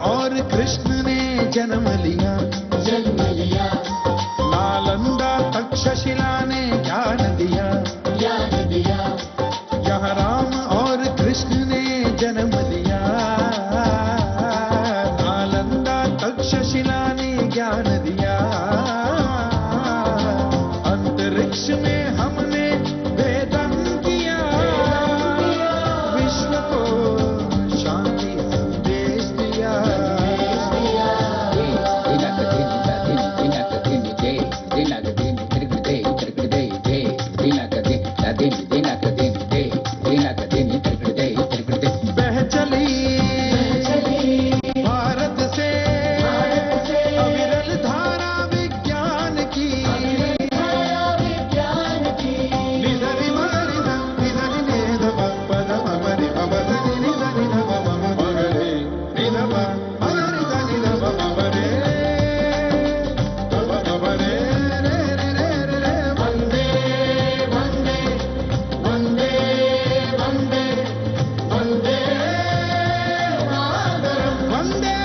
और कृष्ण ने जन्म लिया, नालंदा तक्षशिला ने ज्ञान दिया, यहाँ राम और कृष्ण ने जन्म लिया, नालंदा तक्षशिला ने ज्ञान दिया, अंतरिक्ष में हमने वेदन किया, विश्व को शांति संदेश दिया। बह चली भारत से अविरल धारा विज्ञान की, निधरि मगरि निधरि निध पद मगरि मगरि निधरि नभ मगरे निधव मगरि धनि नभ मगरे तब मगरे रे रे रे रे रे। वंदे वंदे वंदे वंदे वंदे मातरम, वंदे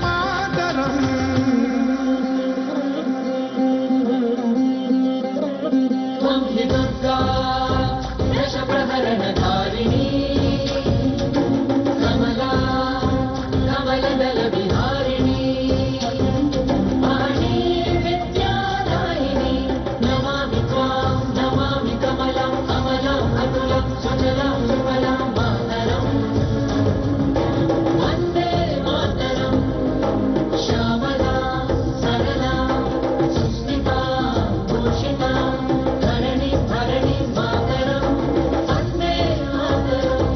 मातरम। त्वं हि दुर्गा दश प्रहरणधारिणी, कमला कमलदल विहारिणी, वाणी विद्यादायिनी, नमामि त्वां नमामि कमलं अमलं अतुलं सुजलं सुफलं मातरम्। वन्दे मातरम्, श्यामला सरला सुस्मिता भूषिता, धरणि धरणि मातरम्, वन्दे मातरम्।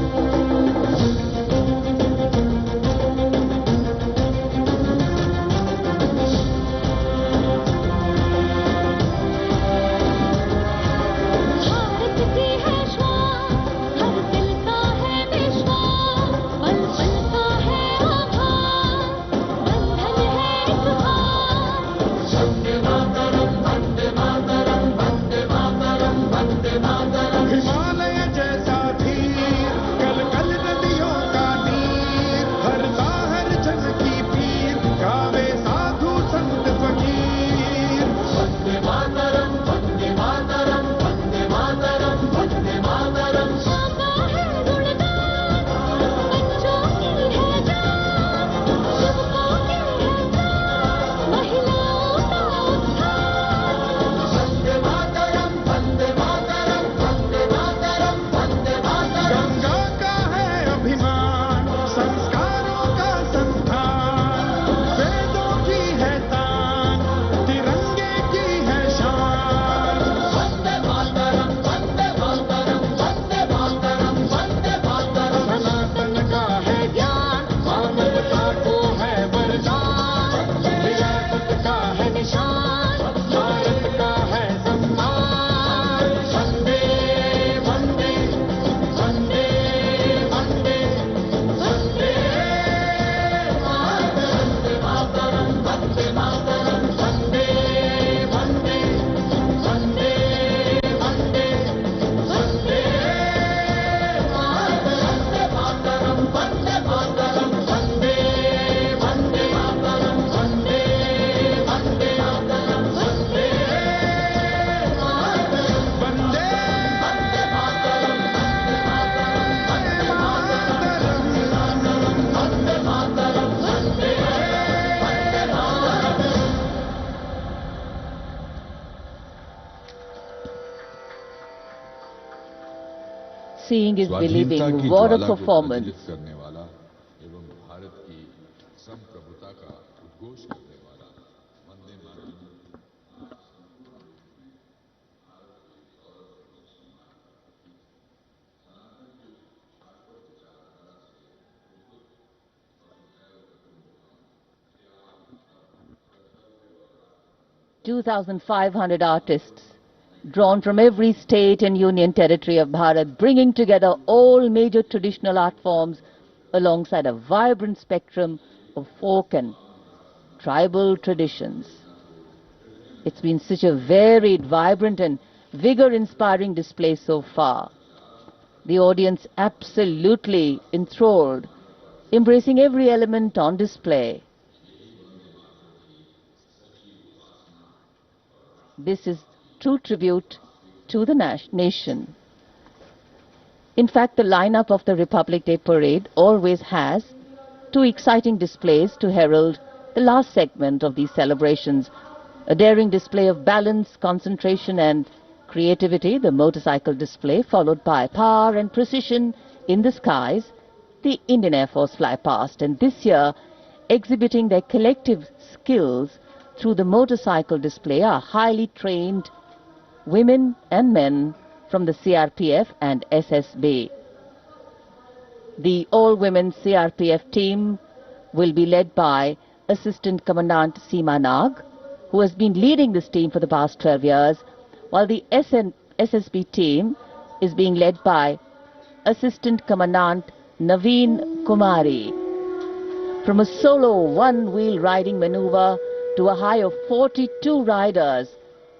भारत की है श्वास, हर दिल का है विश्वास, पल पल का है आभास, बंधन है इस बात। वंदे मातरम वंदे मातरम वंदे मातरम वंदे मातरम। हिमालय जैसा धीर कल कल नदियों का नीर, हरता हर जन की पीर, गावे साधु संत फकीर। वंदे मातरम वंदे मातरम वंदे मातरम वंदे मातरम। गाता है गुणगान, बच्चों की है जान, युवकों के है प्राण, महिलाओं का उत्थान। वंदे मातरम वंदे मातरम वंदे मातरम वंदे मातरम। गंगा का है अभिमान, संस्कारों का संस्थान, वेदों की है तान, तिरंगे की है शान। वंदे मातरम वंदे मातरम वंदे मातरम वंदे मातरम। सनातन का है ज्ञान, मानवता को है वरदान, विरासत का है निशान, भारत का है सम्मान। वंदे वंदे वंदे वंदे वंदे मातरम वंदे मातरम वंदे वंदे वंदे वंदे वंदे मातरम वंदे मातरम वंदे वंदे मातरम वंदे वंदे मातरम वंदे Seeing is स्वाधीनता believing. की What a ज्वाला को performance. प्रज्वलित करने वाला एवं भारत की संप्रभुता का उद्घोष करने वाला Vande Mataram. 2,500 artists drawn from every state and union territory of Bharat, bringing together all major traditional art forms alongside a vibrant spectrum of folk and tribal traditions. It's been such a varied, vibrant and vigor-inspiring display so far. The audience absolutely enthralled embracing every element on display. This is true tribute to the nation. In fact, the lineup of the Republic Day Parade always has two exciting displays to herald the last segment of these celebrations. A daring display of balance, concentration and creativity, the motorcycle display, followed by power and precision in the skies, the Indian Air Force fly past. And this year, exhibiting their collective skills through the motorcycle display are highly trained women and men from the CRPF and SSB. The all-women CRPF team will be led by Assistant Commandant Seema Nag, who has been leading this team for the past 12 years, while the SSB team is being led by Assistant Commandant Naveen Kumari. From a solo one-wheel riding maneuver to a high of 42 riders,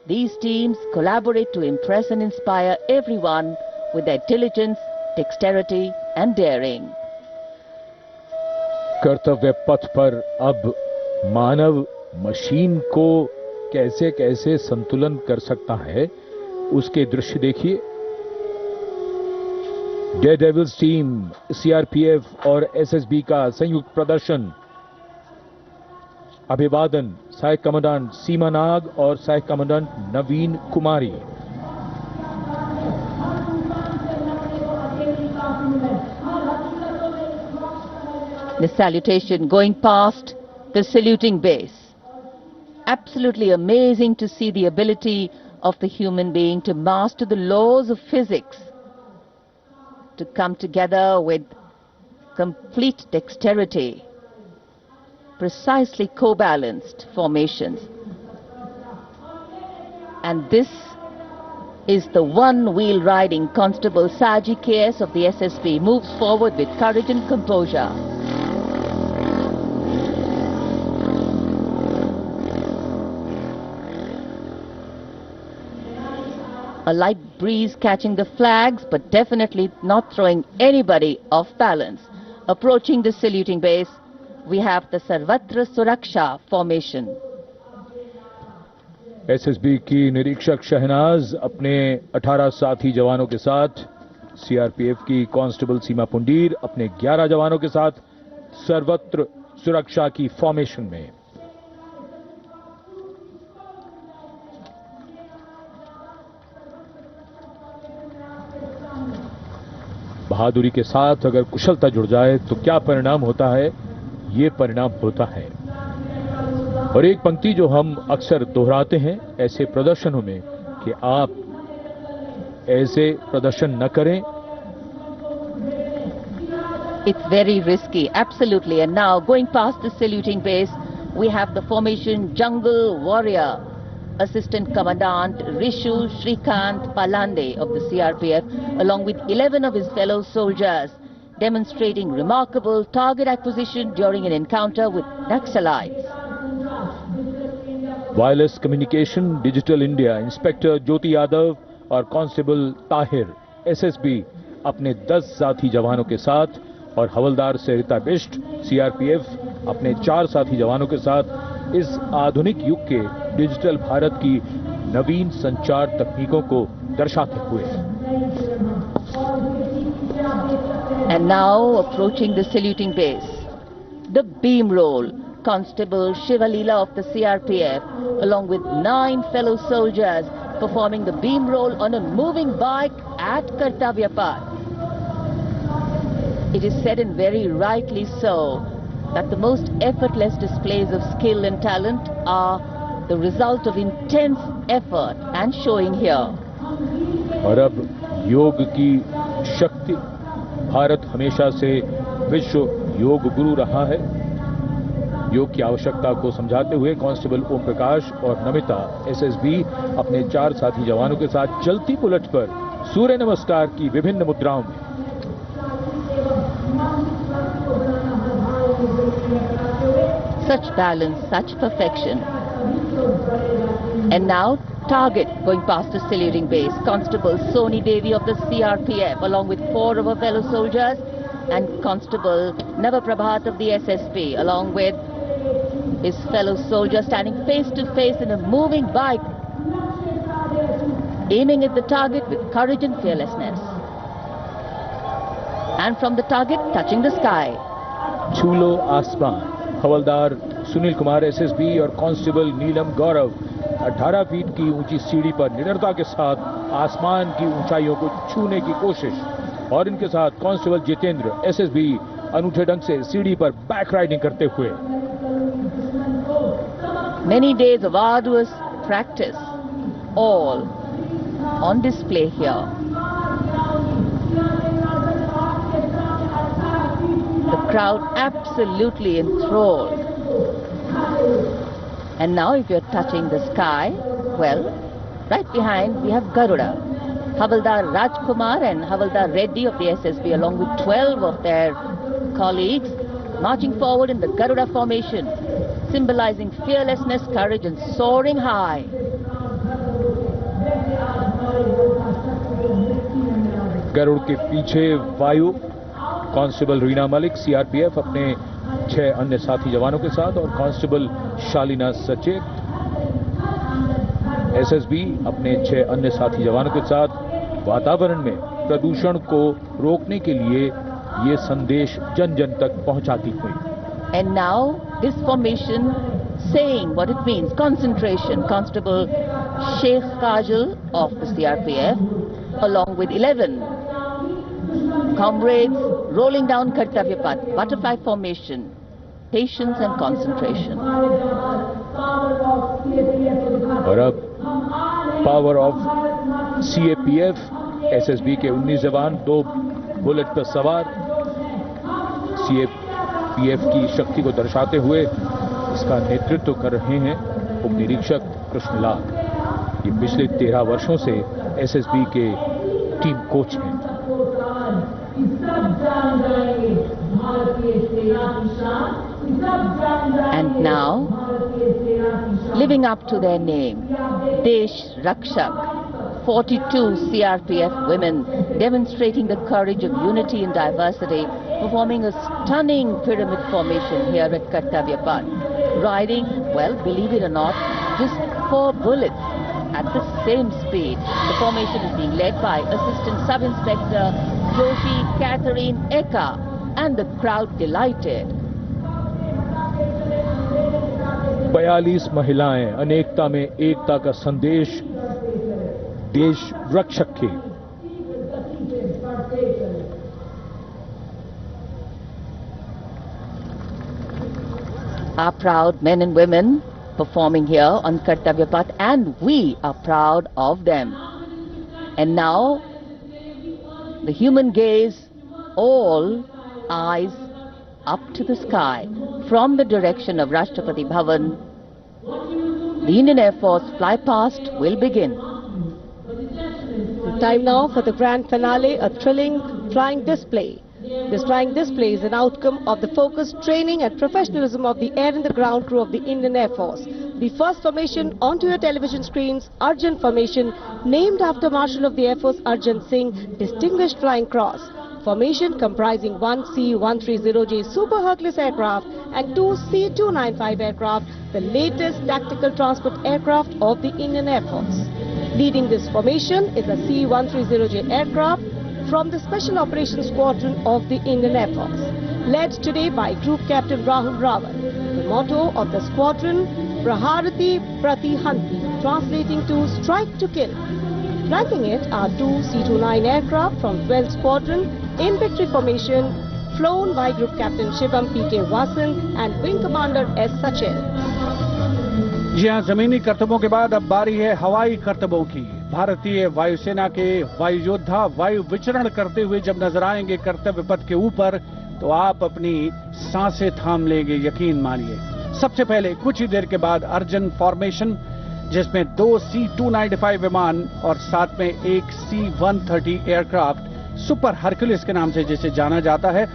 these teams collaborate to impress and inspire everyone with their diligence, dexterity and daring. कर्तव्य पथ पर अब मानव machine को कैसे कैसे संतुलन कर सकता है, उसके दृश्य देखिए। डेयरडेविल्स टीम, सीआरपीएफ और एसएसबी का संयुक्त प्रदर्शन। अभिवादन सहायक कमांडेंट सीमा नाग और सहायक commandant Naveen Kumari. The salutation going past the saluting base. Absolutely amazing to see the ability of the human being to master the laws of physics, to come together with complete dexterity, precisely co-balanced formations. And this is the one-wheel riding Constable Saji KS of the SSB, moves forward with courage and composure. A light breeze catching the flags, but definitely not throwing anybody off balance. Approaching the saluting base, we have the Sarvatra Suraksha formation. SSB की निरीक्षक शहनाज अपने 18 साथी जवानों के साथ, CRPF की constable सीमा पुंडीर अपने 11 जवानों के साथ सर्वत्र सुरक्षा की फॉर्मेशन में। बहादुरी के साथ अगर कुशलता जुड़ जाए तो क्या परिणाम होता है, ये परिणाम होता है। और एक पंक्ति जो हम अक्सर दोहराते हैं ऐसे प्रदर्शनों में कि आप ऐसे प्रदर्शन न करें। It's very risky, absolutely. And now going past the saluting base, we have the formation Jungle Warrior. Assistant Commandant Rishu Shrikant Palande of the CRPF, along with 11 of his fellow soldiers, demonstrating remarkable target acquisition during an encounter with Naxalites. Wireless communication, digital India, inspector Jyoti Yadav और constable Tahir SSB अपने 10 साथी जवानों के साथ और हवलदार सरिता Bisht CRPF अपने 4 साथी जवानों के साथ इस आधुनिक युग के डिजिटल भारत की नवीन संचार तकनीकों को दर्शाते हुए। And now approaching the saluting base, the beam roll. Constable Shivalila of the CRPF, along with 9 fellow soldiers, performing the beam roll on a moving bike at Kartavya Path. It is said, and very rightly so, that the most effortless displays of skill and talent are the result of intense effort and showing here. और अब योग की शक्ति, भारत हमेशा से विश्व योग गुरु रहा है। योग की आवश्यकता को समझाते हुए कांस्टेबल ओम प्रकाश और नमिता एसएसबी अपने 4 साथी जवानों के साथ चलती पुलट पर सूर्य नमस्कार की विभिन्न मुद्राओं में। Such balance, such perfection. And now target going past the saluting base. Constable Soni Devi of the CRPF, along with 4 of her fellow soldiers, and Constable Navaprabhat of the SSB, along with his fellow soldier standing face to face in a moving bike, aiming at the target with courage and fearlessness. And from the target, touching the sky. छूलो आसमान। हवलदार Sunil Kumar SSB और constable नीलम गौरव 18 feet की ऊंची सीढ़ी पर निडरता के साथ आसमान की ऊंचाइयों को छूने की कोशिश, और इनके साथ कांस्टेबल जितेंद्र एसएसबी अनूठे ढंग से सीढ़ी पर बैक राइडिंग करते हुए। Many days of arduous practice, all on display here. The crowd absolutely enthralled. And now if you're touching the sky, well, right behind we have Garuda. Havaldar Rajkumar and Havaldar Reddy of the SSB, along with 12 of their colleagues, marching forward in the Garuda formation, symbolizing fearlessness, courage and soaring high. Garuda के पीछे वायु constable Reena Malik CRPF अपने 6 अन्य साथी जवानों के साथ, और कांस्टेबल शालिना सचेत एसएसबी अपने 6 अन्य साथी जवानों के साथ वातावरण में प्रदूषण को रोकने के लिए ये संदेश जन जन तक पहुंचाती हुई। And now this formation saying what it means, concentration. Constable Sheikh Kajal of the CRPF, along with 11 comrades rolling down Kartavya Path, butterfly formation, patience and concentration. और अब पावर ऑफ सीएपीएफ एसएसबी के 19 जवान 2 bullet पर सवार CAPF की शक्ति को दर्शाते हुए इसका नेतृत्व कर रहे हैं उप निरीक्षक कृष्णलाल। ये पिछले 13 वर्षों से एसएसबी के टीम कोच हैं। And now, living up to their name, Desh Rakshak, 42 CRPF women demonstrating the courage of unity and diversity, performing a stunning pyramid formation here at Kartavya Path, riding, well, believe it or not, just 4 bullets at the same speed. The formation is being led by Assistant Sub-Inspector Joshi Catherine Eka, and the crowd delighted. 42 महिलाएं अनेकता में एकता का संदेश देश रक्षक के। Our proud men and women performing here on Kartavya Path, and we are proud of them. And now the human gaze, all eyes up to the sky from the direction of Rashtrapati Bhavan. The Indian Air Force fly past will begin. Time now for the grand finale, a thrilling flying display. This flying display is an outcome of the focused training and professionalism of the air and the ground crew of the Indian Air Force. The first formation onto your television screens, Arjun formation, named after Marshal of the Air Force Arjun Singh, Distinguished Flying Cross. Formation comprising 1 C-130J Super Hercules aircraft and 2 C-295 aircraft, the latest tactical transport aircraft of the Indian Air Force. Leading this formation is a C-130J aircraft from the Special Operations Squadron of the Indian Air Force, led today by Group Captain Rahul Rawat. The motto of the squadron, Praharati Pratihanti, translating to strike to kill. Flanking it are 2 C-29 aircraft from 12th Squadron in victory formation, flown by Group Captain Shivam P.K. Vasan and Wing Commander S. Sachin. जी हाँ, जमीनी करतबों के बाद अब बारी है हवाई करतबों की। भारतीय वायुसेना के वायु योद्धा वायु विचरण करते हुए जब नजर आएंगे कर्तव्य पथ के ऊपर, तो आप अपनी सांसें थाम लेंगे, यकीन मानिए। सबसे पहले कुछ ही देर के बाद अर्जन फॉर्मेशन, जिसमें 2 C-295 विमान और साथ में एक C-130 एयरक्राफ्ट सुपर हरक्यूलिस के नाम से जिसे जाना जाता है,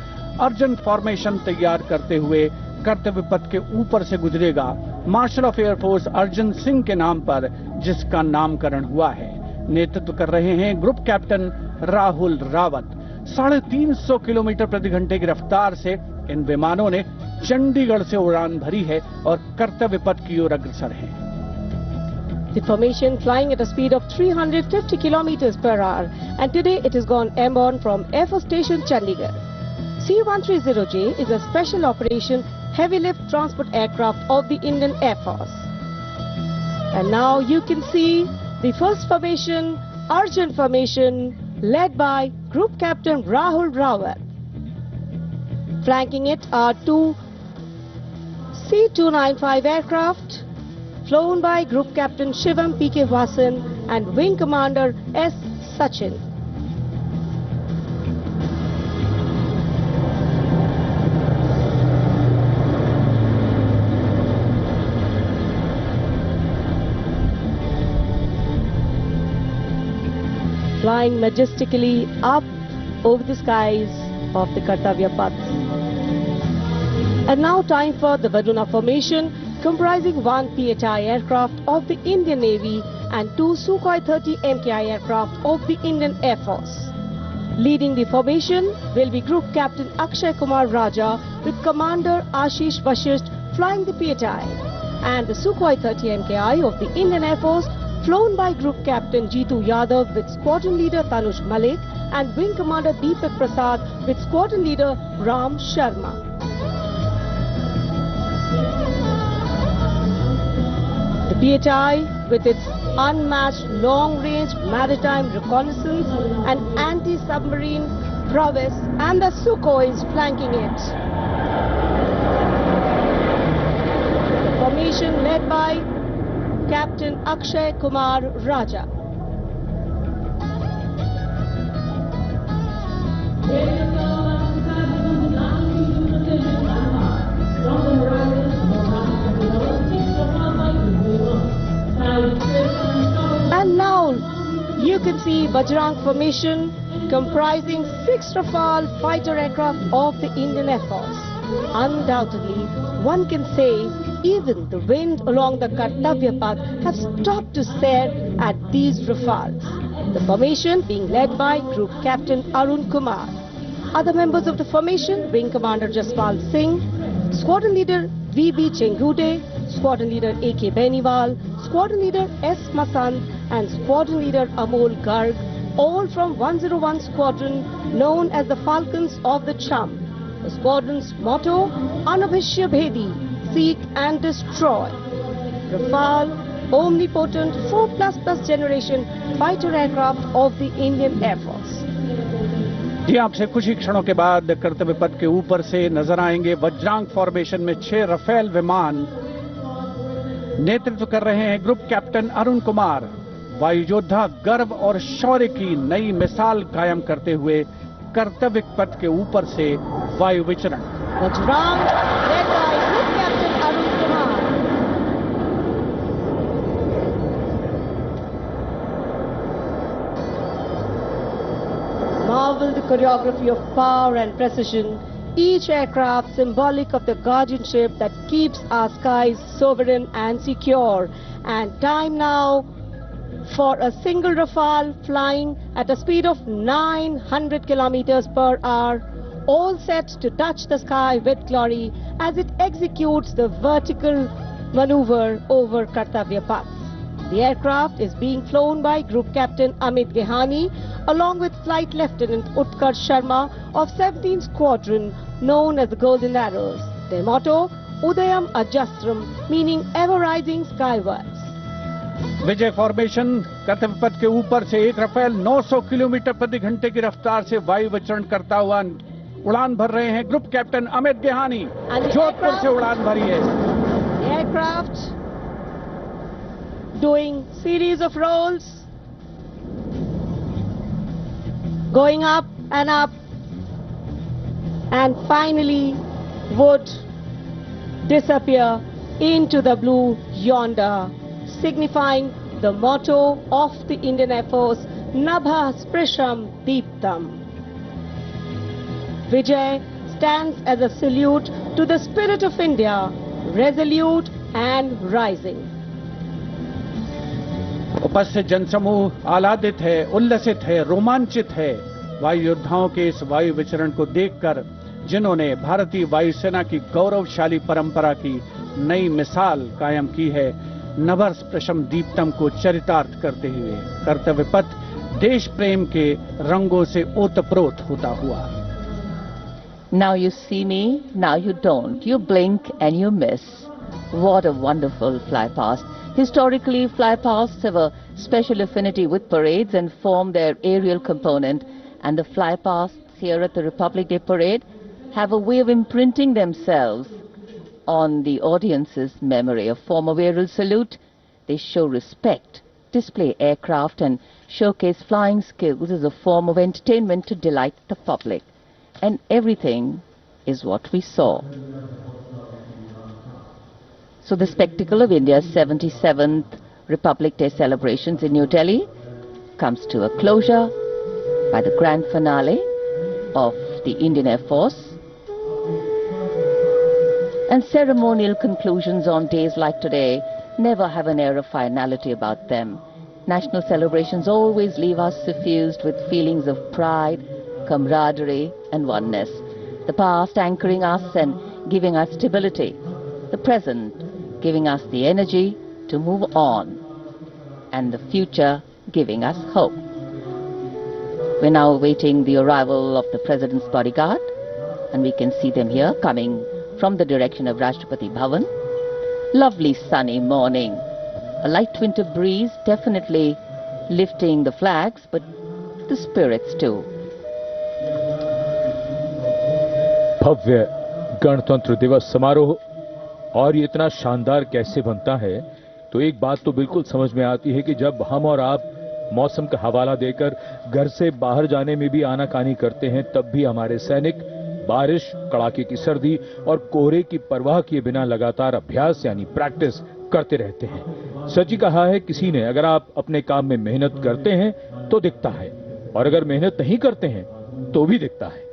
अर्जन फॉर्मेशन तैयार करते हुए कर्तव्य पथ के ऊपर से गुजरेगा। Marshal of air force Arjan Singh के नाम पर जिसका नामकरण हुआ है। नेतृत्व कर रहे हैं group captain Rahul Rawat. 350 kilometre प्रति घंटे की रफ्तार से इन विमानों ने चंडीगढ़ से उड़ान भरी है और कर्तव्य पथ की ओर अग्रसर हैं। The formation flying at a speed of 350 kilometers per hour, and today it has gone airborne from Air Force Station Chandigarh. C-130J is a special operation heavy lift transport aircraft of the Indian Air Force. And now you can see the first formation, Arjun formation, led by Group Captain Rahul Rawat. Flanking it are two C-295 aircraft, flown by Group Captain Shivam P.K. Vasan and Wing Commander S. Sachin. Flying majestically up over the skies of the Kartavya Path. And now time for the Varuna formation, comprising one PHI aircraft of the Indian Navy and two Sukhoi 30 MKI aircraft of the Indian Air Force. Leading the formation will be Group Captain Akshay Kumar Raja with Commander Ashish Vashisht flying the PHI, and the Sukhoi 30 MKI of the Indian Air Force flown by Group Captain Jeetu Yadav with Squadron Leader Tanush Malik and Wing Commander Deepak Prasad with Squadron Leader Ram Sharma. The PHI, with its unmatched long-range maritime reconnaissance and anti-submarine prowess, and the Sukhois flanking it. The formation led by Captain Akshay Kumar Raja. And now you can see Bajrang formation comprising 6 Rafale fighter aircraft of the Indian Air Force. Undoubtedly, one can say even the wind along the Kartavya Path have stopped to stare at these Rafales. The formation being led by Group Captain Arun Kumar. Other members of the formation, Wing Commander Jaspal Singh, Squadron Leader V.B. Chengude, Squadron Leader A.K. Beniwal, Squadron Leader S. Masant and Squadron Leader Amol Garg, all from 101 Squadron known as the Falcons of the Chum. The squadron's motto, Anabhishya Bhedi, seek and destroy. Rafale, omnipotent 4++ generation fighter aircraft of the Indian Air Force. जी आपसे कुछ ही क्षणों के बाद कर्तव्य पथ के ऊपर से नजर आएंगे वज्रांग फॉर्मेशन में 6 रफेल विमान। नेतृत्व कर रहे हैं ग्रुप कैप्टन अरुण कुमार। वायु योद्धा गर्व और शौर्य की नई मिसाल कायम करते हुए कर्तव्य पथ के ऊपर से वायु विचरण। Vajrang led by Group Captain Arun Kumar. Marvel the choreography of power and precision, each aircraft symbolic of the guardianship that keeps our skies sovereign and secure. And time now for a single Rafale flying at a speed of 900 kilometers per hour, all set to touch the sky with glory as it executes the vertical maneuver over Kartavya Path. The aircraft is being flown by Group Captain Amit Gehani along with Flight Lieutenant Utkarsh Sharma of 17th Squadron known as the Golden Arrows. Their motto, Udayam Ajastram, meaning ever rising skywards. Vijay formation कर्तव्य पथ के ऊपर से एक Rafale 900 kilometre प्रति घंटे की रफ्तार से वायु विचरण करता हुआ उड़ान भर रहे हैं ग्रुप कैप्टन अमित गेहानी। जोधपुर से उड़ान भरी है। The aircraft doing series of rolls, going up, and finally would disappear into the blue yonder, signifying the motto of the Indian Air Force, Nabha Sprisham Deeptam. Vijay stands as a salute to the spirit of India, resolute and rising. उपस्थित जनसमूह आह्लादित है, उल्लसित है, रोमांचित है। वायु योद्धाओं के इस वायु विचरण को देखकर जिन्होंने भारतीय वायुसेना की गौरवशाली परंपरा की नई मिसाल कायम की है, नभस प्रशम दीप्तम को चरितार्थ करते हुए कर्तव्य पथ देश प्रेम के रंगों से ओतप्रोत होता हुआ। Now you see me, now you don't. You blink and you miss. What a wonderful flypast. Historically, flypasts have a special affinity with parades and form their aerial component, and the flypasts here at the Republic Day Parade have a way of imprinting themselves on the audience's memory. A form of aerial salute, they show respect, display aircraft and showcase flying skills as a form of entertainment to delight the public. And everything is what we saw. So the spectacle of India's 77th Republic Day celebrations in New Delhi comes to a closure by the grand finale of the Indian Air Force. And ceremonial conclusions on days like today never have an air of finality about them. National celebrations always leave us suffused with feelings of pride, camaraderie and oneness. The past anchoring us and giving us stability. The present giving us the energy to move on. And the future giving us hope. We're now awaiting the arrival of the President's bodyguard, and we can see them here coming from the direction of Rashtrapati Bhavan. Lovely sunny morning. A light winter breeze definitely lifting the flags, but the spirits too. भव्य गणतंत्र दिवस समारोह, और ये इतना शानदार कैसे बनता है, तो एक बात तो बिल्कुल समझ में आती है कि जब हम और आप मौसम का हवाला देकर घर से बाहर जाने में भी आनाकानी करते हैं, तब भी हमारे सैनिक बारिश, कड़ाके की सर्दी और कोहरे की परवाह किए बिना लगातार अभ्यास यानी प्रैक्टिस करते रहते हैं। सच ही कहा है किसी ने, अगर आप अपने काम में मेहनत करते हैं तो दिखता है, और अगर मेहनत नहीं करते हैं तो भी दिखता है।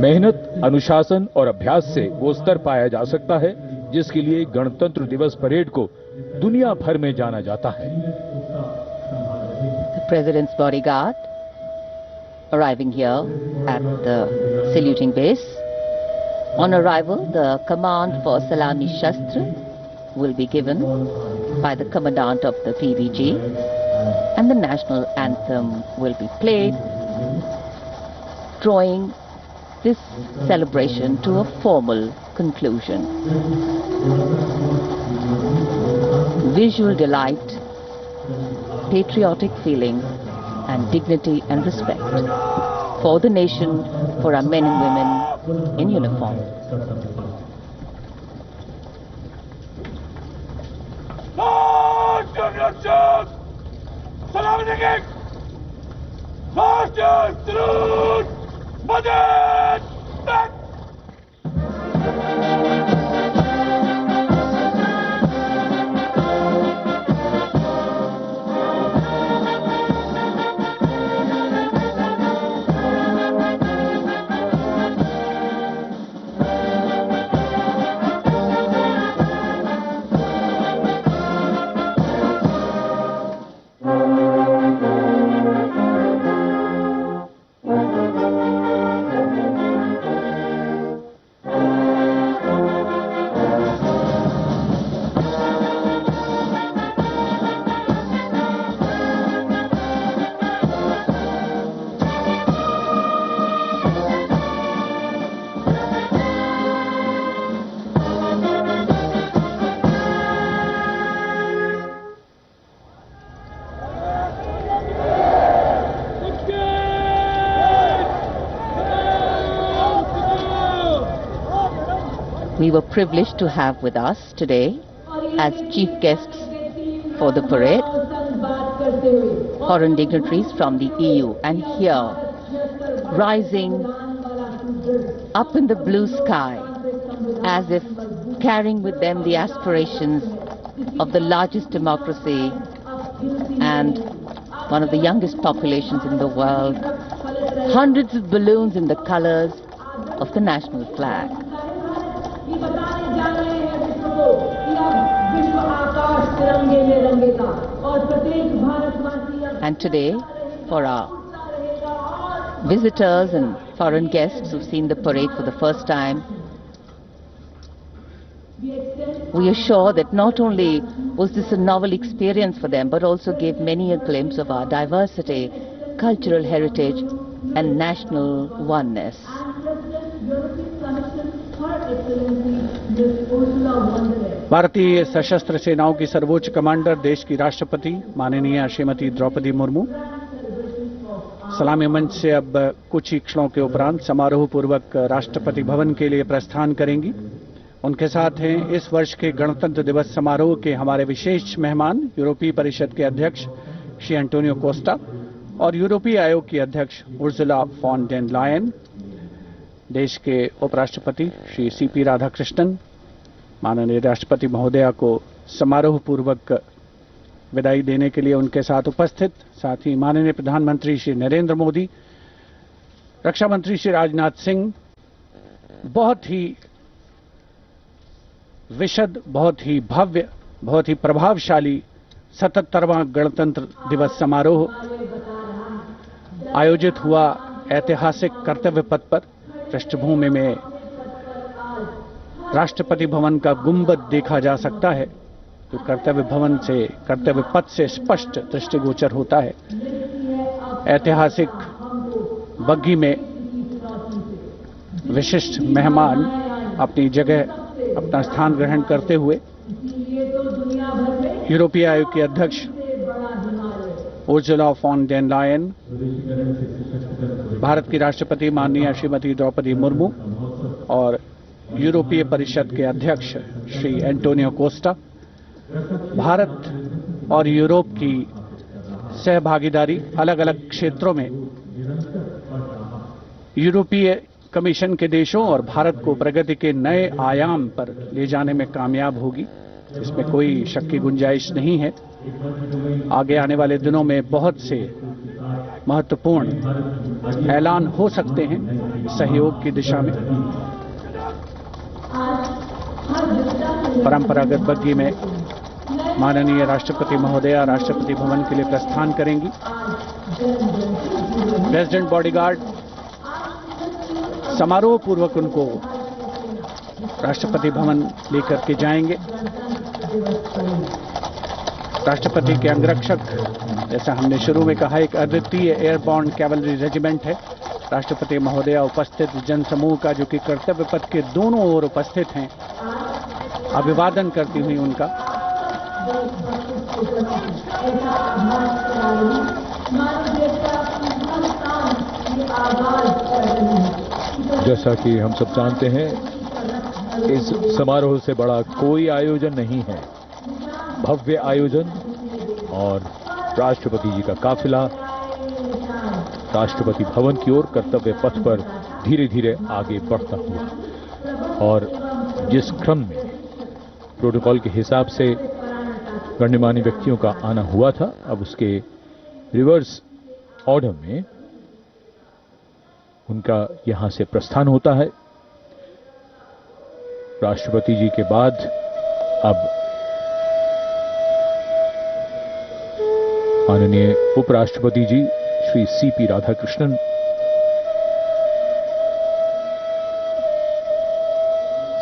मेहनत, अनुशासन और अभ्यास से वो स्तर पाया जा सकता है जिसके लिए गणतंत्र दिवस परेड को दुनिया भर में जाना जाता है। The President's bodyguard arriving here at the saluting base. On arrival, the command for Salami Shastra will be given by the commandant of the PVG, and the national anthem will be played, drawing this celebration to a formal conclusion. Visual delight, patriotic feeling, and dignity and respect for the nation, for our men and women in uniform. We were privileged to have with us today as chief guests for the parade foreign dignitaries from the EU, and here rising up in the blue sky as if carrying with them the aspirations of the largest democracy and one of the youngest populations in the world, hundreds of balloons in the colors of the national flag. And today, for our visitors and foreign guests who've seen the parade for the first time. We are sure that not only was this a novel experience for them, but also gave many a glimpse of our diversity, cultural heritage, and national oneness. भारतीय सशस्त्र सेनाओं की सर्वोच्च commander देश की राष्ट्रपति माननीय श्रीमती द्रौपदी मुर्मू सलामी मंच से अब कुछ ही क्षणों के उपरांत समारोह पूर्वक राष्ट्रपति भवन के लिए प्रस्थान करेंगी। उनके साथ हैं इस वर्ष के गणतंत्र दिवस समारोह के हमारे विशेष मेहमान यूरोपीय परिषद के अध्यक्ष श्री एंटोनियो कोस्टा और यूरोपीय आयोग की अध्यक्ष उर्सुला फॉन डेर लायन, देश के उपराष्ट्रपति श्री सीपी राधाकृष्णन, माननीय राष्ट्रपति महोदया को समारोह पूर्वक विदाई देने के लिए उनके साथ उपस्थित, साथ ही माननीय प्रधानमंत्री श्री नरेंद्र मोदी, रक्षा मंत्री श्री राजनाथ सिंह, बहुत ही विशद, बहुत ही भव्य, बहुत ही प्रभावशाली 77वां गणतंत्र दिवस समारोह आयोजित हुआ ऐतिहासिक कर्तव्य पथ पर। पृष्ठभूमि में राष्ट्रपति भवन का गुंबद देखा जा सकता है, जो कर्तव्य भवन से, कर्तव्य पथ से स्पष्ट दृष्टिगोचर होता है। ऐतिहासिक बग्गी में विशिष्ट मेहमान अपनी जगह, अपना स्थान ग्रहण करते हुए यूरोपीय आयोग के अध्यक्ष Ursula von der Leyen, Bharat की राष्ट्रपति माननीय श्रीमती द्रौपदी मुर्मू और यूरोपीय परिषद के अध्यक्ष श्री एंटोनियो कोस्टा, भारत और यूरोप की सहभागीदारी अलग अलग क्षेत्रों में यूरोपीय कमीशन के देशों और भारत को प्रगति के नए आयाम पर ले जाने में कामयाब होगी, इसमें कोई शक की गुंजाइश नहीं है। आगे आने वाले दिनों में बहुत से महत्वपूर्ण ऐलान हो सकते हैं सहयोग की दिशा में। परंपरागत बग्गी में माननीय राष्ट्रपति महोदया राष्ट्रपति भवन के लिए प्रस्थान करेंगी। प्रेसिडेंट बॉडीगार्ड समारोह पूर्वक उनको राष्ट्रपति भवन लेकर के जाएंगे। राष्ट्रपति के अंगरक्षक, जैसा हमने शुरू में कहा, एक अद्वितीय एयरबॉर्न कैवलरी रेजिमेंट है। राष्ट्रपति महोदया उपस्थित जनसमूह का, जो कि कर्तव्य पथ के दोनों ओर उपस्थित हैं, अभिवादन करती हुई उनका जैसा कि हम सब जानते हैं, इस समारोह से बड़ा कोई आयोजन नहीं है। भव्य आयोजन और राष्ट्रपति जी का काफिला राष्ट्रपति भवन की ओर कर्तव्य पथ पर धीरे धीरे आगे बढ़ता हुआ, और जिस क्रम में प्रोटोकॉल के हिसाब से गण्यमान्य व्यक्तियों का आना हुआ था, अब उसके रिवर्स ऑर्डर में उनका यहां से प्रस्थान होता है। राष्ट्रपति जी के बाद अब माननीय उपराष्ट्रपति जी श्री सीपी राधाकृष्णन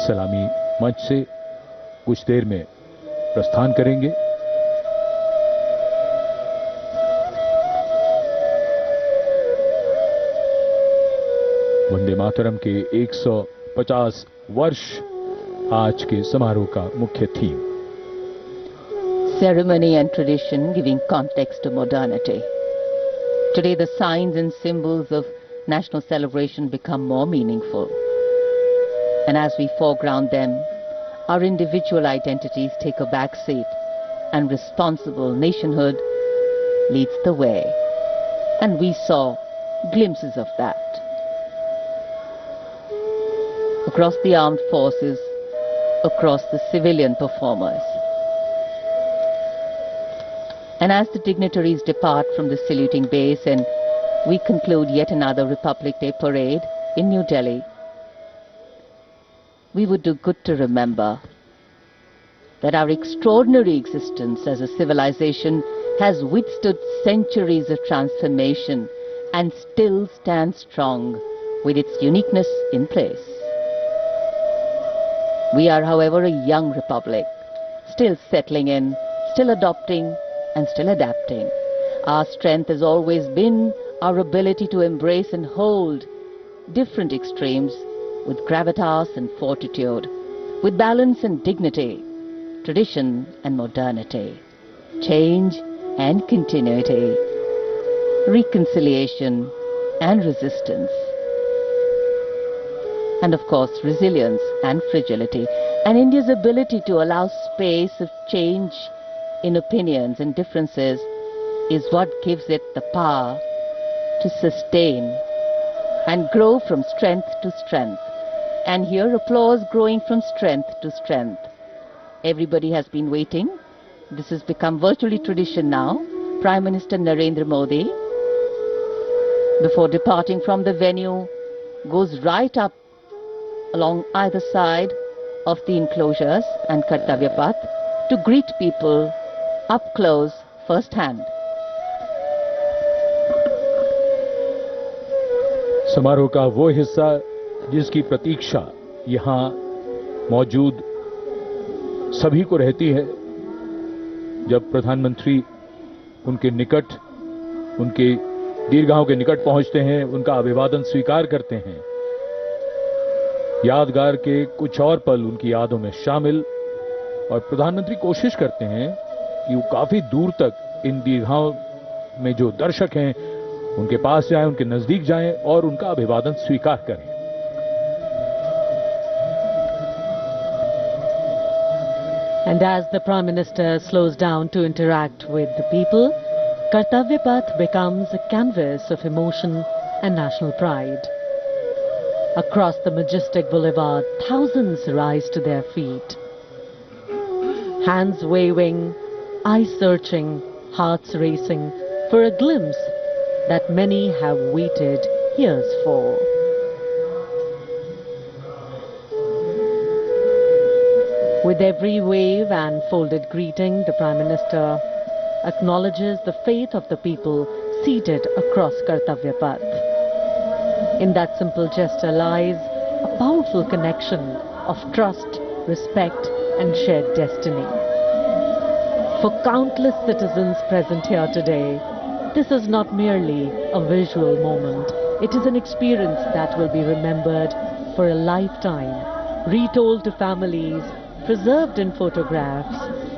सलामी मंच से कुछ देर में प्रस्थान करेंगे। वंदे मातरम के 150 वर्ष आज के समारोह का मुख्य theme. Ceremony and tradition giving context to modernity. Today the signs and symbols of national celebration become more meaningful. And as we foreground them, our individual identities take a back seat and responsible nationhood leads the way. And we saw glimpses of that. Across the armed forces, across the civilian performers. And as the dignitaries depart from the saluting base and we conclude yet another Republic Day parade in New Delhi, we would do good to remember that our extraordinary existence as a civilization has withstood centuries of transformation and still stands strong with its uniqueness in place. We are, however, a young republic, still settling in, still adopting, and still adapting. Our strength has always been our ability to embrace and hold different extremes with gravitas and fortitude, with balance and dignity, tradition and modernity, change and continuity, reconciliation and resistance, and of course resilience and fragility. And India's ability to allow space of change in opinions and differences is what gives it the power to sustain and grow from strength to strength. And here applause growing from strength to strength. Everybody has been waiting. This has become virtually tradition now. Prime Minister Narendra Modi, before departing from the venue, goes right up along either side of the enclosures and Kartavya Path to greet people up close, first hand. समारोह का वो हिस्सा जिसकी प्रतीक्षा यहाँ मौजूद सभी को रहती है, जब प्रधानमंत्री उनके निकट, उनके दीर्घाओं के निकट पहुंचते हैं, उनका अभिवादन स्वीकार करते हैं। यादगार के कुछ और पल उनकी यादों में शामिल, और प्रधानमंत्री कोशिश करते हैं कि वो काफी दूर तक इन दीर्घाओं में जो दर्शक हैं उनके पास जाएं, उनके नजदीक जाएं और उनका अभिवादन स्वीकार करें। And as the Prime Minister slows down to interact with the people, Kartavya Path becomes a canvas of emotion and national pride. Across the majestic boulevard, thousands rise to their feet. Hands waving, eyes searching, hearts racing for a glimpse that many have waited years for. With every wave and folded greeting, the Prime Minister acknowledges the faith of the people seated across Kartavya Path. In that simple gesture lies a powerful connection of trust, respect, and shared destiny. For countless citizens present here today, this is not merely a visual moment. It is an experience that will be remembered for a lifetime, retold to families, preserved in photographs,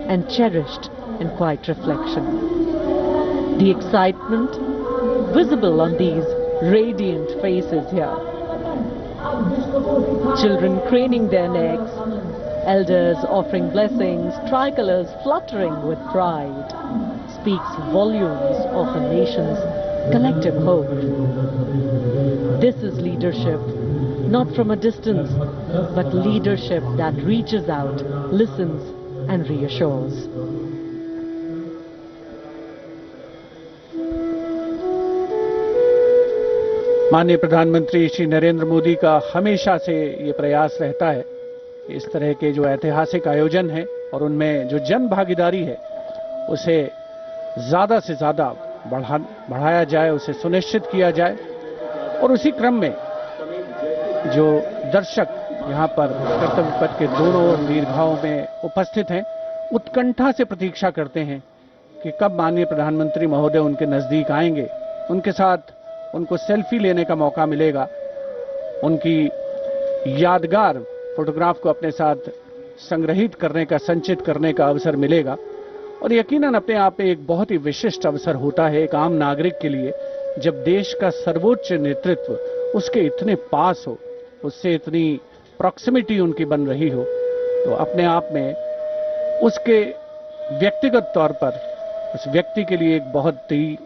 and cherished in quiet reflection. The excitement visible on these radiant faces here. Children craning their necks, elders offering blessings, tricolors fluttering with pride, speaks volumes of a nation's collective hope. This is leadership, not from a distance, but leadership that reaches out, listens, and reassures. माननीय प्रधानमंत्री श्री नरेंद्र मोदी का हमेशा से ये प्रयास रहता है कि इस तरह के जो ऐतिहासिक आयोजन हैं और उनमें जो जन भागीदारी है उसे ज़्यादा से ज़्यादा बढ़ाया जाए, उसे सुनिश्चित किया जाए। और उसी क्रम में जो दर्शक यहाँ पर कर्तव्य पथ के दोनों दीर्घाओं में उपस्थित हैं, उत्कंठा से प्रतीक्षा करते हैं कि कब माननीय प्रधानमंत्री महोदय उनके नज़दीक आएंगे, उनके साथ उनको सेल्फी लेने का मौका मिलेगा, उनकी यादगार फोटोग्राफ को अपने साथ संग्रहित करने का, संचित करने का अवसर मिलेगा। और यकीनन अपने आप में एक बहुत ही विशिष्ट अवसर होता है एक आम नागरिक के लिए, जब देश का सर्वोच्च नेतृत्व उसके इतने पास हो, उससे इतनी प्रॉक्सिमिटी उनकी बन रही हो, तो अपने आप में उसके व्यक्तिगत तौर पर उस व्यक्ति के लिए एक बहुत ही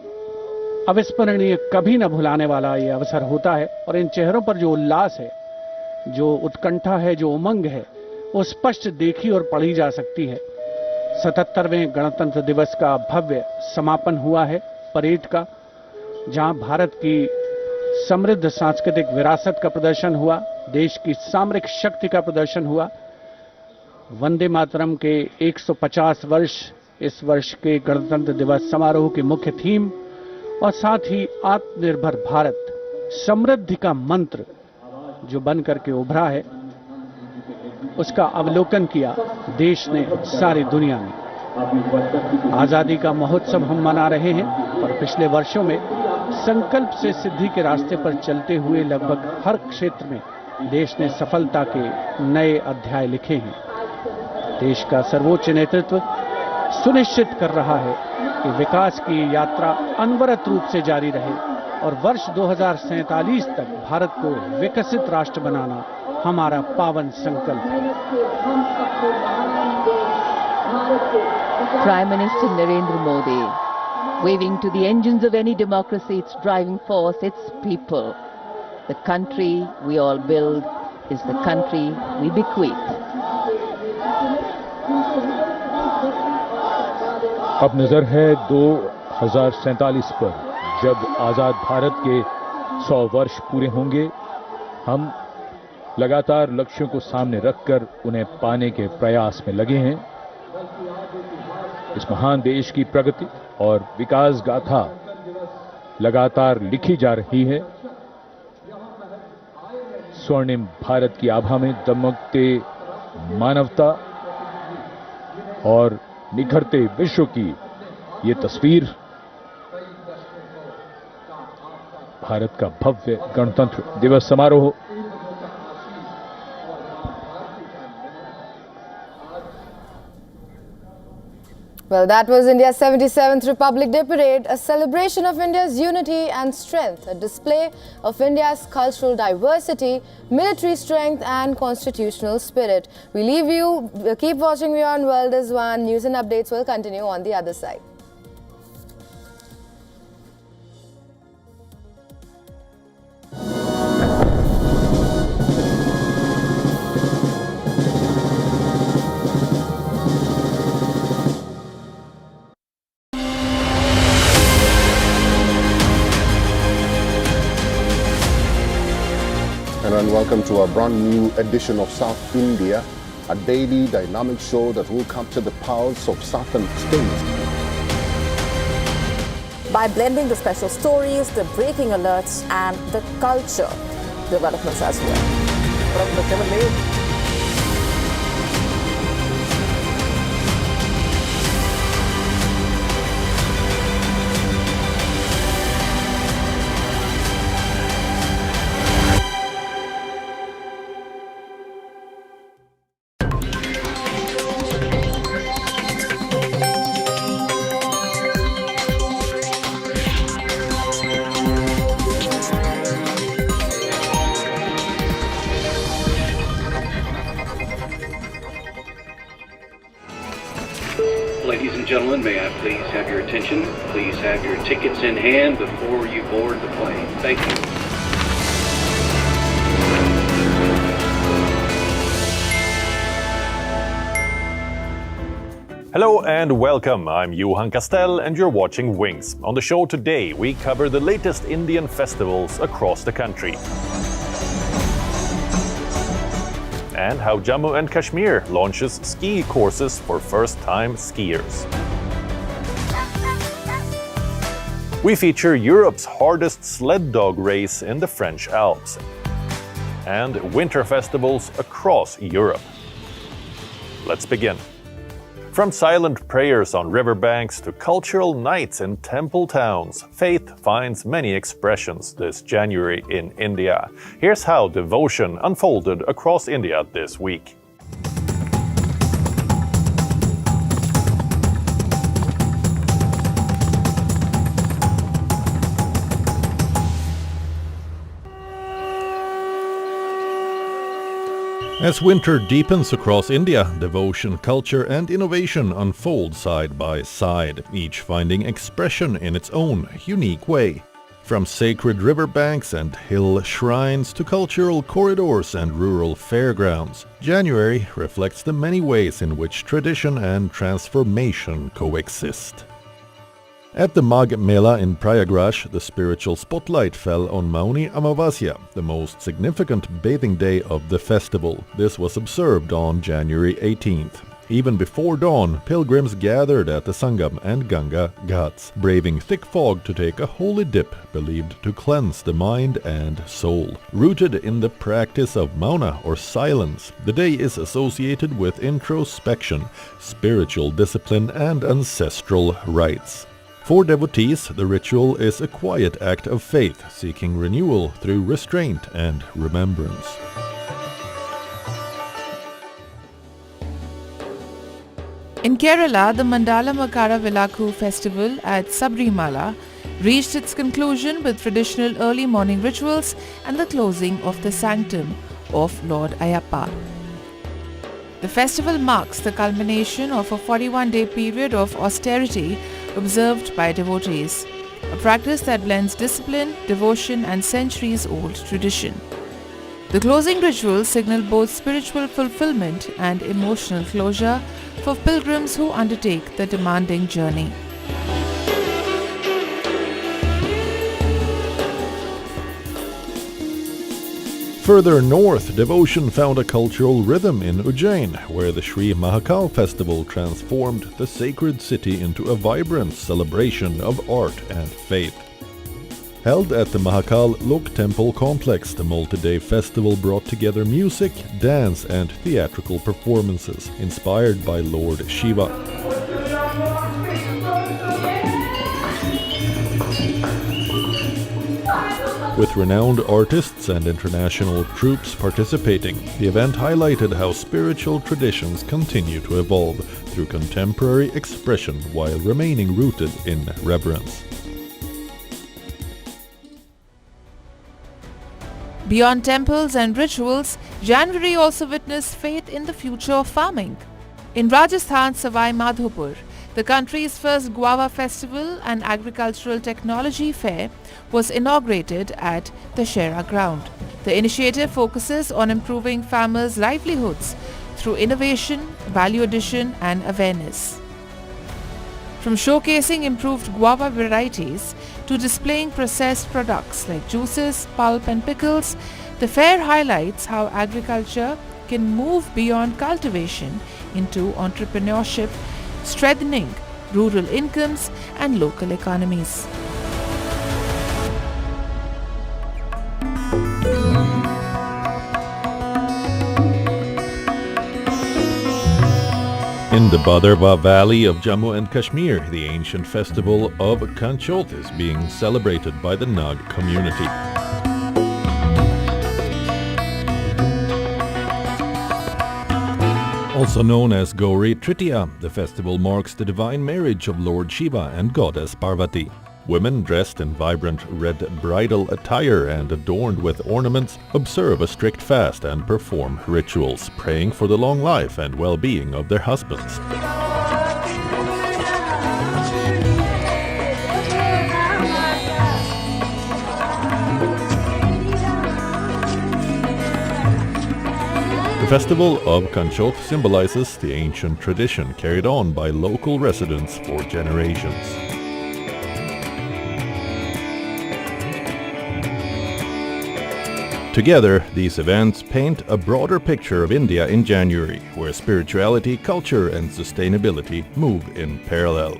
अविस्मरणीय, कभी न भुलाने वाला ये अवसर होता है। और इन चेहरों पर जो उल्लास है, जो उत्कंठा है, जो उमंग है, वो स्पष्ट देखी और पढ़ी जा सकती है। 77वें गणतंत्र दिवस का भव्य समापन हुआ है परेड का, जहां भारत की समृद्ध सांस्कृतिक विरासत का प्रदर्शन हुआ, देश की सामरिक शक्ति का प्रदर्शन हुआ। वंदे मातरम के 150 वर्ष इस वर्ष के गणतंत्र दिवस समारोह की मुख्य थीम और साथ ही आत्मनिर्भर भारत समृद्धि का मंत्र जो बन करके उभरा है, उसका अवलोकन किया देश ने, सारी दुनिया ने। आजादी का महोत्सव हम मना रहे हैं और पिछले वर्षों में संकल्प से सिद्धि के रास्ते पर चलते हुए लगभग हर क्षेत्र में देश ने सफलता के नए अध्याय लिखे हैं। देश का सर्वोच्च नेतृत्व सुनिश्चित कर रहा है कि विकास की यात्रा अनवरत रूप से जारी रहे और वर्ष 2047 तक भारत को विकसित राष्ट्र बनाना हमारा पावन संकल्प है। Prime Minister Narendra Modi, waving to the engines of any democracy, its driving force, its people. The country we all build is the country we bequeath. अब नजर है 2047 पर, जब आजाद भारत के 100 वर्ष पूरे होंगे। हम लगातार लक्ष्यों को सामने रखकर उन्हें पाने के प्रयास में लगे हैं। इस महान देश की प्रगति और विकास गाथा लगातार लिखी जा रही है। स्वर्णिम भारत की आभा में दमकते मानवता और निखरते विश्व की ये तस्वीर भारत का भव्य गणतंत्र दिवस समारोह। Well, that was India's 77th Republic Day Parade, a celebration of India's unity and strength, a display of India's cultural diversity, military strength and constitutional spirit. We leave you, keep watching WION World as One. News and updates will continue on the other side. And welcome to a brand new edition of South India, a daily dynamic show that will capture the pulse of southern states. By blending the special stories, the breaking alerts and the culture developments as well. From the 7 days. Ladies and gentlemen, may I please have your attention? Please have your tickets in hand before you board the plane. Thank you. Hello and welcome. I'm Johan Castell and you're watching Wings. On the show today, we cover the latest Indian festivals across the country. And how Jammu and Kashmir launches ski courses for first-time skiers. We feature Europe's hardest sled dog race in the French Alps. And winter festivals across Europe. Let's begin. From silent prayers on riverbanks to cultural nights in temple towns, faith finds many expressions this January in India. Here's how devotion unfolded across India this week. As winter deepens across India, devotion, culture and innovation unfold side by side, each finding expression in its own unique way. From sacred riverbanks and hill shrines to cultural corridors and rural fairgrounds, January reflects the many ways in which tradition and transformation coexist. At the Magh Mela in Prayagraj, the spiritual spotlight fell on Mauni Amavasya, the most significant bathing day of the festival. This was observed on January 18th. Even before dawn, pilgrims gathered at the Sangam and Ganga Ghats, braving thick fog to take a holy dip believed to cleanse the mind and soul. Rooted in the practice of mauna or silence, the day is associated with introspection, spiritual discipline and ancestral rites. For devotees, the ritual is a quiet act of faith, seeking renewal through restraint and remembrance. In Kerala, the Mandala Makara Vilakku festival at Sabrimala reached its conclusion with traditional early morning rituals and the closing of the sanctum of Lord Ayyappa. The festival marks the culmination of a 41-day period of austerity observed by devotees, a practice that blends discipline, devotion and centuries-old tradition. The closing rituals signal both spiritual fulfillment and emotional closure for pilgrims who undertake the demanding journey. Further north, devotion found a cultural rhythm in Ujjain, where the Sri Mahakal festival transformed the sacred city into a vibrant celebration of art and faith. Held at the Mahakal Lok Temple complex, the multi-day festival brought together music, dance and theatrical performances inspired by Lord Shiva. With renowned artists and international troops participating, the event highlighted how spiritual traditions continue to evolve through contemporary expression while remaining rooted in reverence. Beyond temples and rituals, January also witnessed faith in the future of farming. In Rajasthan's Savai Madhopur, the country's first guava festival and agricultural technology fair was inaugurated at the Shera ground. The initiative focuses on improving farmers' livelihoods through innovation, value addition and awareness. From showcasing improved guava varieties to displaying processed products like juices, pulp and pickles, the fair highlights how agriculture can move beyond cultivation into entrepreneurship, strengthening rural incomes and local economies. In the Bhadrava Valley of Jammu and Kashmir, the ancient festival of Kanchot is being celebrated by the Nag community. Also known as Gauri Tritiya, the festival marks the divine marriage of Lord Shiva and goddess Parvati. Women dressed in vibrant red bridal attire and adorned with ornaments observe a strict fast and perform rituals, praying for the long life and well-being of their husbands. The festival of Kanchot symbolizes the ancient tradition carried on by local residents for generations. Together, these events paint a broader picture of India in January, where spirituality, culture and sustainability move in parallel,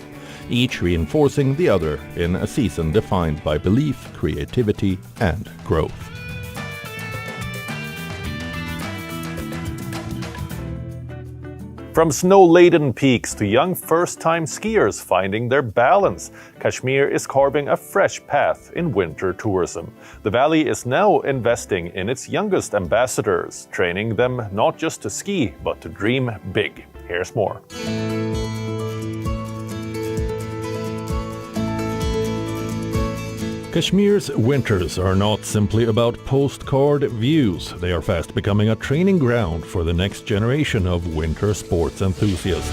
each reinforcing the other in a season defined by belief, creativity and growth. From snow-laden peaks to young first-time skiers finding their balance, Kashmir is carving a fresh path in winter tourism. The valley is now investing in its youngest ambassadors, training them not just to ski, but to dream big. Here's more. Kashmir's winters are not simply about postcard views. They are fast becoming a training ground for the next generation of winter sports enthusiasts.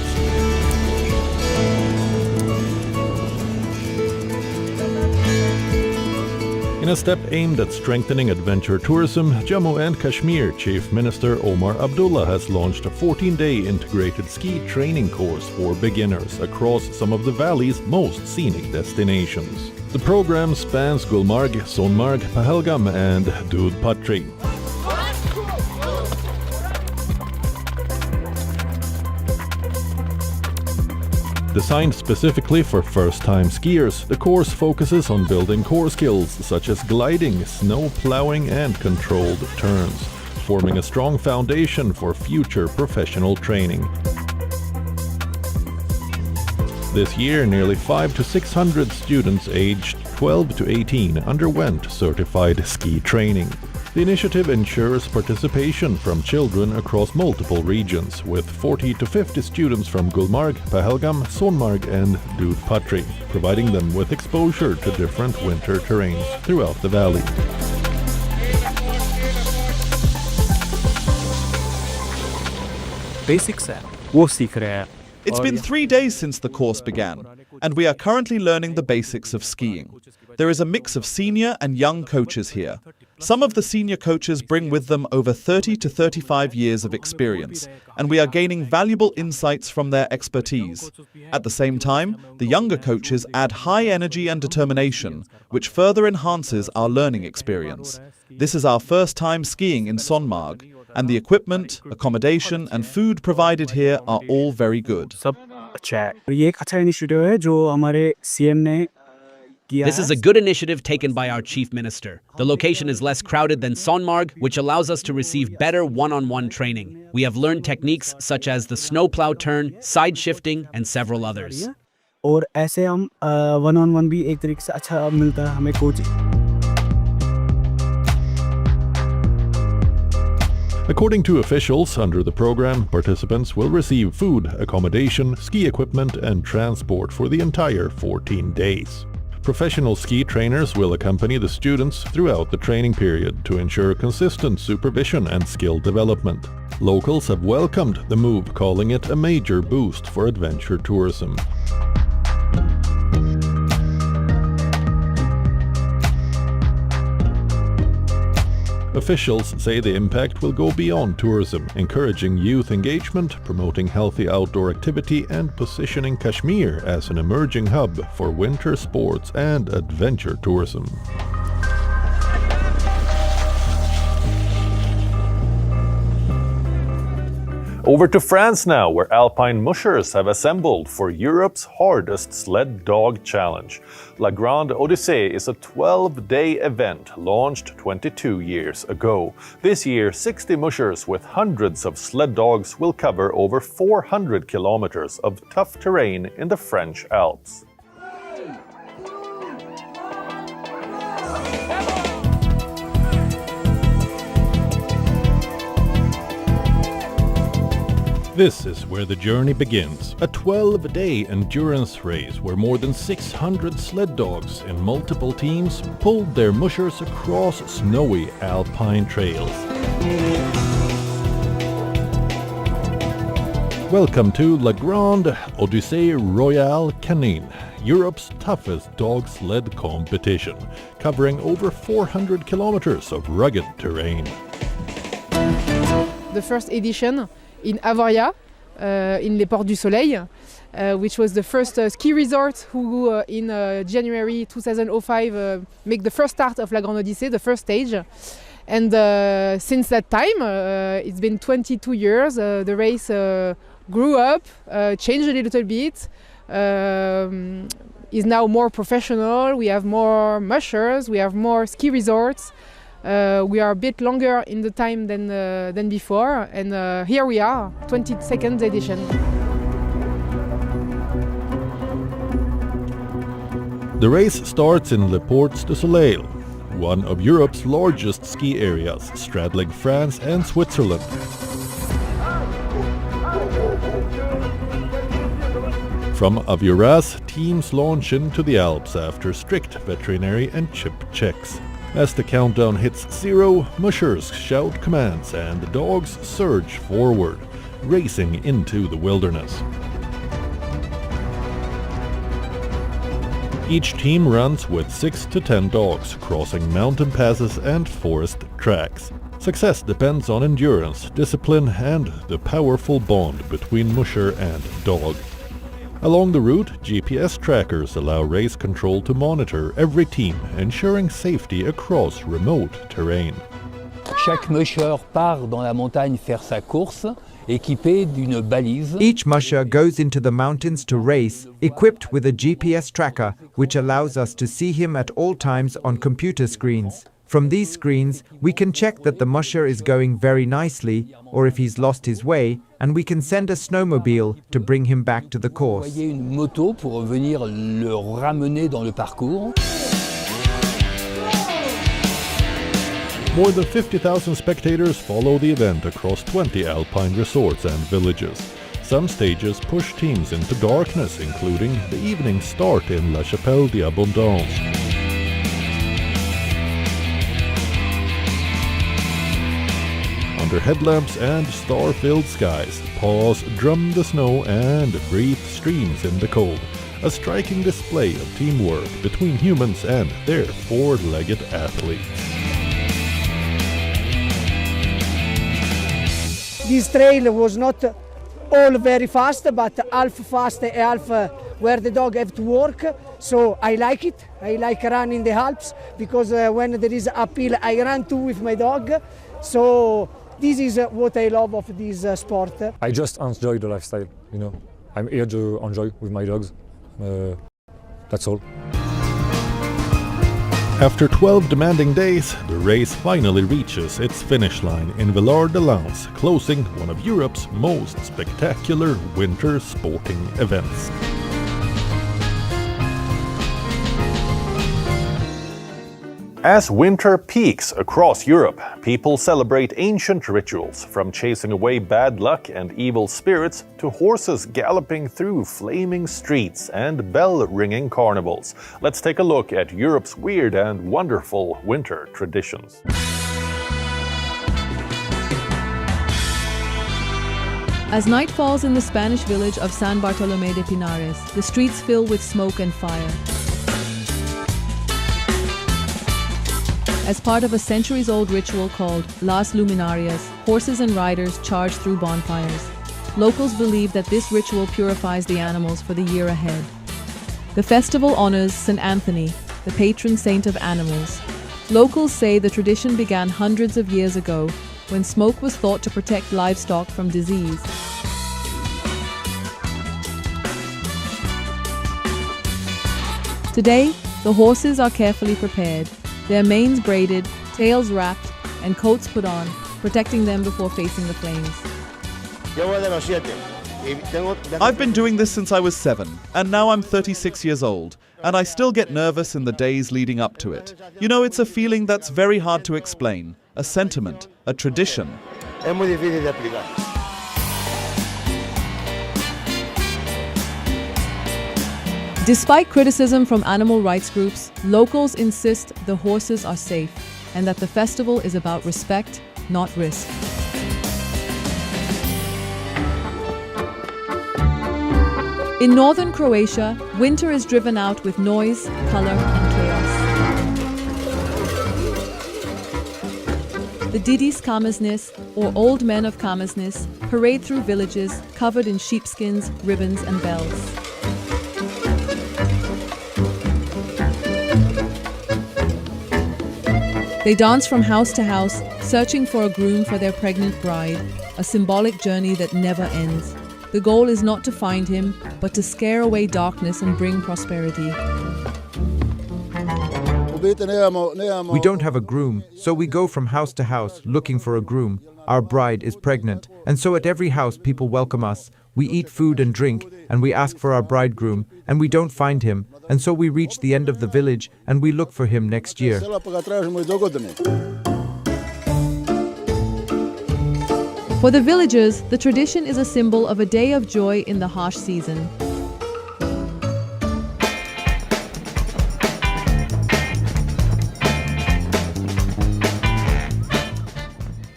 In a step aimed at strengthening adventure tourism, Jammu and Kashmir Chief Minister Omar Abdullah has launched a 14-day integrated ski training course for beginners across some of the valley's most scenic destinations. The program spans Gulmarg, Sonmarg, Pahalgam and Dudh Patri. Designed specifically for first-time skiers, the course focuses on building core skills such as gliding, snow plowing and controlled turns, forming a strong foundation for future professional training. This year, nearly 500 to 600 students aged 12 to 18 underwent certified ski training. The initiative ensures participation from children across multiple regions, with 40 to 50 students from Gulmarg, Pahalgam, Sonmarg and Dudh Patri, providing them with exposure to different winter terrains throughout the valley. Basics है, वो सीख रहे हैं. It's been 3 days since the course began, and we are currently learning the basics of skiing. There is a mix of senior and young coaches here. Some of the senior coaches bring with them over 30 to 35 years of experience, and we are gaining valuable insights from their expertise. At the same time, the younger coaches add high energy and determination, which further enhances our learning experience. This is our first time skiing in Sonmarg, and the equipment, accommodation and food provided here are all very good. This is a good initiative taken by our chief minister. The location is less crowded than Sonmarg, which allows us to receive better one-on-one training. We have learned techniques such as the snowplow turn, side shifting, and several others. और ऐसे हम one-on-one भी एक तरीके से अच्छा मिलता है हमें coaching. According to officials under the program, participants will receive food, accommodation, ski equipment and transport for the entire 14 days. Professional ski trainers will accompany the students throughout the training period to ensure consistent supervision and skill development. Locals have welcomed the move, calling it a major boost for adventure tourism. Officials say the impact will go beyond tourism, encouraging youth engagement, promoting healthy outdoor activity and positioning Kashmir as an emerging hub for winter sports and adventure tourism. Over to France now, where alpine mushers have assembled for Europe's hardest sled dog challenge. La Grande Odyssée is a 12-day event launched 22 years ago. This year, 60 mushers with hundreds of sled dogs will cover over 400 kilometers of tough terrain in the French Alps. This is where the journey begins. A 12-day endurance race where more than 600 sled dogs in multiple teams pulled their mushers across snowy alpine trails. Welcome to La Grande Odyssée Royale Canine, Europe's toughest dog sled competition, covering over 400 kilometers of rugged terrain. The first edition in Avoria, in Les Portes du Soleil, which was the first ski resort who in January 2005 make the first start of La Grande Odyssée, the first stage. And since that time, it's been 22 years, the race grew up, changed a little bit, is now more professional, we have more mushers, we have more ski resorts. We are a bit longer in the time than before, and here we are, 22nd edition. The race starts in Les Portes du Soleil, one of Europe's largest ski areas, straddling France and Switzerland. From Avioraz, teams launch into the Alps after strict veterinary and chip checks. As the countdown hits 0, mushers shout commands and the dogs surge forward, racing into the wilderness. Each team runs with 6 to 10 dogs, crossing mountain passes and forest tracks. Success depends on endurance, discipline and the powerful bond between musher and dog. Along the route, GPS trackers allow race control to monitor every team, ensuring safety across remote terrain. Chaque musher part dans la montagne faire sa course, équipé d'une balise. Each musher goes into the mountains to race, equipped with a GPS tracker, which allows us to see him at all times on computer screens. From these screens, we can check that the musher is going very nicely, or if he's lost his way, and we can send a snowmobile to bring him back to the course. Envoyer une moto pour venir le ramener dans le parcours. More than 50,000 spectators follow the event across 20 alpine resorts and villages. Some stages push teams into darkness, including the evening start in La Chapelle d'Abondance. Under headlamps and star-filled skies, paws drum the snow and breathe streams in the cold. A striking display of teamwork between humans and their four-legged athletes. This trail was not all very fast, but half fast and half where the dog have to work. So I like it. I like running the Alps because when there is uphill, I run too with my dog. So this is what I love of this sport. I just enjoy the lifestyle, you know. I'm here to enjoy with my dogs. That's all. After 12 demanding days, the race finally reaches its finish line in Villard-de-Lans, closing one of Europe's most spectacular winter sporting events. As winter peaks across Europe, people celebrate ancient rituals, from chasing away bad luck and evil spirits to horses galloping through flaming streets and bell-ringing carnivals. Let's take a look at Europe's weird and wonderful winter traditions. As night falls in the Spanish village of San Bartolomé de Pinares, the streets fill with smoke and fire. As part of a centuries-old ritual called Las Luminarias, horses and riders charge through bonfires. Locals believe that this ritual purifies the animals for the year ahead. The festival honors St. Anthony, the patron saint of animals. Locals say the tradition began hundreds of years ago, when smoke was thought to protect livestock from disease. Today, the horses are carefully prepared, their manes braided, tails wrapped, and coats put on, protecting them before facing the flames. I've been doing this since I was 7, and now I'm 36 years old, and I still get nervous in the days leading up to it. You know, it's a feeling that's very hard to explain, a sentiment, a tradition. Despite criticism from animal rights groups, locals insist the horses are safe and that the festival is about respect, not risk. In northern Croatia, winter is driven out with noise, color, and chaos. The Didis Kamesnis, or Old Men of Kamesnis, parade through villages covered in sheepskins, ribbons, and bells. They dance from house to house, searching for a groom for their pregnant bride, a symbolic journey that never ends. The goal is not to find him, but to scare away darkness and bring prosperity. We don't have a groom, so we go from house to house looking for a groom. Our bride is pregnant, and so at every house people welcome us. We eat food and drink, and we ask for our bridegroom, and we don't find him, and so we reach the end of the village, and we look for him next year. For the villagers, the tradition is a symbol of a day of joy in the harsh season.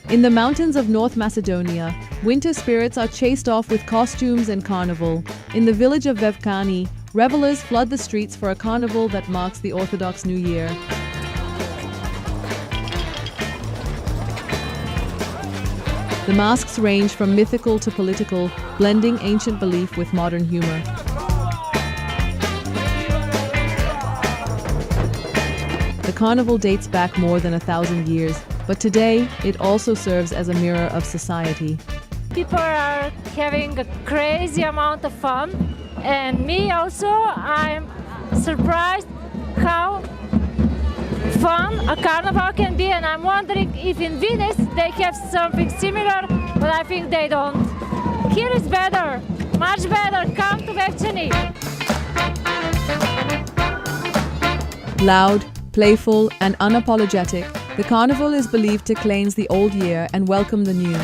In the mountains of North Macedonia, winter spirits are chased off with costumes and carnival. In the village of Vevkani, revelers flood the streets for a carnival that marks the Orthodox New Year. The masks range from mythical to political, blending ancient belief with modern humor. The carnival dates back more than 1,000 years, But today, it also serves as a mirror of society. People are having a crazy amount of fun, and me also, I'm surprised how fun a carnival can be, and I'm wondering if in Venice they have something similar, but I think they don't. Here is better, much better. Come to Mechanized. Loud, playful, and unapologetic, the carnival is believed to cleanse the old year and welcome the new.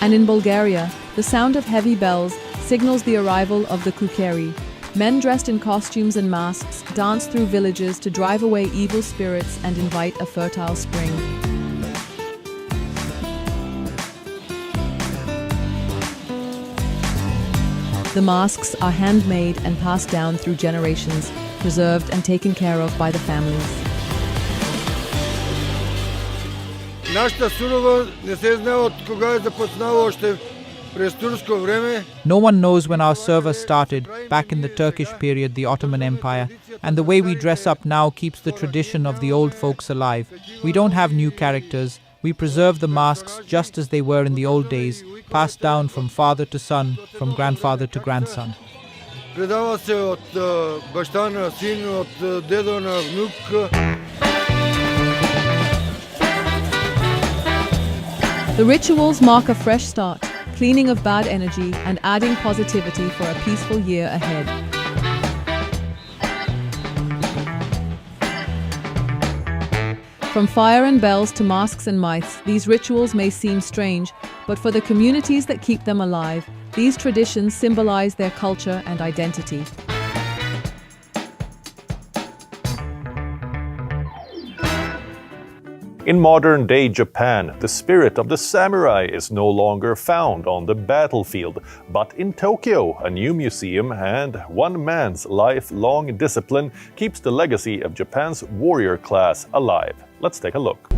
And in Bulgaria, the sound of heavy bells signals the arrival of the kukeri. Men dressed in costumes and masks dance through villages to drive away evil spirits and invite a fertile spring. The masks are handmade and passed down through generations, preserved and taken care of by the families. No one knows when our service started, back in the Turkish period, the Ottoman Empire, and the way we dress up now keeps the tradition of the old folks alive. We don't have new characters. We preserve the masks just as they were in the old days, passed down from father to son, from grandfather to grandson. The rituals mark a fresh start, cleaning of bad energy and adding positivity for a peaceful year ahead. From fire and bells to masks and myths, these rituals may seem strange, but for the communities that keep them alive, these traditions symbolize their culture and identity. In modern-day Japan, the spirit of the samurai is no longer found on the battlefield, but in Tokyo, a new museum and one man's lifelong discipline keeps the legacy of Japan's warrior class alive. Let's take a look.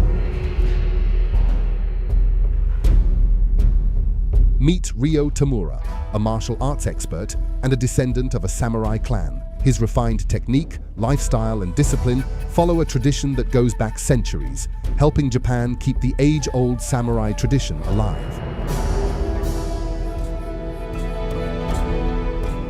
Meet Ryo Tamura, a martial arts expert and a descendant of a samurai clan. His refined technique, lifestyle, and discipline follow a tradition that goes back centuries, helping Japan keep the age-old samurai tradition alive.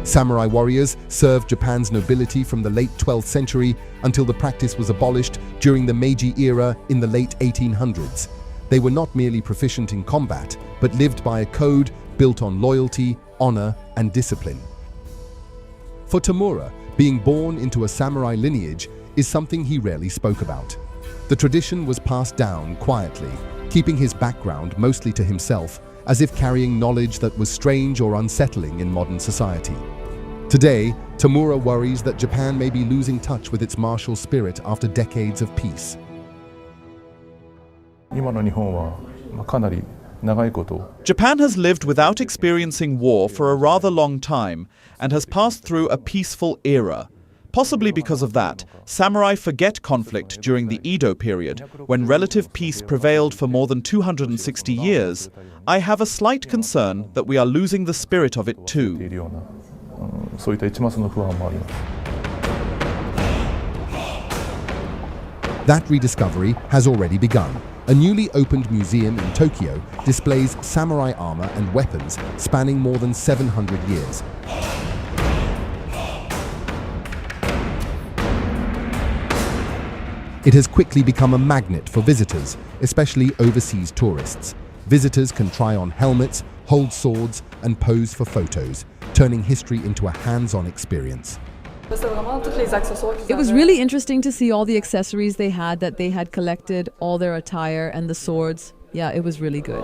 Samurai warriors served Japan's nobility from the late 12th century until the practice was abolished during the Meiji era in the late 1800s. They were not merely proficient in combat, but lived by a code built on loyalty, honor, and discipline. For Tamura, being born into a samurai lineage is something he rarely spoke about. The tradition was passed down quietly, keeping his background mostly to himself, as if carrying knowledge that was strange or unsettling in modern society. Today, Tamura worries that Japan may be losing touch with its martial spirit after decades of peace. Japan has lived without experiencing war for a rather long time and has passed through a peaceful era. Possibly because of that, samurai forget conflict during the Edo period, when relative peace prevailed for more than 260 years. I have a slight concern that we are losing the spirit of it too. That rediscovery has already begun. A newly opened museum in Tokyo displays samurai armor and weapons spanning more than 700 years. It has quickly become a magnet for visitors, especially overseas tourists. Visitors can try on helmets, hold swords, and pose for photos, turning history into a hands-on experience. It was really interesting to see all the accessories they had collected, all their attire and the swords. Yeah, it was really good.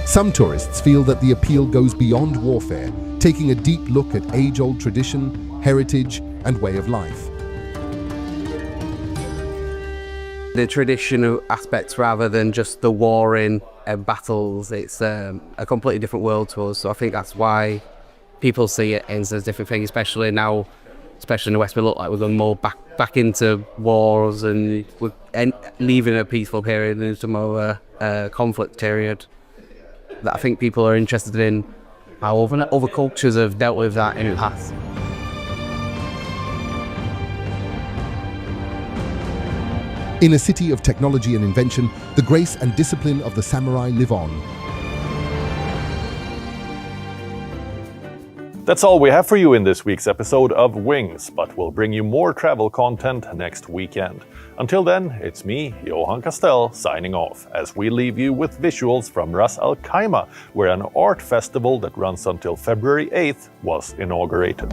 Some tourists feel that the appeal goes beyond warfare, taking a deep look at age-old tradition, heritage, and way of life. The traditional aspects rather than just the warring and battles, it's a completely different world to us, so I think that's why people see it as a different thing, especially now especially in the West, we look like we're going more back into wars, and we're leaving a peaceful period and into more conflict period. That I think people are interested in how other cultures have dealt with that in the past. In a city of technology and invention, the grace and discipline of the samurai live on. That's all we have for you in this week's episode of Wings, but we'll bring you more travel content next weekend. Until then, it's me, Johan Castell, signing off as we leave you with visuals from Ras Al Khaimah, where an art festival that runs until February 8th was inaugurated.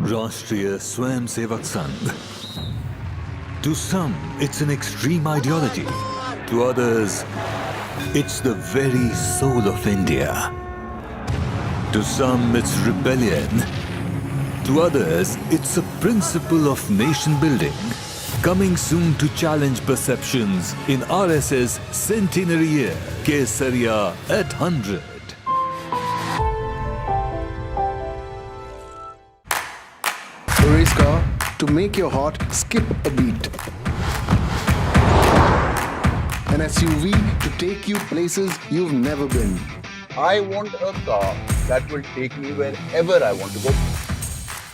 Rashtriya Swayamsevak Sangh. To some, it's an extreme ideology. To others, it's the very soul of India. To some, it's rebellion. To others, it's a principle of nation building. Coming soon to challenge perceptions in RSS Centenary Year, Kesariya at 100. A race car to make your heart skip a beat. An SUV to take you places you've never been. I want a car that will take me wherever I want to go.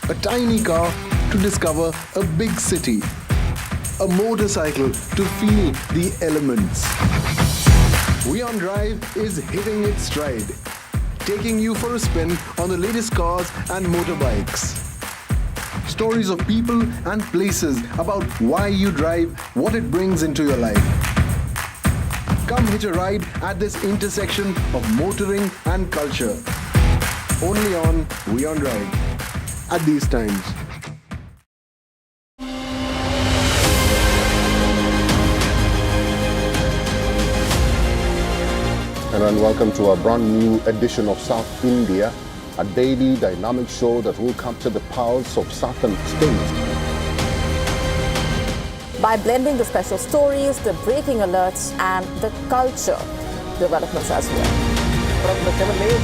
A tiny car to discover a big city. A motorcycle to feel the elements. WION Drive is hitting its stride, taking you for a spin on the latest cars and motorbikes. Stories of people and places about why you drive, what it brings into your life. Come hitch a ride at this intersection of motoring and culture. Only on WION Drive at these times. Hello and welcome to a brand new edition of South India, a daily dynamic show that will capture the pulse of southern states. By blending the special stories, the breaking alerts, and the culture developments as well. From the 7 days.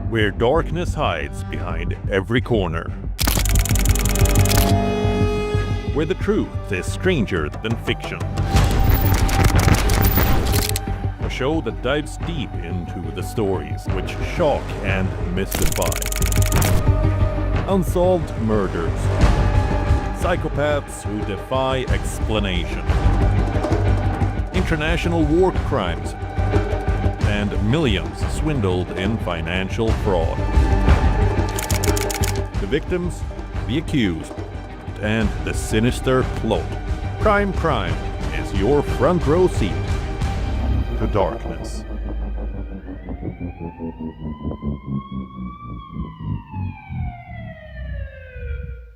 Where darkness hides behind every corner. Where the truth is stranger than fiction. A show that dives deep into the stories which shock and mystify. Unsolved murders. Psychopaths who defy explanation. International war crimes. And millions swindled in financial fraud. The victims, the accused, and the sinister plot. Crime is your front row seat to darkness.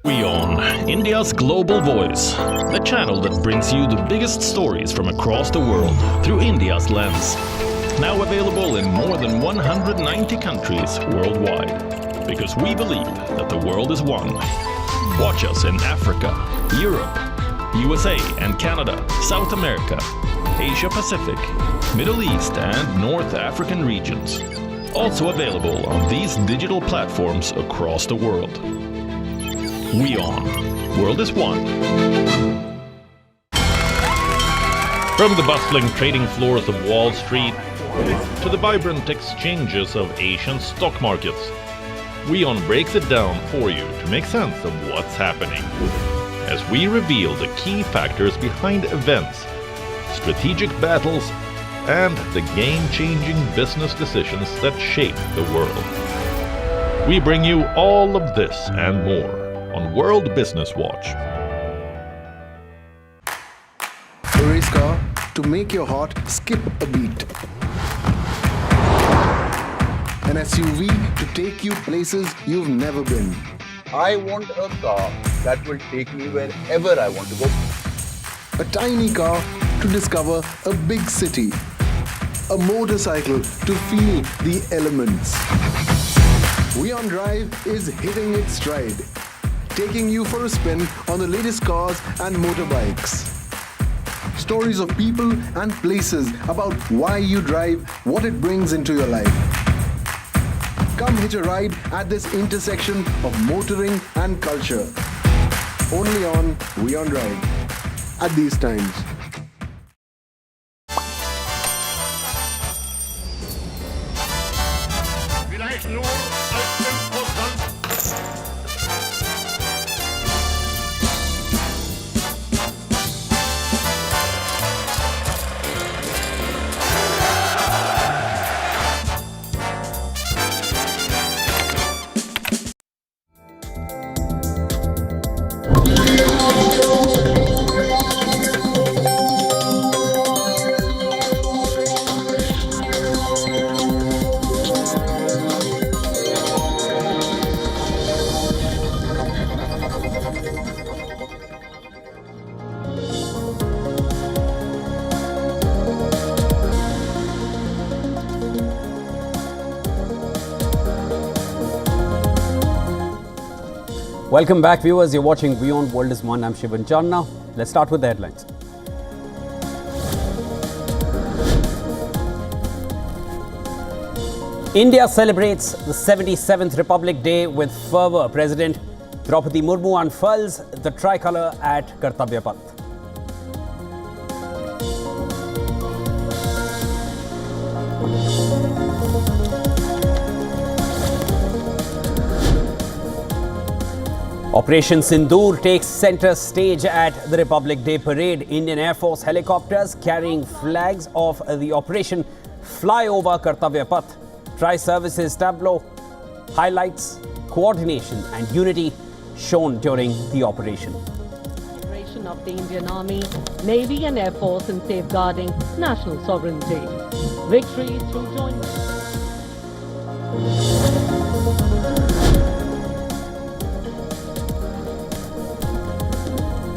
WION, India's global voice, the channel that brings you the biggest stories from across the world through India's lens. Now available in more than 190 countries worldwide, because we believe that the world is one. Watch us in Africa, Europe, USA and Canada, South America, Asia Pacific, Middle East and North African regions. Also available on these digital platforms across the world. WION, world is one. From the bustling trading floors of Wall Street to the vibrant exchanges of Asian stock markets, WION breaks it down for you to make sense of what's happening, as we reveal the key factors behind events, strategic battles, and the game-changing business decisions that shape the world. We bring you all of this and more on World Business Watch. A race car to make your heart skip a beat. An SUV to take you places you've never been. I want a car that will take me wherever I want to go. A tiny car to discover a big city. A motorcycle to feel the elements. WION Drive is hitting its stride, taking you for a spin on the latest cars and motorbikes. Stories of people and places about why you drive, what it brings into your life. Come hitch a ride at this intersection of motoring and culture. Only on WION Drive at these times. Welcome back, viewers. You're watching WION World is One. I'm Shivan Channa. Let's start with the headlines. India celebrates the 77th Republic Day with fervour. President Draupadi Murmu unfurls the tricolour at Kartavya Path. Operation Sindoor takes centre stage at the Republic Day Parade. Indian Air Force helicopters carrying flags of the operation fly over Kartavya Path. Tri-services Tableau highlights coordination and unity shown during the operation. Integration of the Indian Army, Navy and Air Force in safeguarding national sovereignty. Victory through jointness.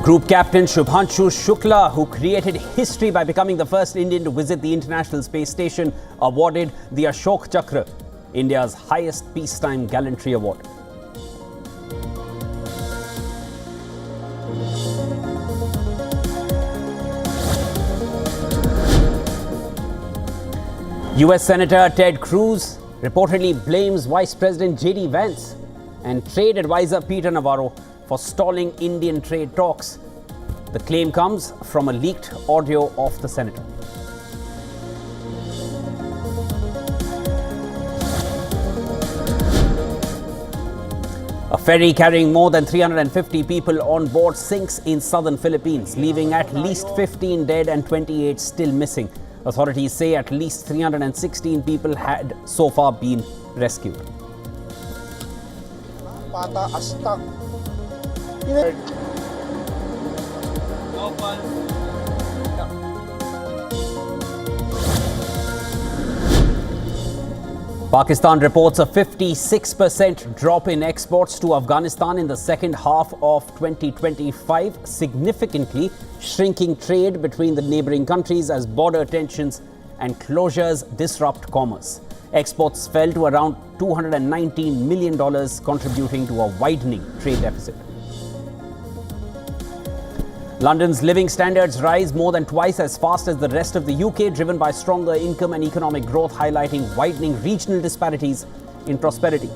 Group Captain Shubhanshu Shukla, who created history by becoming the first Indian to visit the International Space Station, awarded the Ashok Chakra, India's highest peacetime gallantry award. US Senator Ted Cruz reportedly blames Vice President J.D. Vance and trade advisor Peter Navarro for stalling Indian trade talks. The claim comes from a leaked audio of the senator. A ferry carrying more than 350 people on board sinks in southern Philippines, leaving at least 15 dead and 28 still missing. Authorities say at least 316 people had so far been rescued. Pakistan reports a 56% drop in exports to Afghanistan in the second half of 2025, significantly shrinking trade between the neighboring countries as border tensions and closures disrupt commerce. Exports fell to around $219 million, contributing to a widening trade deficit. London's living standards rise more than twice as fast as the rest of the UK, driven by stronger income and economic growth, highlighting widening regional disparities in prosperity.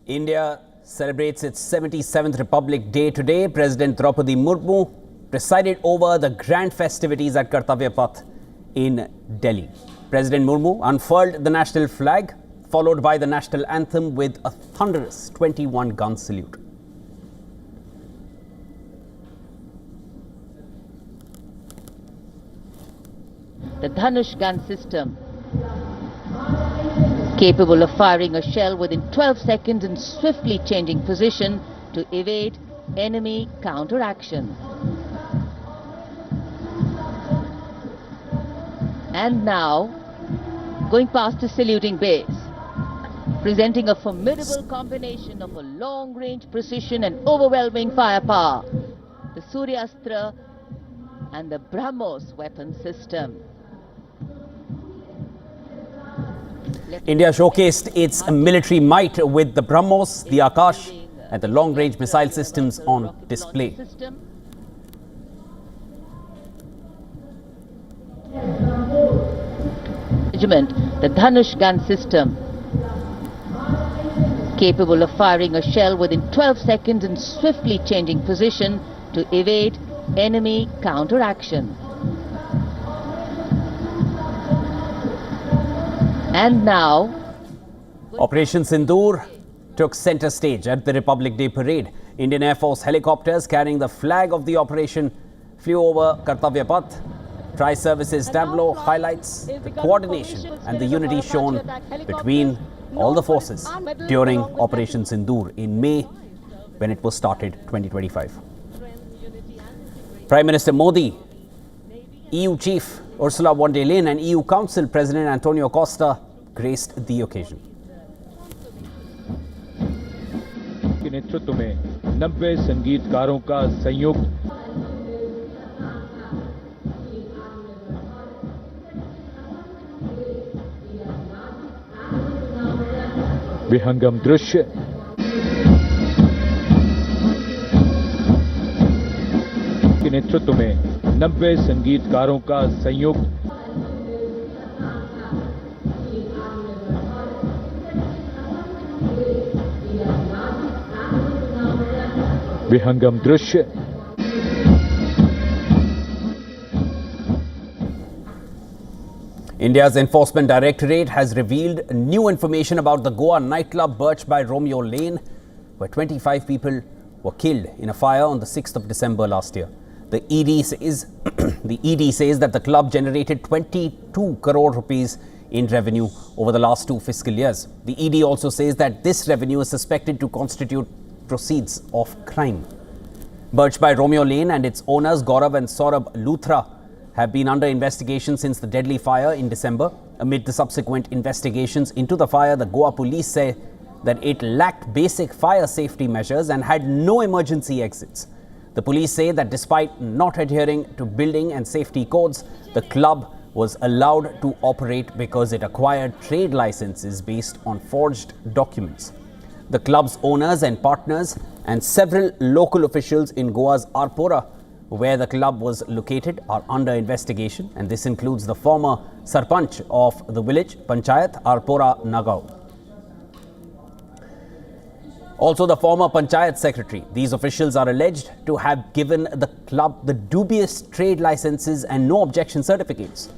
India celebrates its 77th Republic Day today. President Draupadi Murmu presided over the grand festivities at Kartavya Path in Delhi. President Murmu unfurled the national flag, followed by the national anthem with a thunderous 21-gun salute. The Dhanush gun system, capable of firing a shell within 12 seconds and swiftly changing position to evade enemy counteraction. And now, going past the saluting base, presenting a formidable combination of a long-range precision and overwhelming firepower, the Suryastra and the BrahMos weapon system. India showcased its military might with the BrahMos, the Akash and the long-range missile systems on display. Regiment, the Dhanush gun system, capable of firing a shell within 12 seconds and swiftly changing position to evade enemy counteraction. And now, Operation Sindoor took center stage at the Republic Day parade. Indian Air Force helicopters carrying the flag of the operation flew over Kartavya Path. Tri-Services Tableau highlights the coordination and the unity shown between all the forces during Operation Sindoor in May, when it was started 2025. Prime Minister Modi, EU Chief Ursula von der Leyen and EU Council President Antonio Costa graced the occasion. के नेतृत्व में 90 संगीतकारों का संयुक्त विहंगम दृश्य के नेतृत्व में 90 संगीतकारों का संयुक्त विहंगम दृश्य India's Enforcement Directorate has revealed new information about the Goa nightclub Birch by Romeo Lane, where 25 people were killed in a fire on the 6th of December last year. The ED says that the club generated 22 crore rupees in revenue over the last 2 fiscal years. The ED also says that this revenue is suspected to constitute proceeds of crime. Birch by Romeo Lane and its owners Gaurav and Saurabh Luthra have been under investigation since the deadly fire in December. Amid the subsequent investigations into the fire, the Goa police say that it lacked basic fire safety measures and had no emergency exits. The police say that despite not adhering to building and safety codes, the club was allowed to operate because it acquired trade licenses based on forged documents. The club's owners and partners and several local officials in Goa's Arpora, where the club was located, are under investigation, and this includes the former Sarpanch of the village, Panchayat Arpora Nagao. Also the former Panchayat Secretary. These officials are alleged to have given the club the dubious trade licenses and no objection certificates.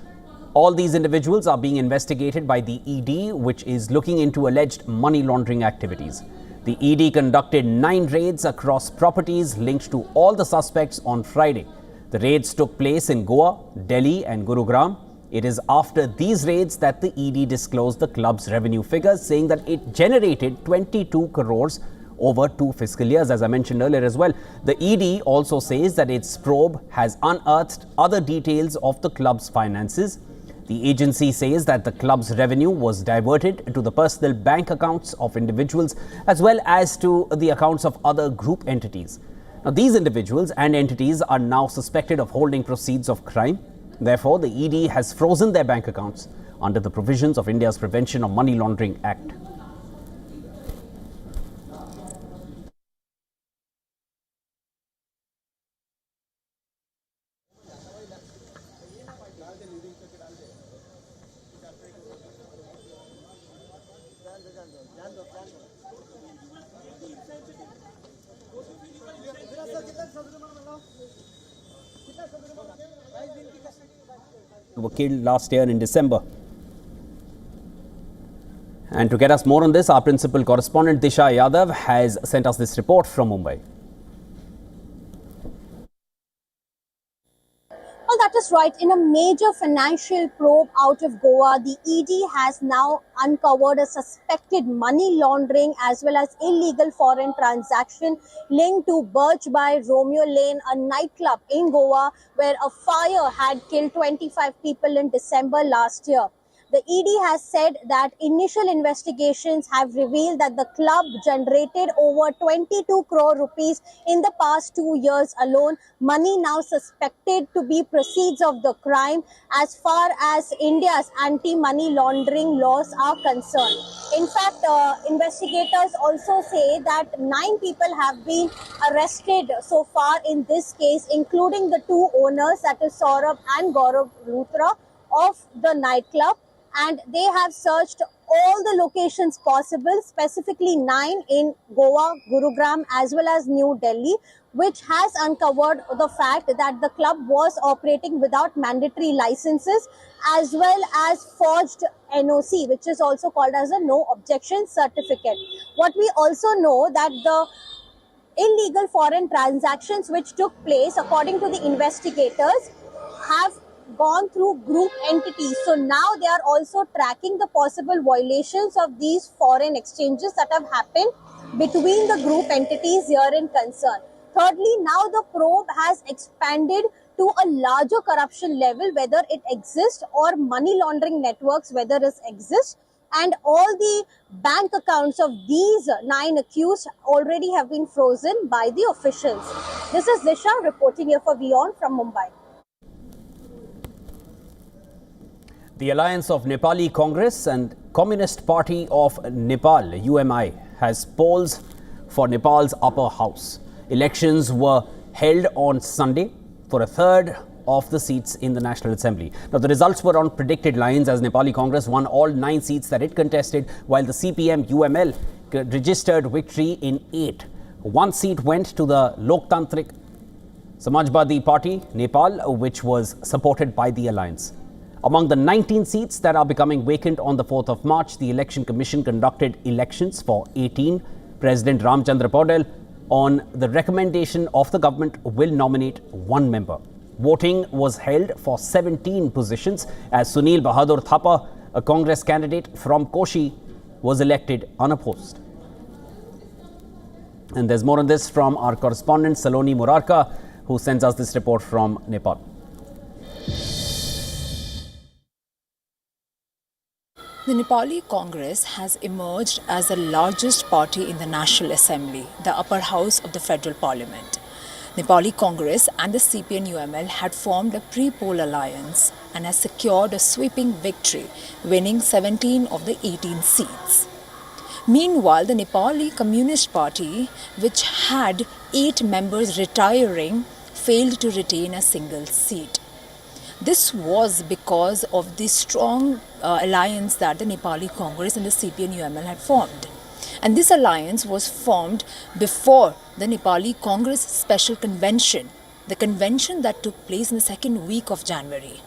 All these individuals are being investigated by the ED, which is looking into alleged money laundering activities. The ED conducted 9 raids across properties linked to all the suspects on Friday. The raids took place in Goa, Delhi and Gurugram. It is after these raids that the ED disclosed the club's revenue figures, saying that it generated 22 crores over 2 fiscal years, as I mentioned earlier as well. The ED also says that its probe has unearthed other details of the club's finances. The agency says that the club's revenue was diverted to the personal bank accounts of individuals as well as to the accounts of other group entities. Now, these individuals and entities are now suspected of holding proceeds of crime. Therefore, the ED has frozen their bank accounts under the provisions of India's Prevention of Money Laundering Act. Were killed last year in December. And to get us more on this, our principal correspondent Disha Yadav has sent us this report from Mumbai. Well, that is right. In a major financial probe out of Goa, the ED has now uncovered a suspected money laundering as well as illegal foreign transaction linked to Birch by Romeo Lane, a nightclub in Goa where a fire had killed 25 people in December last year. The ED has said that initial investigations have revealed that the club generated over 22 crore rupees in the past 2 years alone, money now suspected to be proceeds of the crime as far as India's anti-money laundering laws are concerned. In fact, investigators also say that 9 people have been arrested so far in this case, including the 2 owners, that is Saurabh and Gaurav Luthra of the nightclub. And they have searched all the locations possible, specifically 9 in Goa, Gurugram as well as New Delhi, which has uncovered the fact that the club was operating without mandatory licenses as well as forged NOC, which is also called as a no objection certificate. What we also know that the illegal foreign transactions which took place, according to the investigators, have gone through group entities. So now they are also tracking the possible violations of these foreign exchanges that have happened between the group entities here in concern. Thirdly, now the probe has expanded to a larger corruption level, whether it exists, or money laundering networks, whether it exists. And all the bank accounts of these 9 accused already have been frozen by the officials. This is Disha reporting here for WION from Mumbai. The Alliance of Nepali Congress and Communist Party of Nepal, UMI, has polls for Nepal's upper house. Elections were held on Sunday for a third of the seats in the National Assembly. Now, the results were on predicted lines as Nepali Congress won all 9 seats that it contested, while the CPM UML registered victory in 8. 1 seat went to the Loktantrik Samajwadi Party, Nepal, which was supported by the alliance. Among the 19 seats that are becoming vacant on the 4th of March, the Election Commission conducted elections for 18. President Ramchandra Paudel, on the recommendation of the government, will nominate 1 member. Voting was held for 17 positions as Sunil Bahadur Thapa, a Congress candidate from Koshi, was elected unopposed. And there's more on this from our correspondent Saloni Murarka, who sends us this report from Nepal. The Nepali Congress has emerged as the largest party in the National Assembly, the upper house of the federal parliament. Nepali Congress and the CPN-UML had formed a pre-poll alliance and has secured a sweeping victory, winning 17 of the 18 seats. Meanwhile, the Nepali Communist Party, which had 8 members retiring, failed to retain a single seat. This was because of the strong alliance that the Nepali Congress and the CPN-UML had formed. And this alliance was formed before the Nepali Congress Special Convention, the convention that took place in the 2nd week of January.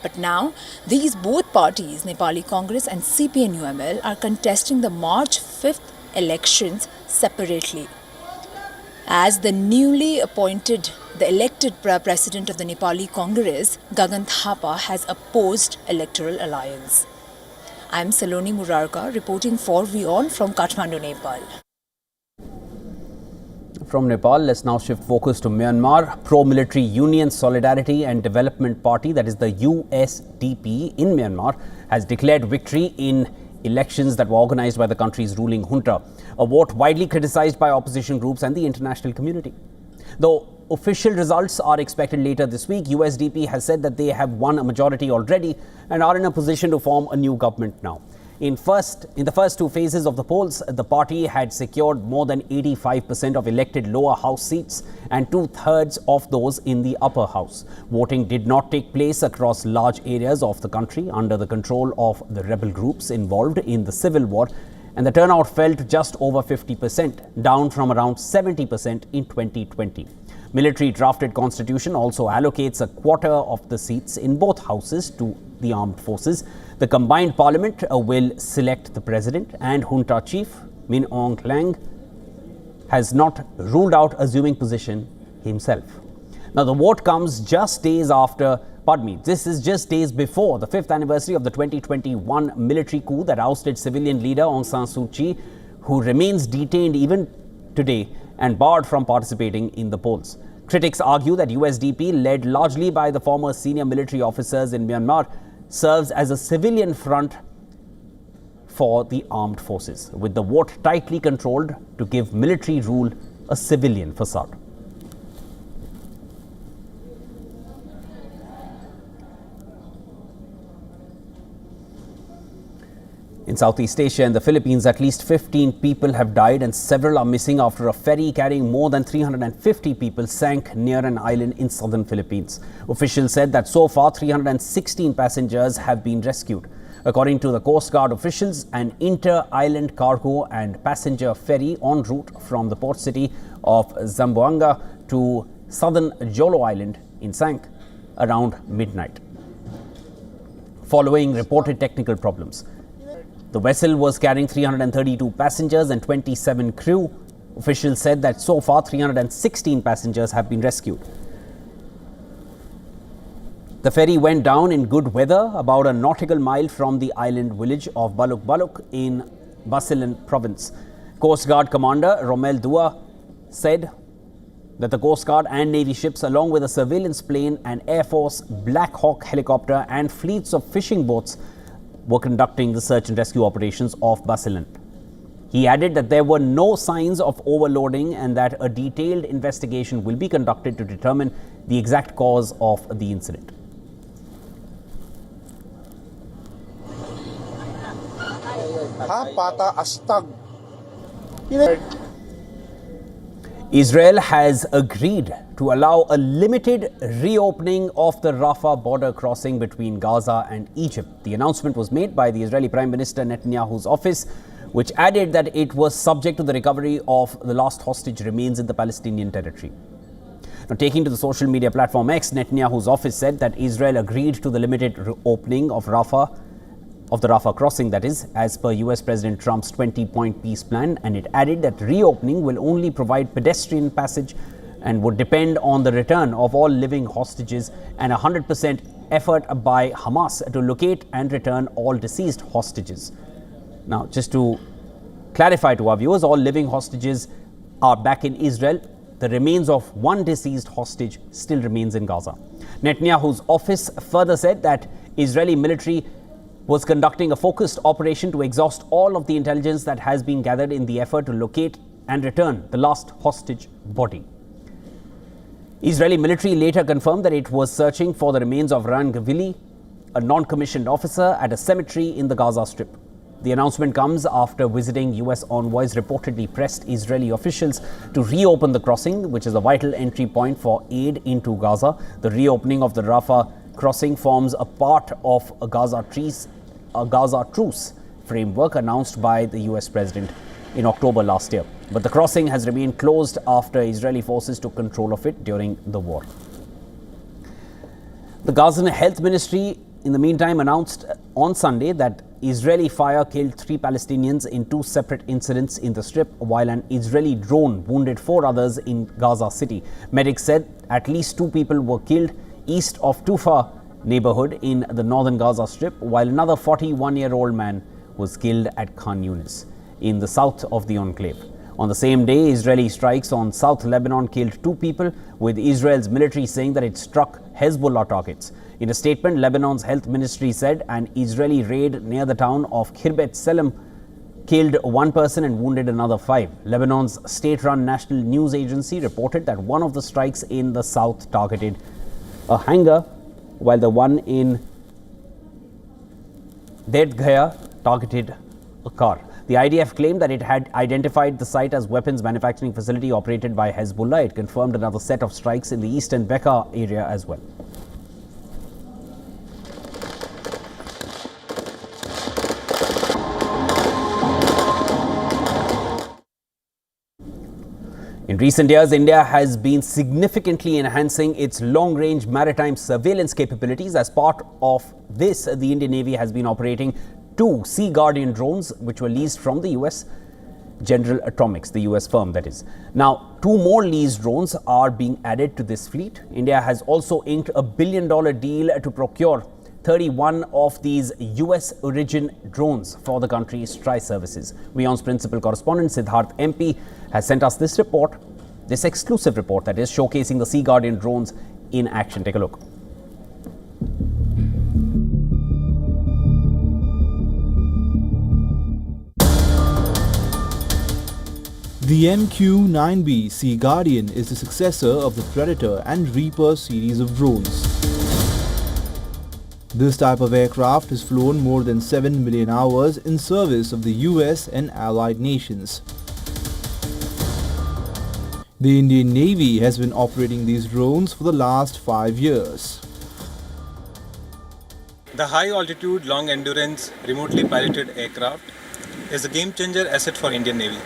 But now, these both parties, Nepali Congress and CPN-UML, are contesting the March 5th elections separately. As the elected president of the Nepali Congress, Gagan Thapa, has opposed electoral alliance. I am Saloni Murarka reporting for WION from Kathmandu, Nepal. From Nepal, let's now shift focus to Myanmar. Pro-military Union Solidarity and Development Party, that is the USDP in Myanmar, has declared victory in elections that were organized by the country's ruling junta, a vote widely criticized by opposition groups and the international community. Though official results are expected later this week, USDP has said that they have won a majority already and are in a position to form a new government now. In the first two phases of the polls, the party had secured more than 85% of elected lower house seats and 2/3 of those in the upper house. Voting did not take place across large areas of the country under the control of the rebel groups involved in the civil war, and the turnout fell to just over 50%, down from around 70% in 2020. Military drafted constitution also allocates a quarter of the seats in both houses to the armed forces. The combined parliament will select the president, and junta chief Min Aung Hlaing has not ruled out assuming position himself. Now, the vote comes just days before the 5th anniversary of the 2021 military coup that ousted civilian leader Aung San Suu Kyi, who remains detained even today and barred from participating in the polls. Critics argue that USDP, led largely by the former senior military officers in Myanmar, serves as a civilian front for the armed forces, with the vote tightly controlled to give military rule a civilian facade. In Southeast Asia and the Philippines, at least 15 people have died and several are missing after a ferry carrying more than 350 people sank near an island in southern Philippines. Officials said that so far 316 passengers have been rescued. According to the Coast Guard officials, an inter-island cargo and passenger ferry en route from the port city of Zamboanga to southern Jolo Island sank around midnight, following reported technical problems. The vessel was carrying 332 passengers and 27 crew. Officials said that so far 316 passengers have been rescued. The ferry went down in good weather about a nautical mile from the island village of Baluk Baluk in Basilan province. Coast Guard Commander Romel Dua said that the Coast Guard and Navy ships, along with a surveillance plane, an Air Force Black Hawk helicopter and fleets of fishing boats, were conducting the search and rescue operations off Basilan. He added that there were no signs of overloading and that a detailed investigation will be conducted to determine the exact cause of the incident. Israel has agreed to allow a limited reopening of the Rafah border crossing between Gaza and Egypt. The announcement was made by the Israeli Prime Minister Netanyahu's office, which added that it was subject to the recovery of the last hostage remains in the Palestinian territory. Now, taking to the social media platform X, Netanyahu's office said that Israel agreed to the limited reopening of the Rafah crossing, that is, as per US President Trump's 20-point peace plan, and it added that reopening will only provide pedestrian passage and would depend on the return of all living hostages and 100% effort by Hamas to locate and return all deceased hostages. Now, just to clarify to our viewers, all living hostages are back in Israel. The remains of one deceased hostage still remains in Gaza. Netanyahu's office further said that Israeli military was conducting a focused operation to exhaust all of the intelligence that has been gathered in the effort to locate and return the last hostage body. Israeli military later confirmed that it was searching for the remains of Ran Gavili, a non-commissioned officer at a cemetery in the Gaza Strip. The announcement comes after visiting US envoys reportedly pressed Israeli officials to reopen the crossing, which is a vital entry point for aid into Gaza. The reopening of the Rafah crossing forms a part of a Gaza truce framework announced by the US president in October last year. But the crossing has remained closed after Israeli forces took control of it during the war. The Gazan Health Ministry in the meantime, announced on Sunday that Israeli fire killed 3 Palestinians in 2 separate incidents in the Strip, while an Israeli drone wounded 4 others in Gaza City. Medics said at least 2 people were killed east of Tufa neighborhood in the northern Gaza Strip, while another 41-year-old man was killed at Khan Yunis in the south of the enclave. On the same day, Israeli strikes on South Lebanon killed 2 people, with Israel's military saying that it struck Hezbollah targets. In a statement, Lebanon's health ministry said an Israeli raid near the town of Khirbet Selim killed 1 person and wounded another 5. Lebanon's state-run national news agency reported that one of the strikes in the south targeted a hangar, while the one in Derdgaya targeted a car. The IDF claimed that it had identified the site as weapons manufacturing facility operated by Hezbollah. It confirmed another set of strikes in the eastern Bekaa area as well. In recent years, India has been significantly enhancing its long-range maritime surveillance capabilities. As part of this, the Indian Navy has been operating 2 Sea Guardian drones, which were leased from the US General Atomics, the US firm that is. Now, 2 more leased drones are being added to this fleet. India has also inked a $1 billion deal to procure 31 of these US origin drones for the country's tri-services. WION's principal correspondent Siddharth MP has sent us this report, this exclusive report that is showcasing the Sea Guardian drones in action. Take a look. The MQ-9B Sea Guardian is the successor of the Predator and Reaper series of drones. This type of aircraft has flown more than 7 million hours in service of the US and allied nations. The Indian Navy has been operating these drones for the last 5 years. The high-altitude, long-endurance, remotely piloted aircraft is a game-changer asset for Indian Navy.